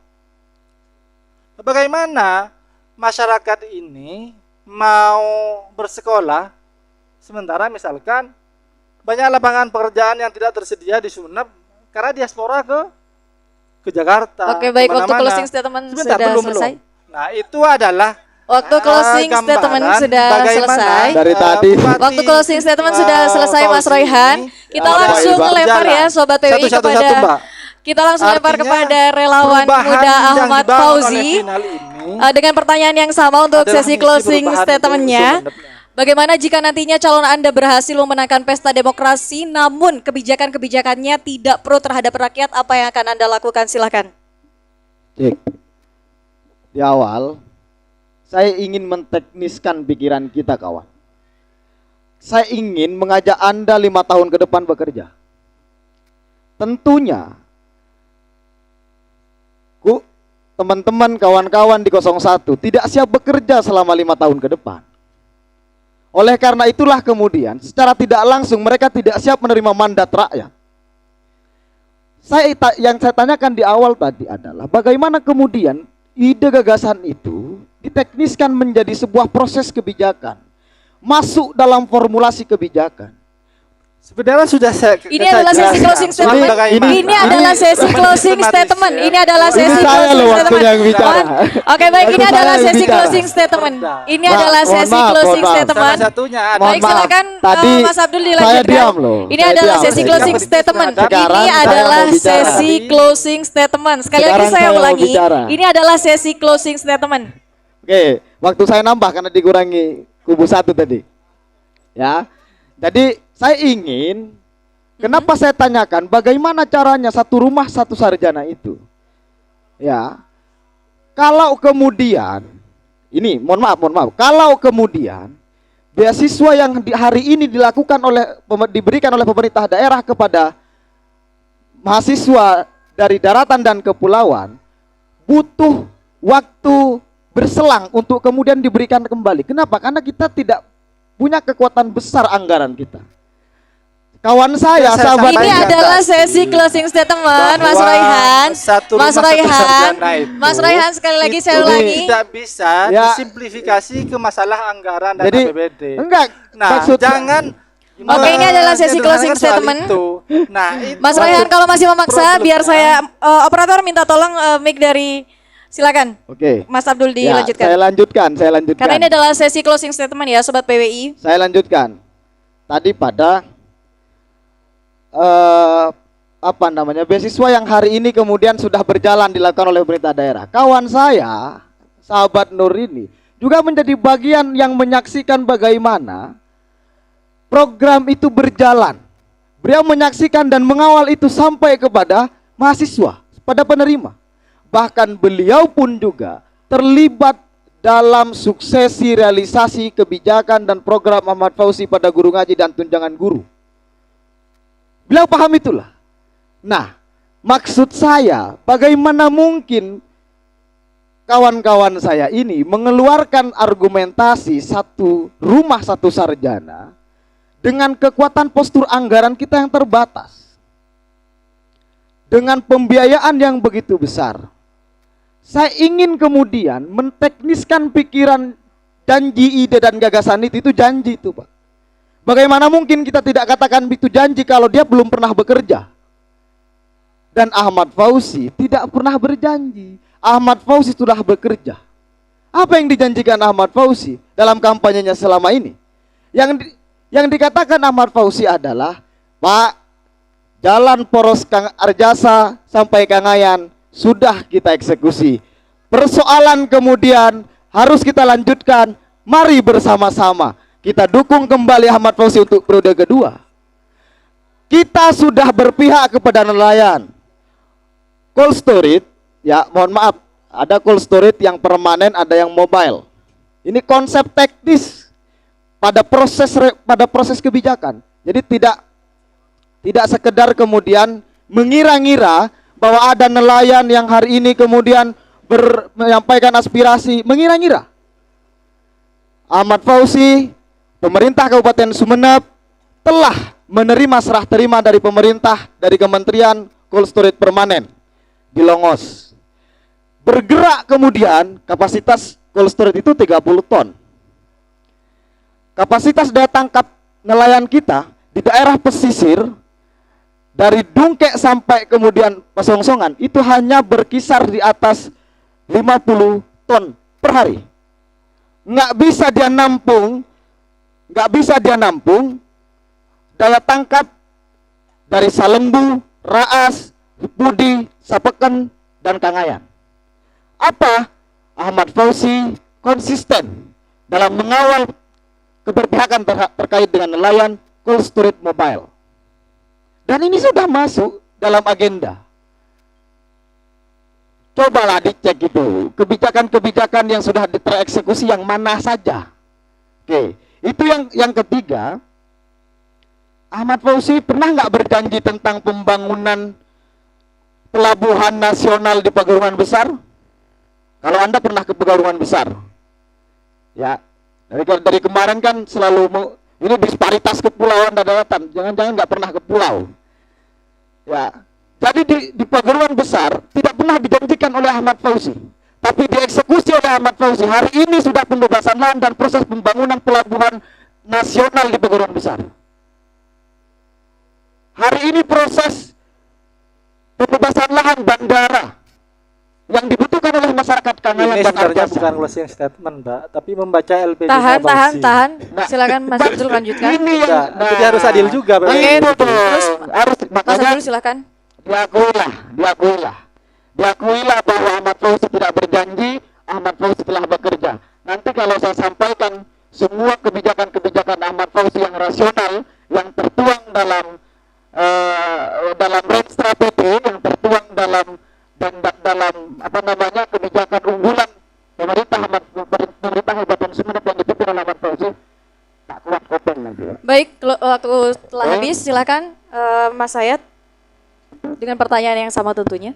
Bagaimana masyarakat ini mau bersekolah sementara misalkan banyak lapangan pekerjaan yang tidak tersedia di Sumeneb karena diaspora ke Jakarta. Oke, baik, waktu kemana-mana. closing statement Sebentar, sudah belum. selesai. Nah, itu adalah Waktu closing gambaran statement sudah bagaimana, selesai. Dari tadi. Bupati, Waktu closing statement sudah selesai, Mas Fauzi Royhan. ini Kita ada langsung berjalan. lempar ya, Sobat PWI Satu-satu, kepada Mbak. kita langsung lempar Artinya, kepada relawan perubahan muda yang Ahmad dibangun oleh Fauzi final ini dengan pertanyaan yang sama untuk adalah sesi misi closing perubahan statementnya. untuk Sumenebnya. Bagaimana jika nantinya calon Anda berhasil memenangkan pesta demokrasi namun kebijakan-kebijakannya tidak pro terhadap rakyat, apa yang akan Anda lakukan? Silakan. Cek. Di awal, saya ingin mentekniskan pikiran kita, kawan. Saya ingin mengajak Anda 5 tahun ke depan bekerja. Tentunya, teman-teman, kawan-kawan di 01 tidak siap bekerja selama 5 tahun ke depan. Oleh karena itulah kemudian, secara tidak langsung mereka tidak siap menerima mandat rakyat. Yang saya tanyakan di awal tadi adalah bagaimana kemudian ide gagasan itu ditekniskan menjadi sebuah proses kebijakan, masuk dalam formulasi kebijakan. Sebenarnya sudah Ini adalah sesi closing statement. Ini adalah sesi closing statement. Ini adalah sesi Ini saya closing loh waktu statement. yang bicara. Oke, baik, ini Waktu saya adalah yang sesi bicara. closing statement. Ini Mbak, adalah mohon sesi maaf, closing mohon maaf. statement. Salah satunya ada Mohon Baik, maaf. silakan Tadi Mas Abdul saya dilanjutkan. diam loh. Ini Saya adalah diam. sesi Saya closing diam. statement. Sekarang Ini saya adalah mau bicara. sesi closing statement. Sekali lagi Sekarang saya saya mau ulangi. bicara. Ini adalah sesi closing statement. Oke, waktu saya nambah karena dikurangi kubu 1 tadi. Ya. Jadi saya ingin, kenapa saya tanyakan bagaimana caranya satu rumah satu sarjana itu? Ya. Kalau kemudian ini mohon maaf, kalau kemudian beasiswa yang hari ini diberikan oleh pemerintah daerah kepada mahasiswa dari daratan dan kepulauan butuh waktu berselang untuk kemudian diberikan kembali. Kenapa? Karena kita tidak punya kekuatan besar anggaran kita. Kawan saya, Saya sahabat Ini sampaikan adalah tadi sesi closing statement, Mas bahwa Royhan. satu Mas rumah satu Royhan, sarjana itu, Mas Royhan sekali lagi saya itu ulangi. tidak bisa Ya. disimplifikasi ke masalah anggaran dan Jadi APBD. enggak, Nah, maksud jangan. Oke, ini adalah sesi closing Jangan soal statement. itu. Nah, itu Mas Royhan kalau masih memaksa, problemnya. biar saya operator minta tolong mic dari, silakan Oke. Mas Abdul Ya, dilanjutkan. saya lanjutkan. Karena ini adalah sesi closing statement ya, Sobat PWI. Saya lanjutkan. Tadi pada beasiswa yang hari ini kemudian sudah berjalan dilakukan oleh pemerintah daerah. Kawan saya, sahabat Nur ini juga menjadi bagian yang menyaksikan bagaimana program itu berjalan. Beliau menyaksikan dan mengawal itu sampai kepada mahasiswa, pada penerima. Bahkan beliau pun juga terlibat dalam suksesi realisasi kebijakan dan program Ahmad Fauzi pada guru ngaji dan tunjangan guru. Beliau paham itulah. Nah, maksud saya, bagaimana mungkin kawan-kawan saya ini mengeluarkan argumentasi satu rumah satu sarjana dengan kekuatan postur anggaran kita yang terbatas, dengan pembiayaan yang begitu besar. Saya ingin kemudian mentekniskan pikiran, janji, ide, dan gagasan itu janji itu, Pak. Bagaimana mungkin kita tidak katakan itu janji kalau dia belum pernah bekerja? Dan Ahmad Fauzi tidak pernah berjanji. Ahmad Fauzi sudah bekerja. Apa yang dijanjikan Ahmad Fauzi dalam kampanyenya selama ini? Yang dikatakan Ahmad Fauzi adalah, Pak, jalan poros Kang Arjasa sampai Kangayan sudah kita eksekusi. Persoalan kemudian harus kita lanjutkan. Mari bersama-sama kita dukung kembali Ahmad Fauzi untuk periode kedua. Kita sudah berpihak kepada nelayan. Cold storage, ya mohon maaf, ada cold storage yang permanen, ada yang mobile. Ini konsep teknis pada proses kebijakan. Jadi tidak sekedar kemudian mengira-ngira bahwa ada nelayan yang hari ini kemudian menyampaikan aspirasi, mengira-ngira. Ahmad Fauzi, pemerintah Kabupaten Sumeneb telah menerima serah terima dari pemerintah, dari Kementerian Cold Storage Permanen di Longos. Bergerak kemudian, kapasitas cold storage itu 30 ton. Kapasitas daya tangkap nelayan kita di daerah pesisir dari Dungkek sampai kemudian Pasongsongan itu hanya berkisar di atas 50 ton per hari. Nggak bisa dia nampung daya tangkap dari Salembu, Raas, Budi, Sapeken, dan Kangayan. Apa? Ahmad Fauzi konsisten dalam mengawal keberpihakan terkait dengan nelayan cold storage mobile. Dan ini sudah masuk dalam agenda. Cobalah dicek itu, kebijakan-kebijakan yang sudah tereksekusi yang mana saja. Oke, itu yang ketiga. Ahmad Fauzi pernah nggak berjanji tentang pembangunan pelabuhan nasional di Pegunungan Besar? Kalau Anda pernah ke Pegunungan Besar, ya dari kemarin kan selalu ini disparitas kepulauan dan daratan, jangan-jangan nggak pernah ke pulau. Ya, jadi di Pegunungan Besar tidak pernah dijanjikan oleh Ahmad Fauzi, tapi dieksekusi oleh Ahmad Fauzi. Hari ini sudah pembebasan lahan dan proses pembangunan pelabuhan nasional di Pegunungan Besar. Hari ini proses pembebasan lahan bandara yang dibutuhkan oleh masyarakat Kangayan Ini dan sebenarnya Arjasa. bukan closing statement, Mbak, tapi membaca LPG. Tahan. Silakan Mas Abdul lanjutkan. Ini yang Jadi harus adil juga, Pak. Oke, terus harus Mas makanya Abdul silakan. diakuilah bahwa Ahmad Fauzi tidak berjanji, Ahmad Fauzi telah bekerja. Nanti kalau saya sampaikan semua kebijakan-kebijakan Ahmad Fauzi yang rasional, yang tertuang dalam red strategi, yang tertuang dalam kebijakan unggulan pemerintah Kabupaten Sumeneb yang dipimpin oleh Ahmad Fauzi, tak kuat kopeng nanti. Baik, waktu telah habis, silakan Mas Sayat dengan pertanyaan yang sama tentunya.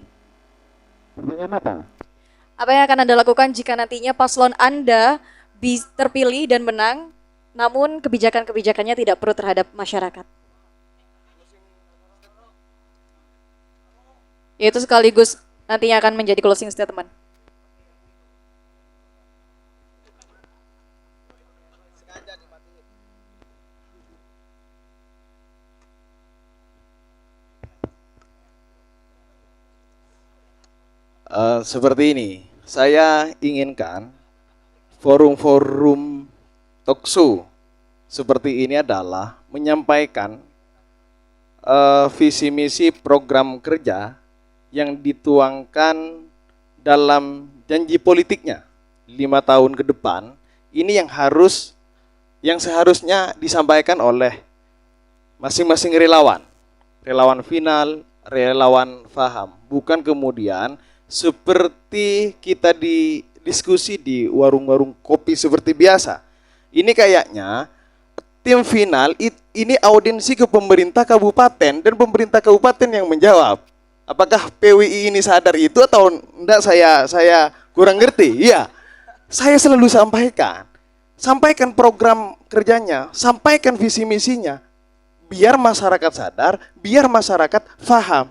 Pertanyaan apa? Apa yang akan Anda lakukan jika nantinya paslon Anda terpilih dan menang, namun kebijakan-kebijakannya tidak pro terhadap masyarakat? Yaitu sekaligus nantinya akan menjadi closing statement. Seperti ini, saya inginkan forum-forum talkshow seperti ini adalah menyampaikan visi misi program kerja yang dituangkan dalam janji politiknya 5 tahun ke depan, ini yang seharusnya disampaikan oleh masing-masing relawan. Relawan final, relawan faham. Bukan kemudian seperti kita diskusi di warung-warung kopi seperti biasa. Ini kayaknya tim final ini audiensi ke pemerintah kabupaten dan pemerintah kabupaten yang menjawab. Apakah PWI ini sadar itu atau enggak, saya kurang ngerti. Iya. Saya selalu sampaikan program kerjanya, sampaikan visi misinya. Biar masyarakat sadar, biar masyarakat faham.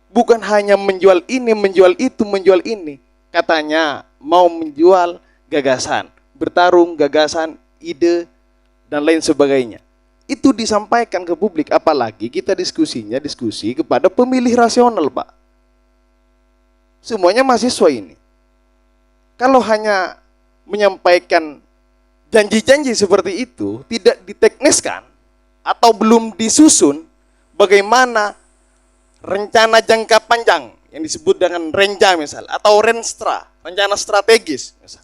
Bukan hanya menjual ini, menjual itu, menjual ini. Katanya mau menjual gagasan, bertarung gagasan, ide, dan lain sebagainya. Itu disampaikan ke publik, apalagi kita diskusi kepada pemilih rasional, Pak. Semuanya mahasiswa ini. Kalau hanya menyampaikan janji-janji seperti itu, tidak ditekniskan, atau belum disusun bagaimana rencana jangka panjang yang disebut dengan renja misal, atau renstra, rencana strategis misal.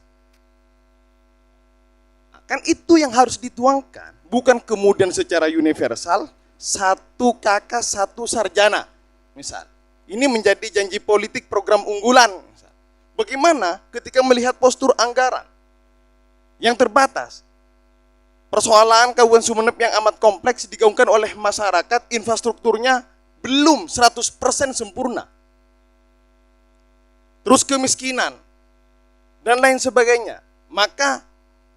Kan itu yang harus dituangkan, bukan kemudian secara universal, satu kakak satu sarjana misal. Ini menjadi janji politik program unggulan misal. Bagaimana ketika melihat postur anggaran yang terbatas, persoalan Kabupaten Sumeneb yang amat kompleks digaungkan oleh masyarakat, infrastrukturnya belum 100% sempurna. Terus kemiskinan dan lain sebagainya. Maka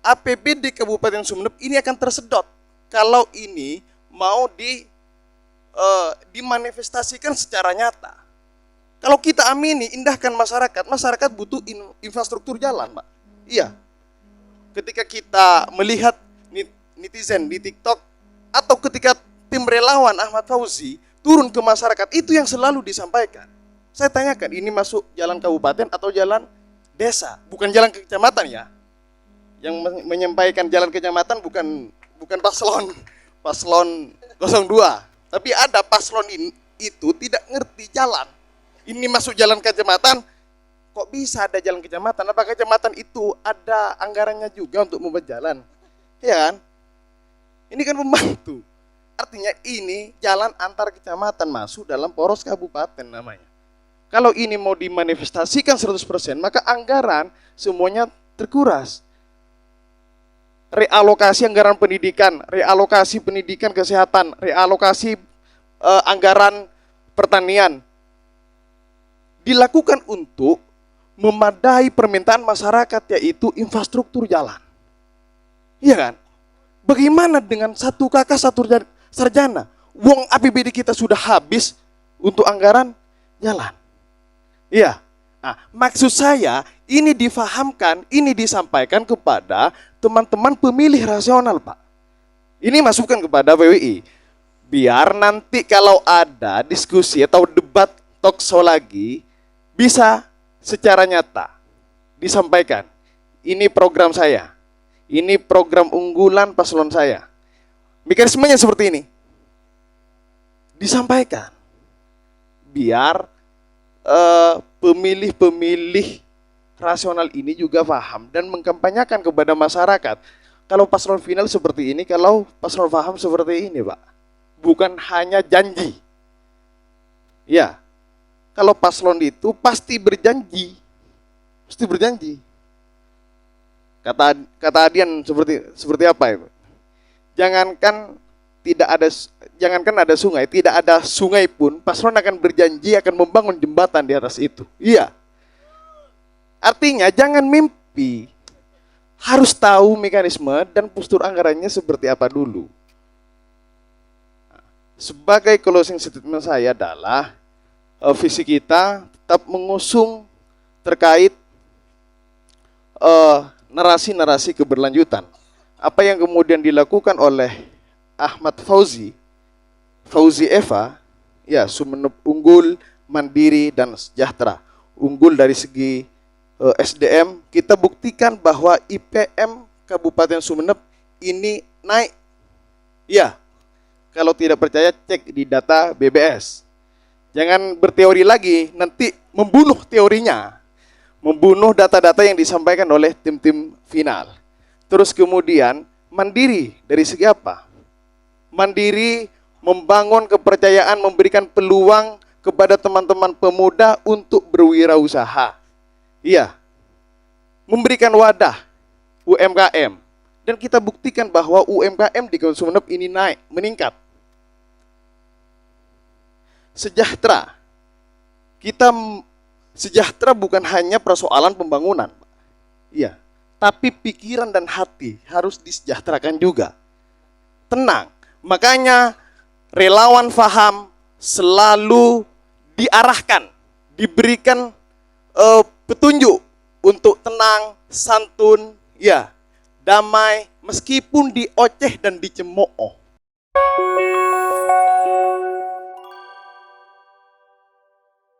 APBD Kabupaten Sumeneb ini akan tersedot kalau ini mau dimanifestasikan secara nyata. Kalau kita amini, indahkan masyarakat butuh infrastruktur jalan, Pak. Iya. Ketika kita melihat netizen di TikTok atau ketika tim relawan Ahmad Fauzi turun ke masyarakat, itu yang selalu disampaikan. Saya tanyakan, ini masuk jalan kabupaten atau jalan desa, bukan jalan kecamatan ya. Yang menyampaikan jalan kecamatan bukan paslon 02, tapi ada paslon itu tidak ngerti jalan. Ini masuk jalan kecamatan, kok bisa ada jalan kecamatan? Apakah kecamatan itu ada anggarannya juga untuk membuat jalan? Ya kan? Ini kan membantu. Artinya ini jalan antar kecamatan masuk dalam poros kabupaten namanya. Kalau ini mau dimanifestasikan 100%, maka anggaran semuanya terkuras. Realokasi anggaran pendidikan, realokasi pendidikan kesehatan, realokasi anggaran pertanian dilakukan untuk memadai permintaan masyarakat, yaitu infrastruktur jalan. Iya kan? Bagaimana dengan satu kakak satu sarjana? Wong APBD kita sudah habis untuk anggaran jalan. Iya. Nah, maksud saya ini difahamkan, ini disampaikan kepada teman-teman pemilih rasional, Pak. Ini masukan kepada PWI. Biar nanti kalau ada diskusi atau debat talkshow lagi, bisa secara nyata disampaikan. Ini program saya. Ini program unggulan paslon saya. Mekanismenya seperti ini. Disampaikan. Biar pemilih-pemilih rasional ini juga paham dan mengkampanyekan kepada masyarakat. Kalau paslon final seperti ini, kalau paslon paham seperti ini, Pak. Bukan hanya janji. Ya. Kalau paslon itu pasti berjanji. Pasti berjanji. Kata Adian seperti apa itu? Jangankan ada sungai, tidak ada sungai pun paslon akan berjanji akan membangun jembatan di atas itu. Iya. Artinya jangan mimpi. Harus tahu mekanisme dan postur anggarannya seperti apa dulu. Sebagai closing statement saya adalah visi kita tetap mengusung terkait narasi-narasi keberlanjutan. Apa yang kemudian dilakukan oleh Ahmad Fauzi Eva, ya, Sumeneb unggul, mandiri, dan sejahtera. Unggul dari segi SDM, kita buktikan bahwa IPM Kabupaten Sumeneb ini naik. Ya, kalau tidak percaya cek di data BBS. Jangan berteori lagi, nanti membunuh teorinya. membunuh data-data yang disampaikan oleh tim-tim final. Terus kemudian mandiri dari segi apa? Mandiri membangun kepercayaan, memberikan peluang kepada teman-teman pemuda untuk berwirausaha. Iya, memberikan wadah UMKM. Dan kita buktikan bahwa UMKM di Kabupaten Sumeneb ini naik, meningkat. Sejahtera. Kita sejahtera bukan hanya persoalan pembangunan. Iya, tapi pikiran dan hati harus disejahterakan juga. Tenang. Makanya relawan faham selalu diarahkan, diberikan petunjuk untuk tenang, santun, ya, damai, meskipun dioceh dan dicemooh.